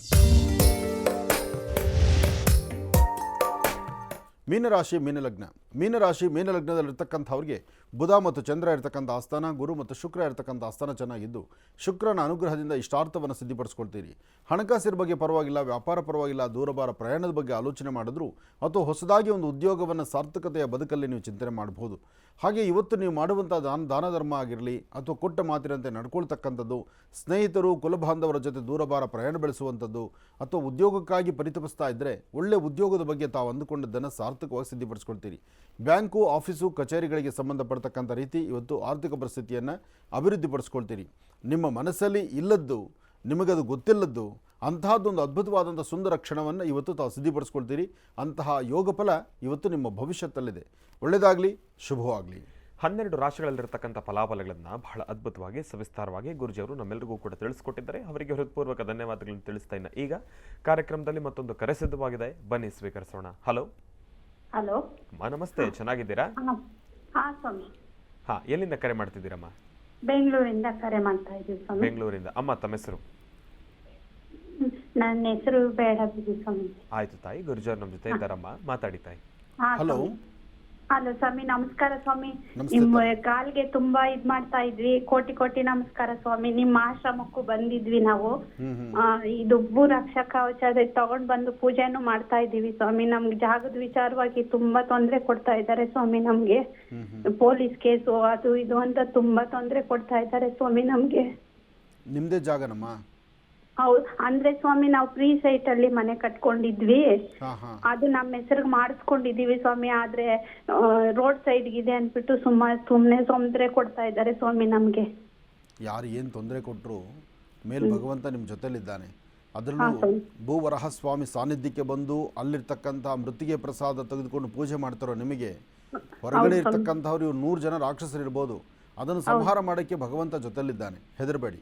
ಮೀನರಾಶಿ ಮೀನಲಗ್ನ. ಮೀನರಾಶಿ ಮೀನಲಗ್ನದಲ್ಲಿರ್ತಕ್ಕಂಥವ್ರಿಗೆ ಬುಧ ಮತ್ತು ಚಂದ್ರ ಇರ್ತಕ್ಕಂಥ ಆಸ್ಥಾನ, ಗುರು ಮತ್ತು ಶುಕ್ರ ಇರ್ತಕ್ಕಂಥ ಆಸ್ಥಾನ ಚೆನ್ನಾಗಿದ್ದು ಶುಕ್ರನ ಅನುಗ್ರಹದಿಂದ ಇಷ್ಟಾರ್ಥವನ್ನು ಸಿದ್ಧಿಪಡಿಸ್ಕೊಳ್ತೀರಿ. ಹಣಕಾಸಿನ ಬಗ್ಗೆ ಪರವಾಗಿಲ್ಲ, ವ್ಯಾಪಾರ ಪರವಾಗಿಲ್ಲ, ದೂರಬಾರ ಪ್ರಯಾಣದ ಬಗ್ಗೆ ಆಲೋಚನೆ ಮಾಡಿದ್ರು ಅಥವಾ ಹೊಸದಾಗಿ ಒಂದು ಉದ್ಯೋಗವನ್ನು ಸಾರ್ಥಕತೆಯ ಬದುಕಲ್ಲಿ ನೀವು ಚಿಂತನೆ ಮಾಡಬಹುದು. ಹಾಗೆ ಇವತ್ತು ನೀವು ಮಾಡುವಂಥ ದಾನ ಧರ್ಮ ಆಗಿರಲಿ ಅಥವಾ ಕೊಟ್ಟ ಮಾತಿನಂತೆ ನಡ್ಕೊಳ್ತಕ್ಕಂಥದ್ದು, ಸ್ನೇಹಿತರು ಕುಲಬಾಂಧವರ ಜೊತೆ ದೂರಬಾರ ಪ್ರಯಾಣ ಬೆಳೆಸುವಂಥದ್ದು ಅಥವಾ ಉದ್ಯೋಗಕ್ಕಾಗಿ ಪರಿತಪಿಸ್ತಾ ಇದ್ದರೆ ಒಳ್ಳೆಯ ಉದ್ಯೋಗದ ಬಗ್ಗೆ ತಾವು ಅಂದುಕೊಂಡಿದ್ದನ್ನು ಸಾರ್ಥಕವಾಗಿ ಸಿದ್ಧಿಪಡಿಸ್ಕೊಳ್ತೀರಿ. ಬ್ಯಾಂಕು, ಆಫೀಸು, ಕಚೇರಿಗಳಿಗೆ ಸಂಬಂಧಪಡ್ತಕ್ಕಂಥ ರೀತಿ ಇವತ್ತು ಆರ್ಥಿಕ ಪರಿಸ್ಥಿತಿಯನ್ನು ಅಭಿವೃದ್ಧಿಪಡಿಸ್ಕೊಳ್ತೀರಿ. ನಿಮ್ಮ ಮನಸ್ಸಲ್ಲಿ ಇಲ್ಲದ್ದು, ನಿಮಗದು ಗೊತ್ತಿಲ್ಲದ್ದು ಅಂತಹದ್ದೊಂದು ಅದ್ಭುತವಾದಂಥ ಸುಂದರ ಕ್ಷಣವನ್ನು ಇವತ್ತು ತಾವು ಸಿದ್ಧಿಪಡಿಸ್ಕೊಳ್ತೀರಿ. ಅಂತಹ ಯೋಗ ಫಲ ಇವತ್ತು ನಿಮ್ಮ ಭವಿಷ್ಯತ್ತಲ್ಲಿದೆ. ಒಳ್ಳೆಯದಾಗಲಿ, ಶುಭವಾಗಲಿ. 12 ರಾಶಿಗಳಲ್ಲಿರ್ತಕ್ಕಂಥ ಫಲಾಫಲಗಳನ್ನು ಬಹಳ ಅದ್ಭುತವಾಗಿ ಸವಿಸ್ತಾರವಾಗಿ ಗುರುಜಿಯವರು ನಮ್ಮೆಲ್ಲರಿಗೂ ಕೂಡ ತಿಳಿಸ್ಕೊಟ್ಟಿದ್ದಾರೆ. ಅವರಿಗೆ ಹೃತ್ಪೂರ್ವಕ ಧನ್ಯವಾದಗಳನ್ನು ತಿಳಿಸ್ತಾ ಇನ್ನ ಈಗ ಕಾರ್ಯಕ್ರಮದಲ್ಲಿ ಮತ್ತೊಂದು ಕರೆ ಸಿದ್ಧವಾಗಿದೆ, ಬನ್ನಿ ಸ್ವೀಕರಿಸೋಣ. ಹಲೋ ಹಲೋ ಅಮ್ಮ, ನಮಸ್ತೆ, ಚೆನ್ನಾಗಿದ್ದೀರಾ? ಹಾ ಸ್ವಾಮಿ, ಹಾ, ಎಲ್ಲಿಂದ ಕರೆ ಮಾಡ್ತಿದ್ದೀರಮ್ಮ? ಬೆಂಗಳೂರಿಂದ ಕರೆ ಮಾಡ್ತಾ ಇದ್ದೀವಿ ಸ್ವಾಮಿ. ಬೆಂಗಳೂರಿಂದ. ಅಮ್ಮ, ತಮ್ಮ ಹೆಸರು? ನನ್ನ ಹೆಸರು ಬೇಡ ಬಿಡಿ ಸ್ವಾಮಿ. ಆಯ್ತು ತಾಯಿ, ಗುರುಜಿಯವರು ನಮ್ಮ ಜೊತೆ ಇದ್ದಾರಮ್ಮ, ಮಾತಾಡಿ ತಾಯಿ. ಹಾ ಹಲೋ, ಹಲೋ ಸ್ವಾಮಿ, ನಮಸ್ಕಾರ ಸ್ವಾಮಿ. ನಮಸ್ತೆ ನಿಮ್ಮ ಕಾಲ್ಗೆ ತುಂಬಾ ಇದ್ ಮಾಡ್ತಾ ಇದ್ವಿ. ಕೋಟಿ ಕೋಟಿ ನಮಸ್ಕಾರ ಸ್ವಾಮಿ. ನಿಮ್ಮ ಆಶ್ರಮಕ್ಕೂ ಬಂದಿದ್ವಿ ನಾವು. ಇದು ಭೂ ರಕ್ಷಾ ಕವಚ ತಗೊಂಡ್ ಬಂದು ಪೂಜೆನೂ ಮಾಡ್ತಾ ಇದ್ದೀವಿ ಸ್ವಾಮಿ. ನಮ್ಗೆ ಜಾಗದ ವಿಚಾರವಾಗಿ ತುಂಬಾ ತೊಂದರೆ ಕೊಡ್ತಾ ಇದ್ದಾರೆ ಸ್ವಾಮಿ. ನಮ್ಗೆ ಪೊಲೀಸ್ ಕೇಸು ಅದು ಇದು ಅಂತ ತುಂಬಾ ತೊಂದರೆ ಕೊಡ್ತಾ ಇದ್ದಾರೆ ಸ್ವಾಮಿ ನಮ್ಗೆ. ನಿಮ್ಮದೇ ಜಾಗನಮ್ಮ? ಹೌದು, ಅಂದ್ರೆ ಸ್ವಾಮಿ ನಾವು ಫ್ರೀ ಸೈಟ್ ಅಲ್ಲಿ ಮನೆ ಕಟ್ಕೊಂಡಿದ್ವಿ. ಹಾಂ ಹಾಂ, ಅದು ನಮ್ಮ ಹೆಸರಿಗೆ ಮಾಡಿಸ್ಕೊಂಡಿದೀವಿ ಸ್ವಾಮಿ. ಆದ್ರೆ ರೋಡ್ ಸೈಡ್ ಇದೆ ಅನ್ಬಿಟ್ಟು ಸುಮ್ನೆ ತೊಂದ್ರೆ ಕೊಡ್ತಾ ಇದ್ದಾರೆ ಸ್ವಾಮಿ ನಮ್ಗೆ. ಯಾರು ಏನು ತೊಂದರೆ ಕೊಟ್ಟರು ಮೇಲ್ ಭಗವಂತ ನಿಮ್ಮ ಜೊತೆಲಿದ್ದಾನೆ. ಅದರಲ್ಲೂ ಭೂವರಹ ಸ್ವಾಮಿ ಸಾನ್ನಿಧ್ಯಕ್ಕೆ ಬಂದು ಅಲ್ಲಿರ್ತಕ್ಕಂಥ ಮೃತ್ತಿಗೆ ಪ್ರಸಾದ ತೆಗೆದುಕೊಂಡು ಪೂಜೆ ಮಾಡ್ತಾರೋ ನಿಮಗೆ ಹೊರಗಡೆ ಇರ್ತಕ್ಕಂಥವ್ರು 100 ಜನ ರಾಕ್ಷಸರಿರ್ಬೋದು, ಅದನ್ನು ಸಂಹಾರ ಮಾಡೋಕ್ಕೆ ಭಗವಂತ ಜೊತೆಲಿದ್ದಾನೆ. ಹೆದರಬೇಡಿ,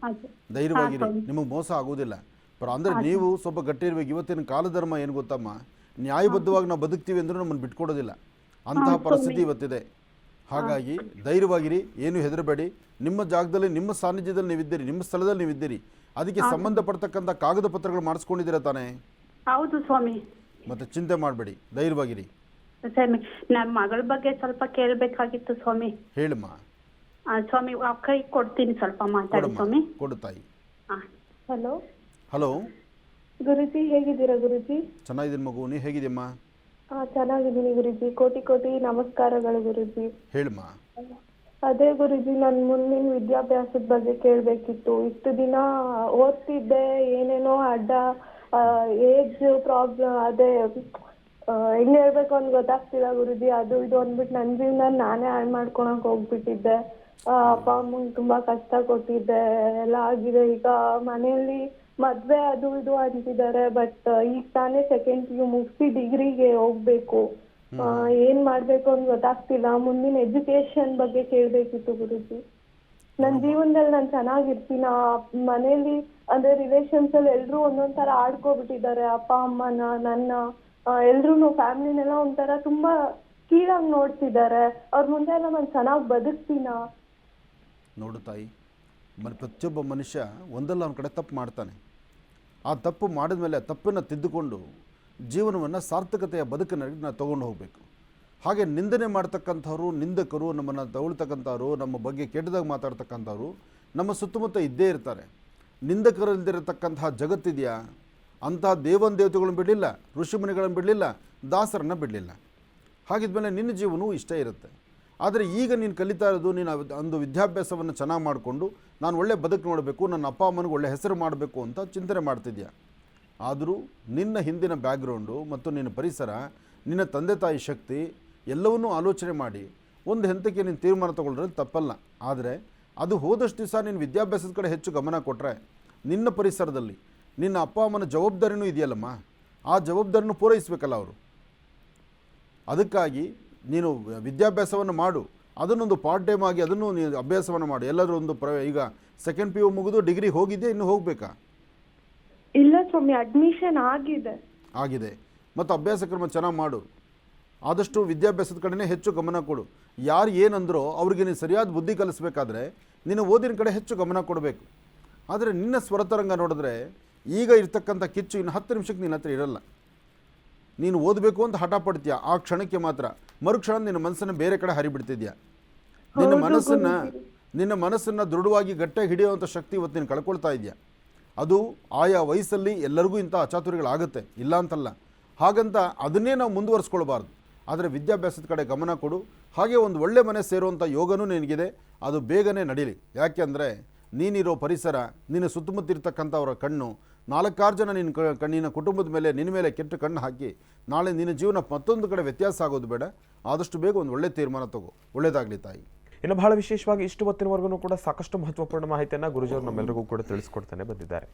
ಧೈರ್ಯವಾಗಿರಿ, ನಿಮಗೆ ಮೋಸ ಆಗುವುದಿಲ್ಲ. ಅಂದರೆ ನೀವು ಸ್ವಲ್ಪ ಗಟ್ಟಿ ಇರಬೇಕು. ಇವತ್ತಿನ ಕಾಲಧರ್ಮ ಏನು ಗೊತ್ತಮ್ಮ, ನ್ಯಾಯಬದ್ಧವಾಗಿ ನಾವು ಬದುಕ್ತೀವಿ ಅಂದ್ರೂ ನಮ್ಮನ್ನು ಬಿಟ್ಕೊಡೋದಿಲ್ಲ. ಅಂತಹ ಪರಿಸ್ಥಿತಿ ಇವತ್ತಿದೆ. ಹಾಗಾಗಿ ಧೈರ್ಯವಾಗಿರಿ, ಏನು ಹೆದರಬೇಡಿ. ನಿಮ್ಮ ಜಾಗದಲ್ಲಿ, ನಿಮ್ಮ ಸಾನ್ನಿಧ್ಯದಲ್ಲಿ ನೀವಿದ್ದೀರಿ, ನಿಮ್ಮ ಸ್ಥಳದಲ್ಲಿ ನೀವಿದ್ದೀರಿ. ಅದಕ್ಕೆ ಸಂಬಂಧಪಡ್ತಕ್ಕಂಥ ಕಾಗದ ಪತ್ರಗಳು ಮಾಡಿಸ್ಕೊಂಡಿದ್ದೀರಾ ತಾನೇ? ಹೌದು ಸ್ವಾಮಿ. ಮತ್ತೆ ಚಿಂತೆ ಮಾಡಬೇಡಿ, ಧೈರ್ಯವಾಗಿರಿ. ಸ್ವಾಮಿ, ನಮ್ಮ ಮಗಳ ಬಗ್ಗೆ ಸ್ವಲ್ಪ ಕೇಳಬೇಕಾಗಿತ್ತು ಸ್ವಾಮಿ. ಹೇಳಮ್ಮ. ಸ್ವಾಮಿ, ಕೈ ಕೊಡ್ತೀನಿ, ಸ್ವಲ್ಪ ಮಾತಾಡಿ ಸ್ವಾಮಿ. ಕೊಡು ತಾಯಿ. ಹಲೋ ಹಲೋ ಗುರುಜಿ, ಹೇಗಿದ್ದೀರಾ ಗುರುಜಿ? ಚೆನ್ನಾಗಿದ್ದೀನಿ ಮಗು, ನೀ ಹೇಗಿದೆಯಮ್ಮ? ಚೆನ್ನಾಗಿದ್ದೀನಿ ಗುರುಜಿ. ಕೋಟಿ ಕೋಟಿ ನಮಸ್ಕಾರಗಳು ಗುರುಜಿ. ಹೇಳಮ್ಮ. ಅದೇ ಗುರುಜಿ, ನನ್ ಮುಂದಿನ ವಿದ್ಯಾಭ್ಯಾಸದ ಬಗ್ಗೆ ಕೇಳ್ಬೇಕಿತ್ತು. ಇಷ್ಟು ದಿನ ಓದ್ತಿದ್ದೆ, ಏನೇನೋ ಅಡ್ಡ ಏಜ್ ಪ್ರಾಬ್ಲಮ್, ಅದೇ ಹೆಂಗ್ ಹೇಳ್ಬೇಕು ಅಂತ ಗೊತ್ತಾಗ್ತಿಲ್ಲ ಗುರುಜಿ. ಅದು ಇದು ಅಂದ್ಬಿಟ್ಟು ನನ್ ಜೀವನ ನಾನೇ ಹಾಳು ಮಾಡ್ಕೊಳಕ್ ಹೋಗ್ಬಿಟ್ಟಿದ್ದೆ. ಅಪ್ಪ ಅಮ್ಮಂಗ್ ತುಂಬಾ ಕಷ್ಟ ಕೊಟ್ಟಿದ್ದೆ, ಎಲ್ಲ ಆಗಿದೆ. ಈಗ ಮನೆಯಲ್ಲಿ ಮದ್ವೆ ಅದು ಇದು ಅಂತಿದ್ದಾರೆ. ಬಟ್ ಈಗ ತಾನೇ ಸೆಕೆಂಡ್ PU ಮುಗಿಸಿ ಡಿಗ್ರಿಗೆ ಹೋಗ್ಬೇಕು. ಏನ್ ಮಾಡ್ಬೇಕು ಅಂತ ಗೊತ್ತಾಗ್ತಿಲ್ಲ. ಮುಂದಿನ ಎಜುಕೇಶನ್ ಬಗ್ಗೆ ಕೇಳ್ಬೇಕಿತ್ತು ಗುರುಜಿ. ನನ್ ಜೀವನದಲ್ಲಿ ನಾನ್ ಚೆನ್ನಾಗಿರ್ತೀನ? ಮನೇಲಿ ಅಂದ್ರೆ ರಿಲೇಷನ್ಸ್ ಅಲ್ಲಿ ಎಲ್ರು ಒಂದೊಂದ್ ತರ ಆಡ್ಕೊಬಿಟ್ಟಿದ್ದಾರೆ. ಅಪ್ಪ ಅಮ್ಮನ, ನನ್ನ, ಎಲ್ರು ಫ್ಯಾಮಿಲಿನೆಲ್ಲ ಒಂಥರ ತುಂಬಾ ಕೀಳಾಗಿ ನೋಡ್ತಿದ್ದಾರೆ. ಅವ್ರ ಮುಂದೆ ಎಲ್ಲ ನಾನು ಚೆನ್ನಾಗಿ ಬದುಕ್ತೀನ? ನೋಡು ತಾಯಿ, ಪ್ರತಿಯೊಬ್ಬ ಮನುಷ್ಯ ಒಂದಲ್ಲ ಒಂದು ಕಡೆ ತಪ್ಪು ಮಾಡ್ತಾನೆ. ಆ ತಪ್ಪು ಮಾಡಿದ ಮೇಲೆ ತಪ್ಪನ್ನು ತಿದ್ದುಕೊಂಡು ಜೀವನವನ್ನು ಸಾರ್ಥಕತೆಯ ಬದುಕಿನಲ್ಲಿ ನಾವು ತೊಗೊಂಡು ಹೋಗಬೇಕು. ಹಾಗೆ ನಿಂದನೆ ಮಾಡ್ತಕ್ಕಂಥವ್ರು, ನಿಂದಕರು, ನಮ್ಮನ್ನು ತಗೊಳ್ತಕ್ಕಂಥವ್ರು, ನಮ್ಮ ಬಗ್ಗೆ ಕೆಟ್ಟದಾಗಿ ಮಾತಾಡ್ತಕ್ಕಂಥವ್ರು ನಮ್ಮ ಸುತ್ತಮುತ್ತ ಇದ್ದೇ ಇರ್ತಾರೆ. ನಿಂದಕರಲ್ಲಿರತಕ್ಕಂತಹ ಜಗತ್ತಿದೆಯಾ? ಅಂತಹ ದೇವತೆಗಳನ್ನು ಬಿಡಲಿಲ್ಲ, ಋಷಿಮುನಿಗಳನ್ನು ಬಿಡಲಿಲ್ಲ, ದಾಸರನ್ನು ಬಿಡಲಿಲ್ಲ. ಹಾಗಿದ್ಮೇಲೆ ನಿನ್ನ ಜೀವನವೂ ಇಷ್ಟೇ ಇರುತ್ತೆ. ಆದರೆ ಈಗ ನೀನು ಕಲಿತಾ ಇರೋದು, ನೀನು ಒಂದು ವಿದ್ಯಾಭ್ಯಾಸವನ್ನು ಚೆನ್ನಾಗಿ ಮಾಡಿಕೊಂಡು ನಾನು ಒಳ್ಳೆ ಬದುಕು ನೋಡಬೇಕು, ನನ್ನ ಅಪ್ಪ ಅಮ್ಮನಿಗೆ ಒಳ್ಳೆ ಹೆಸರು ಮಾಡಬೇಕು ಅಂತ ಚಿಂತನೆ ಮಾಡ್ತಿದ್ಯಾ. ಆದರೂ ನಿನ್ನ ಹಿಂದಿನ ಬ್ಯಾಕ್ಗ್ರೌಂಡು ಮತ್ತು ನಿನ್ನ ಪರಿಸರ, ನಿನ್ನ ತಂದೆ ತಾಯಿ ಶಕ್ತಿ ಎಲ್ಲವನ್ನೂ ಆಲೋಚನೆ ಮಾಡಿ ಒಂದು ಹಂತಕ್ಕೆ ನೀನು ತೀರ್ಮಾನ ತಗೊಳ್ಳೋದ್ರಲ್ಲಿ ತಪ್ಪಲ್ಲ. ಆದರೆ ಅದು ಹೋದಷ್ಟು ದಿವಸ ನೀನು ವಿದ್ಯಾಭ್ಯಾಸದ ಕಡೆ ಹೆಚ್ಚು ಗಮನ ಕೊಟ್ಟರೆ ನಿನ್ನ ಪರಿಸರದಲ್ಲಿ ನಿನ್ನ ಅಪ್ಪ ಅಮ್ಮನ ಜವಾಬ್ದಾರಿನೂ ಇದೆಯಲ್ಲಮ್ಮ, ಆ ಜವಾಬ್ದಾರಿನೂ ಪೂರೈಸಬೇಕಲ್ಲ ಅವರು. ಅದಕ್ಕಾಗಿ ನೀನು ವಿದ್ಯಾಭ್ಯಾಸವನ್ನು ಮಾಡು, ಅದನ್ನೊಂದು ಪಾರ್ಟ್ ಟೈಮ್ ಆಗಿ ಅದನ್ನು ನೀನು ಅಭ್ಯಾಸವನ್ನು ಮಾಡು. ಎಲ್ಲರೂ ಒಂದು ಈಗ ಸೆಕೆಂಡ್ PU ಮುಗಿದು ಡಿಗ್ರಿ ಹೋಗಿದ್ದೆ, ಇನ್ನು ಹೋಗಬೇಕಾ? ಇಲ್ಲ ಸ್ವಾಮಿ, ಅಡ್ಮಿಷನ್ ಆಗಿದೆ. ಮತ್ತು ಅಭ್ಯಾಸ ಕ್ರಮ ಚೆನ್ನಾಗಿ ಮಾಡು. ಆದಷ್ಟು ವಿದ್ಯಾಭ್ಯಾಸದ ಕಡೆನೇ ಹೆಚ್ಚು ಗಮನ ಕೊಡು. ಯಾರು ಏನಂದ್ರೋ ಅವ್ರಿಗೆ ನೀನು ಸರಿಯಾದ ಬುದ್ಧಿ ಕಲಿಸ್ಬೇಕಾದ್ರೆ ನೀನು ಓದಿನ ಕಡೆ ಹೆಚ್ಚು ಗಮನ ಕೊಡಬೇಕು. ಆದರೆ ನಿನ್ನ ಸ್ವರತರಂಗ ನೋಡಿದ್ರೆ ಈಗ ಇರ್ತಕ್ಕಂಥ ಕಿಚ್ಚು ಇನ್ನು 10 ನಿಮಿಷಕ್ಕೆ ನಿನ್ನ ಹತ್ರ ಇರಲ್ಲ. ನೀನು ಓದಬೇಕು ಅಂತ ಹಠ ಪಡ್ತೀಯ, ಆ ಕ್ಷಣಕ್ಕೆ ಮಾತ್ರ. ಮರುಕ್ಷಣ ನಿನ್ನ ಮನಸ್ಸನ್ನು ಬೇರೆ ಕಡೆ ಹರಿಬಿಡ್ತಿದ್ಯಾ. ನಿನ್ನ ಮನಸ್ಸನ್ನು ದೃಢವಾಗಿ ಗಟ್ಟಿಯಾಗಿ ಹಿಡಿಯುವಂಥ ಶಕ್ತಿ ಇವತ್ತು ನೀನು ಕಳ್ಕೊಳ್ತಾ ಇದೆಯಾ. ಅದು ಆಯಾ ವಯಸ್ಸಲ್ಲಿ ಎಲ್ಲರಿಗೂ ಇಂಥ ಅಚಾತುರ್ಯಗಳಾಗುತ್ತೆ, ಇಲ್ಲ ಅಂತಲ್ಲ. ಹಾಗಂತ ಅದನ್ನೇ ನಾವು ಮುಂದುವರಿಸ್ಕೊಳ್ಬಾರ್ದು. ಆದರೆ ವಿದ್ಯಾಭ್ಯಾಸದ ಕಡೆ ಗಮನ ಕೊಡು. ಹಾಗೆ ಒಂದು ಒಳ್ಳೆ ಮನೆ ಸೇರುವಂಥ ಯೋಗನೂ ನಿನಗಿದೆ, ಅದು ಬೇಗನೆ ನಡೀಲಿ. ಯಾಕೆಂದರೆ ನೀನಿರೋ ಪರಿಸರ, ನಿನ್ನ ಸುತ್ತಮುತ್ತ ಇರ್ತಕ್ಕಂಥವರ ಕಣ್ಣು, 4-6 ಜನ ನಿನ್ನ ಕುಟುಂಬದ ಮೇಲೆ ನಿನ್ನ ಮೇಲೆ ಕೆಟ್ಟ ಕಣ್ಣು ಹಾಕಿ ನಾಳೆ ನಿನ್ನ ಜೀವನ ಮತ್ತೊಂದು ಕಡೆ ವ್ಯತ್ಯಾಸ ಆಗೋದು ಬೇಡ. ಆದಷ್ಟು ಬೇಗ ಒಂದು ಒಳ್ಳೆ ತೀರ್ಮಾನ ತಗೋ. ಒಳ್ಳೆಯದಾಗಲಿ ತಾಯಿ. ಇನ್ನು ಬಹಳ ವಿಶೇಷವಾಗಿ ಇಷ್ಟು ಹೊತ್ತಿನವರೆಗೂ ಕೂಡ ಸಾಕಷ್ಟು ಮಹತ್ವಪೂರ್ಣ ಮಾಹಿತಿಯನ್ನು ಗುರುಜಿಯವರು ನಮ್ಮೆಲ್ಲರಿಗೂ ಕೂಡ ತಿಳಿಸ್ಕೊಡ್ತಾನೆ ಬಂದಿದ್ದಾರೆ.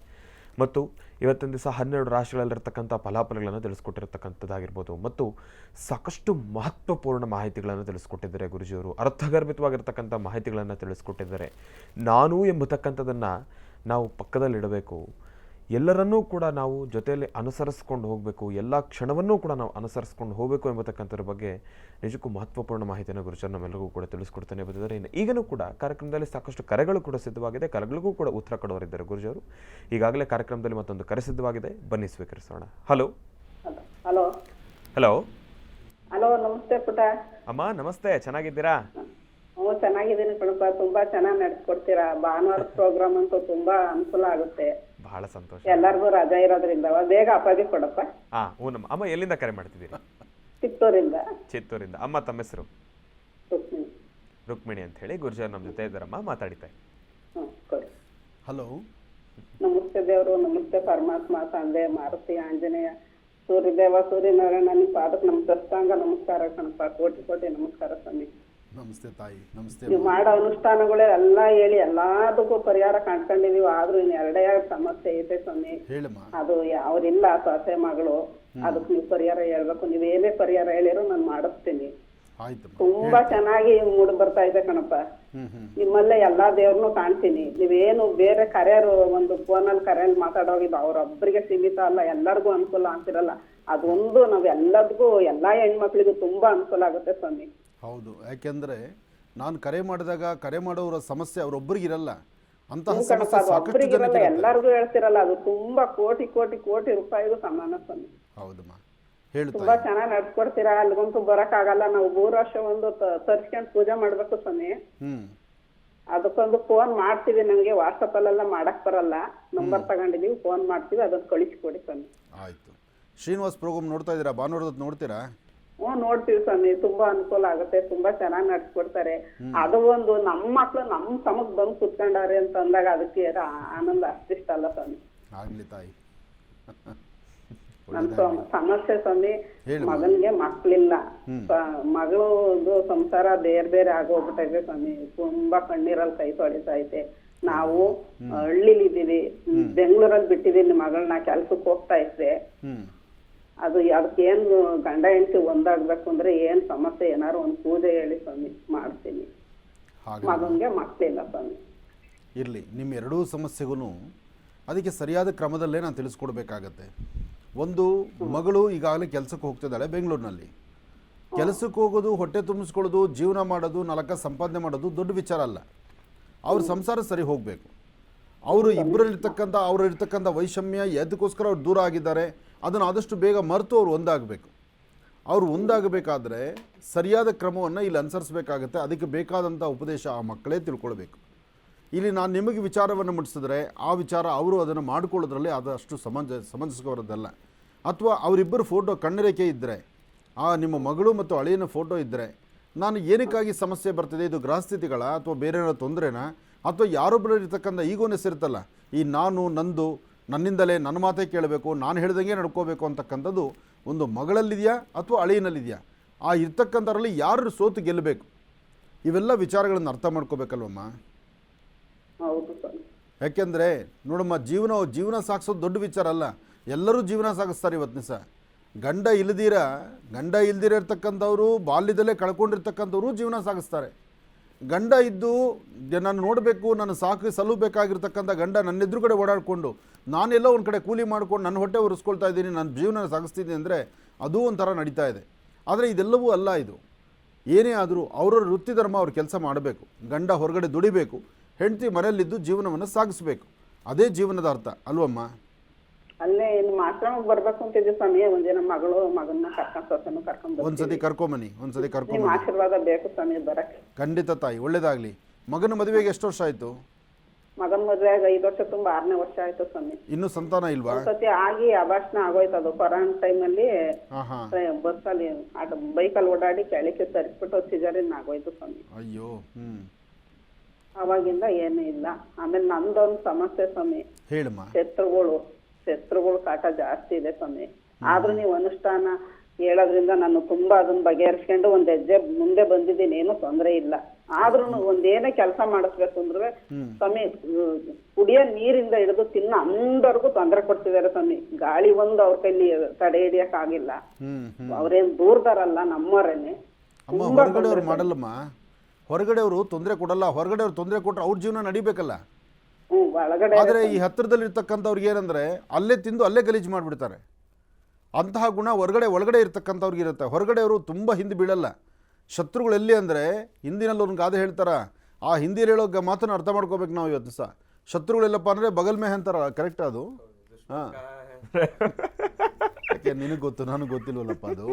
ಮತ್ತು ಇವತ್ತಿನ ದಿವಸ 12 ರಾಶಿಗಳಲ್ಲಿರ್ತಕ್ಕಂಥ ಫಲಾಫಲಗಳನ್ನು ತಿಳಿಸ್ಕೊಟ್ಟಿರ್ತಕ್ಕಂಥದ್ದಾಗಿರ್ಬೋದು, ಮತ್ತು ಸಾಕಷ್ಟು ಮಹತ್ವಪೂರ್ಣ ಮಾಹಿತಿಗಳನ್ನು ತಿಳಿಸ್ಕೊಟ್ಟಿದ್ದಾರೆ ಗುರುಜಿಯವರು. ಅರ್ಥಗರ್ಭಿತವಾಗಿರ್ತಕ್ಕಂಥ ಮಾಹಿತಿಗಳನ್ನು ತಿಳಿಸ್ಕೊಟ್ಟಿದ್ದಾರೆ. ನಾನು ಎಂಬತಕ್ಕಂಥದ್ದನ್ನು ನಾವು ಪಕ್ಕದಲ್ಲಿಡಬೇಕು, ಎಲ್ಲರನ್ನೂ ಕೂಡ ನಾವು ಜೊತೆಯಲ್ಲಿ ಅನುಸರಿಸ್ಕೊಂಡು ಹೋಗಬೇಕು, ಎಲ್ಲ ಕ್ಷಣವನ್ನೂ ಕೂಡ ನಾವು ಅನುಸರಿಸ್ಕೊಂಡು ಹೋಗಬೇಕು ಎಂಬತಕ್ಕಂಥದ್ರ ಬಗ್ಗೆ ನಿಜಕ್ಕೂ ಮಹತ್ವಪೂರ್ಣ ಮಾಹಿತಿಯನ್ನು ಗುರುಜರು ನಮ್ಮೆಲ್ಲರಿಗೂ ಕೂಡ ತಿಳಿಸ್ಕೊಡ್ತಾನೆ ಬಂದಿದ್ದಾರೆ. ಇನ್ನು ಈಗಲೂ ಕೂಡ ಕಾರ್ಯಕ್ರಮದಲ್ಲಿ ಸಾಕಷ್ಟು ಕರೆಗಳು ಕೂಡ ಸಿದ್ಧವಾಗಿದೆ, ಕರೆಗಳಿಗೂ ಕೂಡ ಉತ್ತರ ಕೊಡೋರಿದ್ದಾರೆ ಗುರುಜರು. ಈಗಾಗಲೇ ಕಾರ್ಯಕ್ರಮದಲ್ಲಿ ಮತ್ತೊಂದು ಕರೆ ಸಿದ್ಧವಾಗಿದೆ, ಬನ್ನಿ ಸ್ವೀಕರಿಸೋಣ. ಹಲೋ ಹಲೋ ಹಲೋ ಹಲೋ, ನಮಸ್ತೆ ಪುಟ. ಅಮ್ಮ ನಮಸ್ತೆ, ಚೆನ್ನಾಗಿದ್ದೀರಾ? ಹ್ಞೂ ಚೆನ್ನಾಗಿದ್ದೀನಿ ಕಣಪ್ಪ, ತುಂಬಾ ಚೆನ್ನಾಗಿ ನಡೆಸ್ಕೊಡ್ತೀರಾ. ಭಾನುವಾರ ಪ್ರೋಗ್ರಾಮ್ ಅಂತೂ ತುಂಬಾ ಅನುಕೂಲ ಆಗುತ್ತೆ. ಬಹಳ ಸಂತೋಷ. ಎಲ್ಲರಿಗೂ ರಜಾ ಇರೋದ್ರಿಂದ ಬೇಗ ಅಪ್ಪಾಜಿ ಕೊಡಪ್ಪ. ಹ್ಞೂನಮ್ಮ. ಅಮ್ಮ ಎಲ್ಲಿಂದ ಕರೆ ಮಾಡ್ತಿದ್ದೀರಿ? ಚಿತ್ತೂರಿಂದ. ಚಿತ್ತೂರಿಂದ. ಅಮ್ಮ ತಮ್ಮ ಹೆಸರು? ರುಕ್ಮಿಣಿ. ರುಕ್ಮಿಣಿ ಅಂತ ಹೇಳಿ. ಗುರುಜರು ನಮ್ಮ ಜೊತೆ ಇದ್ದಾರಮ್ಮ, ಮಾತಾಡಿತಾ. ಹ್ಞೂ ಕೊಡಿ. ಹಲೋ. ನಮಸ್ತೆ ದೇವರು, ನಮಸ್ತೆ ಪರಮಾತ್ಮ, ತಂದೆ ಮಾರುತಿ, ಆಂಜನೇಯ, ಸೂರ್ಯದೇವ, ಸೂರ್ಯನಾರಾಯಣ, ನಿಮ್ಮ ಪಾದಕ್ಕೆ ನಮ್ಮ ದಸ್ತಾಂಗ ನಮಸ್ಕಾರ ಕಣಪ್ಪ. ಕೋಟಿ ಕೋಟಿ ನಮಸ್ಕಾರ ಸ್ವಾಮಿ. ನಮಸ್ತೆ ತಾಯಿ. ನಮಸ್ತೆ. ನೀವು ಮಾಡೋ ಅನುಷ್ಠಾನಗಳೇ ಎಲ್ಲ ಹೇಳಿ ಎಲ್ಲದಕ್ಕೂ ಪರಿಹಾರ ಕಂಡ್ಕೊಂಡಿದೀವಿ. ಆದ್ರೂ ಇನ್ನು 2 ಸಮಸ್ಯೆ ಐತೆ ಸ್ವಾಮಿ. ಹೇಳಮ್ಮ. ಅದು ಅವ್ರಿಲ್ಲ ಸೊಸೆ ಮಗಳು, ಅದಕ್ಕೆ ನೀವು ಪರಿಹಾರ ಹೇಳ್ಬೇಕು. ನೀವೇನೇ ಪರಿಹಾರ ಹೇಳಿರೋ ನಾನು ಮಾಡಿಸ್ತೀನಿ. ತುಂಬಾ ಚೆನ್ನಾಗಿ ಮೂಡ್ ಬರ್ತಾ ಇದೆ ಕಣಪ್ಪ. ನಿಮ್ಮಲ್ಲೇ ಎಲ್ಲಾ ದೇವ್ರನ್ನು ಕಾಣ್ತೀನಿ. ನೀವೇನು ಬೇರೆ ಕರೆಯರು ಒಂದು ಫೋನಲ್ಲಿ ಕರೆಯಲ್ಲಿ ಮಾತಾಡೋಗಿದ್ದು ಅವ್ರೊಬ್ಬರಿಗೆ ಸೀಮಿತ ಅಲ್ಲ, ಎಲ್ಲರಿಗೂ ಅನುಕೂಲ ಅಂತಿರಲ್ಲ. ಅದೊಂದು ನಾವ್ ಎಲ್ಲದಕ್ಕೂ ಎಲ್ಲಾ ಹೆಣ್ಮಕ್ಳಿಗೂ ತುಂಬಾ ಅನುಕೂಲ ಆಗುತ್ತೆ ಸ್ವಾಮಿ. ಹೌದು, ಯಾಕೆಂದ್ರೆ ನಾನು ಕರೆ ಮಾಡಿದಾಗ ಕರೆ ಮಾಡೋರ ಸಮಸ್ಯೆ ಅವರೊಬ್ಬರಿಗಿರಲ್ಲ, ಅಂತಹ ಸಮಸ್ಯೆ ಸಾಕಷ್ಟು ಜನಕ್ಕೆ ಎಲ್ಲರಿಗೂ ಹೇಳ್ತಿರಲ್ಲ. ಅದು ತುಂಬಾ ಕೋಟಿ ಕೋಟಿ ಕೋಟಿ ರೂಪಾಯಿಗೂ ಸಮಾನ ಸ್ವಾಮಿ. ಹೌದಮ್ಮ, ಹೇಳು. ತುಂಬಾ ಚೆನ್ನಾಗಿ ನಡ್ಸ್ಕೊಡ್ತೀರಾ. ಅಲ್ಲಿಗಂತೂ ಬರಕ್ ಆಗಲ್ಲ. ನಾವು 3 ವರ್ಷ ಒಂದು ತರ್ಸ್ಕೊಂಡ್ ಪೂಜೆ ಮಾಡ್ಬೇಕು ಸ್ವಾಮಿ. ಅದಕ್ಕೊಂದು ಫೋನ್ ಮಾಡ್ತೀವಿ. ನಂಗೆ ವಾಟ್ಸಪ್ ಅಲ್ಲೆಲ್ಲ ಮಾಡಕ್ ಬರಲ್ಲ, ನಂಬರ್ ತಗೊಂಡಿದೀವಿ, ಫೋನ್ ಮಾಡ್ತೀವಿ, ಅದನ್ನ ಕಳಿಸ್ಕೊಡಿ ಸ್ವಾಮಿ. ಆಯ್ತು. ಶ್ರೀನಿವಾಸ್ ಪ್ರೋಗ್ರಾಮ್ ನೋಡ್ತಾ ಇದ್ದೀರಾ? ಭಾನುವಾರದ ನೋಡ್ತೀರಾ? ಹ್ಞೂ ನೋಡ್ತೀವಿ ಸ್ವಾಮಿ. ತುಂಬಾ ಅನುಕೂಲ ಆಗುತ್ತೆ, ತುಂಬಾ ಚೆನ್ನಾಗಿ ನಡ್ಸ್ಕೊಡ್ತಾರೆ. ಅದು ಒಂದು ನಮ್ಮ ಮಕ್ಳು ನಮ್ಮ ಸಮಕ್ ಬಂದು ಕುತ್ಕೊಂಡಾರೆ ಅಂತ ಅಂದಾಗ ಅದಕ್ಕೆ ಆನಂದ ಅಷ್ಟಿಷ್ಟ ಅಲ್ಲ ಸ್ವಾಮಿ. ಆಗ್ಲಿ ತಾಯಿ. ನನ್ ಸಮಸ್ಯೆ ಸ್ವಾಮಿ, ಮಗನ್ಗೆ ಮಕ್ಳಿಲ್ಲ. ಮಗಳು ಸಂಸಾರ ಬೇರೆ ಬೇರೆ ಆಗೋಗ್ಬಿಟ್ಟೈತೆ ಸ್ವಾಮಿ. ತುಂಬಾ ಕಣ್ಣೀರಲ್ಲಿ ಕೈ ತೊಳಿತಾ ಐತೆ. ನಾವು ಹಳ್ಳಿಲಿ ಇದೀವಿ, ಬೆಂಗಳೂರಲ್ಲಿ ಬಿಟ್ಟಿದೀನಿ ಮಗಳನ್ನ, ಕೆಲ್ಸಕ್ಕೆ ಹೋಗ್ತಾ ಇದ್ದೆ. ಅದು ಅದಕ್ಕೆ ಏನು ಗಂಡ ಹೆಂಡತಿ ಒಂದಾಗ್ಬೇಕು ಅಂದ್ರೆ ಏನ್ ಸಮಸ್ಯೆ, ಏನಾರು ಒಂದು ಪೂಜೆ ಹೇಳಿ ಸ್ವಾಮಿ, ಮಾಡ್ತೀನಿ. ಮಗನ್ಗೆ ಮಕ್ಳಿಲ್ಲ ಸ್ವಾಮಿ. ಇರ್ಲಿ, ನಿಮ್ಮ ಎರಡೂ ಸಮಸ್ಯೆಗೂ ಅದಕ್ಕೆ ಸರಿಯಾದ ಕ್ರಮದಲ್ಲೇ ನಾನು ತಿಳಿಸ್ಕೊಡ್ಬೇಕಾಗತ್ತೆ. ಒಂದು, ಮಗಳು ಈಗಾಗಲೇ ಕೆಲಸಕ್ಕೆ ಹೋಗ್ತಿದ್ದಾಳೆ ಬೆಂಗಳೂರಿನಲ್ಲಿ. ಕೆಲಸಕ್ಕೆ ಹೋಗೋದು, ಹೊಟ್ಟೆ ತುಂಬಿಸ್ಕೊಳ್ಳೋದು, ಜೀವನ ಮಾಡೋದು, 4 ಸಂಪಾದನೆ ಮಾಡೋದು ದೊಡ್ಡ ವಿಚಾರ ಅಲ್ಲ. ಅವ್ರ ಸಂಸಾರ ಸರಿ ಹೋಗಬೇಕು. ಅವರು ಅವರಿರ್ತಕ್ಕಂಥ ವೈಷಮ್ಯ ಎದಕ್ಕೋಸ್ಕರ ಅವ್ರು ದೂರ ಆಗಿದ್ದಾರೆ ಅದನ್ನು ಆದಷ್ಟು ಬೇಗ ಮರೆತು ಅವ್ರು ಒಂದಾಗಬೇಕು. ಅವರು ಒಂದಾಗಬೇಕಾದ್ರೆ ಸರಿಯಾದ ಕ್ರಮವನ್ನು ಇಲ್ಲಿ ಅನುಸರಿಸಬೇಕಾಗತ್ತೆ. ಅದಕ್ಕೆ ಬೇಕಾದಂಥ ಉಪದೇಶ ಆ ಮಕ್ಕಳೇ ತಿಳ್ಕೊಳ್ಬೇಕು. ಇಲ್ಲಿ ನಾನು ನಿಮಗೆ ವಿಚಾರವನ್ನು ಮುಟ್ಟಿಸಿದ್ರೆ ಆ ವಿಚಾರ ಅವರು ಅದನ್ನು ಮಾಡಿಕೊಳ್ಳೋದ್ರಲ್ಲಿ ಆದಷ್ಟು ಸಮಂಜಸವರದ್ದಲ್ಲ. ಅಥವಾ ಅವರಿಬ್ಬರು ಫೋಟೋ ಕಣ್ಣರೇಖೆ ಇದ್ದರೆ, ನಿಮ್ಮ ಮಗಳು ಮತ್ತು ಅಳಿಯನ ಫೋಟೋ ಇದ್ದರೆ, ನಾನು ಏನಕ್ಕಾಗಿ ಸಮಸ್ಯೆ ಬರ್ತಿದೆ, ಇದು ಗ್ರಹಸ್ಥಿತಿಗಳ ಅಥವಾ ಬೇರೆ ತೊಂದರೆನಾ, ಅಥವಾ ಯಾರೊಬ್ಬರು ಇರ್ತಕ್ಕಂಥ ಈಗೋನೆಸ್ ಇರುತ್ತಲ್ಲ, ಈ ನಾನು ನಂದು ನನ್ನಿಂದಲೇ ನನ್ನ ಮಾತೇ ಕೇಳಬೇಕು, ನಾನು ಹೇಳ್ದಂಗೆ ನಡ್ಕೋಬೇಕು ಅಂತಕ್ಕಂಥದ್ದು ಒಂದು ಮಗಳಲ್ಲಿದೆಯಾ ಅಥವಾ ಅಳಿಯನಲ್ಲಿದೆಯಾ, ಆ ಇರ್ತಕ್ಕಂಥದ್ರಲ್ಲಿ ಯಾರು ಸೋತು ಗೆಲ್ಲಬೇಕು, ಇವೆಲ್ಲ ವಿಚಾರಗಳನ್ನು ಅರ್ಥ ಮಾಡ್ಕೋಬೇಕಲ್ವಮ್ಮ. ಯಾಕೆಂದರೆ ನೋಡಮ್ಮ, ಜೀವನ ಸಾಗಿಸೋದು ದೊಡ್ಡ ವಿಚಾರ ಅಲ್ಲ. ಎಲ್ಲರೂ ಜೀವನ ಸಾಗಿಸ್ತಾರೆ ಇವತ್ತಿನ ದಿವಸ. ಗಂಡ ಇಲ್ದಿರ ಇರ್ತಕ್ಕಂಥವ್ರು, ಬಾಲ್ಯದಲ್ಲೇ ಕಳ್ಕೊಂಡಿರ್ತಕ್ಕಂಥವ್ರು ಜೀವನ ಸಾಗಿಸ್ತಾರೆ. ಗಂಡ ಇದ್ದು ನಾನು ನೋಡಬೇಕು, ನಾನು ಸಲ್ಲಬೇಕಾಗಿರ್ತಕ್ಕಂಥ ಗಂಡ ನನ್ನ ಎದುರುಗಡೆ ಓಡಾಡಿಕೊಂಡು ನಾನೆಲ್ಲೋ ಒಂದು ಕಡೆ ಕೂಲಿ ಮಾಡ್ಕೊಂಡು ನನ್ನ ಹೊಟ್ಟೆ ಒರೆಸ್ಕೊಳ್ತಾ ಇದ್ದೀನಿ, ನನ್ನ ಜೀವನ ಸಾಗಿಸ್ತೀನಿ ಅಂದರೆ ಅದು ಒಂಥರ ನಡೀತಾ ಇದೆ. ಆದರೆ ಇದೆಲ್ಲವೂ ಅಲ್ಲ. ಇದು ಏನೇ ಆದರೂ ಅವರವ್ರ ವೃತ್ತಿ ಧರ್ಮ ಅವ್ರ ಕೆಲಸ ಮಾಡಬೇಕು. ಗಂಡ ಹೊರಗಡೆ ದುಡಿಬೇಕು, ಹೆಂಡತಿ ಮನೆಯಲ್ಲಿದ್ದು ಜೀವನವನ್ನು ಸಾಗಿಸಬೇಕು. ಅದೇ ಜೀವನದ ಅರ್ಥ ಅಲ್ವಮ್ಮ? ಅಲ್ಲೇ ನಿಮ್ಮ ಆಶ್ರಮಕ್ಕೆ ಬರ್ಬೇಕು ಅಂತಿದ್ವಿ ಸ್ವಾಮಿ. ಒಂದಿನ ಮಗನ್ನ ಸೊಸೆನೂ ಕರ್ಕೊಂಡ್ ಒಂದ್ಸತಿ ಕರ್ಕೊಂಬನ್ನಿ, ಒಂದ್ಸತಿ ನಿಮ್ಮ ಕರ್ಕೊಂಬನ್ನಿ. ಆಶೀರ್ವಾದ ಬೇಕು ಸ್ವಾಮಿ ಬರಕ್ಕೆ. ಖಂಡಿತ ತಾಯಿ, ಒಳ್ಳೇದಾಗಲಿ. ಮಗನ ಮದುವೆಗೆ ಎಷ್ಟು ವರ್ಷ ಆಯಿತು? ಮಗನ ಮದ್ವೆಯಾಗ 5 ವರ್ಷ ತುಂಬ 6ನೇ ವರ್ಷ ಆಯ್ತು ಸ್ವಾಮಿ. ಇನ್ನೂ ಸಂತಾನ ಇಲ್ವಾ? ಒಂದ್ಸತಿ ಆಗಿ ಅಭಾಷಣ ಆಗೋಯ್ತು. ಅದು ಕೊರೋನಾ ಟೈಮಲ್ಲಿ ಹಾಂ ಹಾಂ. ಬಸ್ಸಲ್ಲಿ ಬೈಕಲ್ಲಿ ಓಡಾಡಿ ಕೆಳಕ್ಕೆ ತರಿಸ್ಬಿಟ್ಟು ಸಿಜರಿನ್ ಆಗೋಯ್ತು ಸ್ವಾಮಿ. ಅಯ್ಯೋ. ಅವಾಗಿಂದ ಏನೂ ಇಲ್ಲ. ಆಮೇಲೆ ನಂದೊಂದು ಸಮಸ್ಯೆ ಸ್ವಾಮಿ, ಹೇಳಮ್ಮ. ಶತ್ರುಗಳು ಕಾಟ ಜಾಸ್ತಿ ಇದೆ ಸ್ವಾಮಿ. ಆದ್ರೂ ನೀವು ಅನುಷ್ಠಾನ ಹೇಳೋದ್ರಿಂದ ನಾನು ತುಂಬಾ ಅದನ್ನ ಬಗೆಹರಿಸ್ಕೊಂಡು ಒಂದ್ ಹೆಜ್ಜೆ ಮುಂದೆ ಬಂದಿದ್ದೀನಿ, ಏನೂ ತೊಂದರೆ ಇಲ್ಲ. ಆದ್ರೂ ಒಂದೇನೇ ಕೆಲಸ ಮಾಡಿಸ್ಬೇಕು ಅಂದ್ರೆ ಸ್ವಾಮಿ, ಕುಡಿಯೋ ನೀರಿಂದ ಹಿಡಿದು ತಿನ್ನ ಅಂದವರೆಗೂ ತೊಂದರೆ ಕೊಡ್ತಿದಾರೆ ಸ್ವಾಮಿ. ಗಾಳಿ ಒಂದು ಅವ್ರ ಕೈಲಿ ತಡೆ ಹಿಡಿಯಕ್ ಆಗಿಲ್ಲ. ಅವ್ರೇನ್ ದೂರದಾರಲ್ಲ, ನಮ್ಮವರೇನೆ. ಅಮ್ಮ, ಹೊರಗಡೆಯವ್ರು ಮಾಡಲ್ಲಮ್ಮ. ಹೊರಗಡೆಯವರು ತೊಂದರೆ ಕೊಡಲ್ಲ. ಹೊರಗಡೆಯವ್ರು ತೊಂದರೆ ಕೊಟ್ಟರೆ ಅವ್ರ ಜೀವನ ನಡಿಬೇಕಲ್ಲ. ಒಳಗಡೆ ಆದರೆ ಈ ಹತ್ತಿರದಲ್ಲಿ ಇರ್ತಕ್ಕಂಥವ್ರಿಗೆ ಏನಂದರೆ ಅಲ್ಲೇ ತಿಂದು ಅಲ್ಲೇ ಗಲೀಜು ಮಾಡಿಬಿಡ್ತಾರೆ. ಅಂತಹ ಗುಣ ಒಳಗಡೆ ಇರ್ತಕ್ಕಂಥವ್ರಿಗೆ ಇರುತ್ತೆ. ಹೊರಗಡೆಯವರು ತುಂಬ ಹಿಂದೆ ಬೀಳಲ್ಲ. ಶತ್ರುಗಳು ಎಲ್ಲಿ ಅಂದರೆ, ಹಿಂದಿನಲ್ಲಿ ಒಂದು ಗಾದೆ ಹೇಳ್ತಾರ, ಆ ಹಿಂದಿಯಲ್ಲಿ ಹೇಳೋ ಮಾತನ್ನು ಅರ್ಥ ಮಾಡ್ಕೋಬೇಕು ನಾವು ಇವತ್ತು ಸಹ. ಶತ್ರುಗಳೆಲ್ಲಪ್ಪ ಅಂದರೆ ಬಗಲ್ ಮೇ ಅಂತಾರ, ಕರೆಕ್ಟ್ ಅದು? ಹಾಂ, ಯಾಕೆ ನಿನಗೆ ಗೊತ್ತು, ನನಗೆ ಗೊತ್ತಿಲ್ವಲ್ಲಪ್ಪ ಅದು.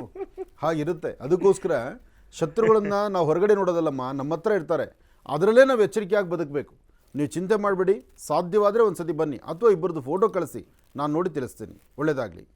ಹಾಗಿರುತ್ತೆ. ಅದಕ್ಕೋಸ್ಕರ ಶತ್ರುಗಳನ್ನು ನಾವು ಹೊರಗಡೆ ನೋಡೋದಲ್ಲಮ್ಮ, ನಮ್ಮ ಹತ್ರ ಇರ್ತಾರೆ. ಅದರಲ್ಲೇ ನಾವು ಎಚ್ಚರಿಕೆಯಾಗಿ ಬದುಕಬೇಕು. ನೀವು ಚಿಂತೆ ಮಾಡಬೇಡಿ. ಸಾಧ್ಯವಾದರೆ ಒಂದು ಸತಿ ಬನ್ನಿ, ಅಥವಾ ಇಬ್ಬರದ್ದು ಫೋಟೋ ಕಳಿಸಿ, ನಾನು ನೋಡಿ ತಿಳಿಸ್ತೀನಿ. ಒಳ್ಳೆಯದಾಗಲಿ.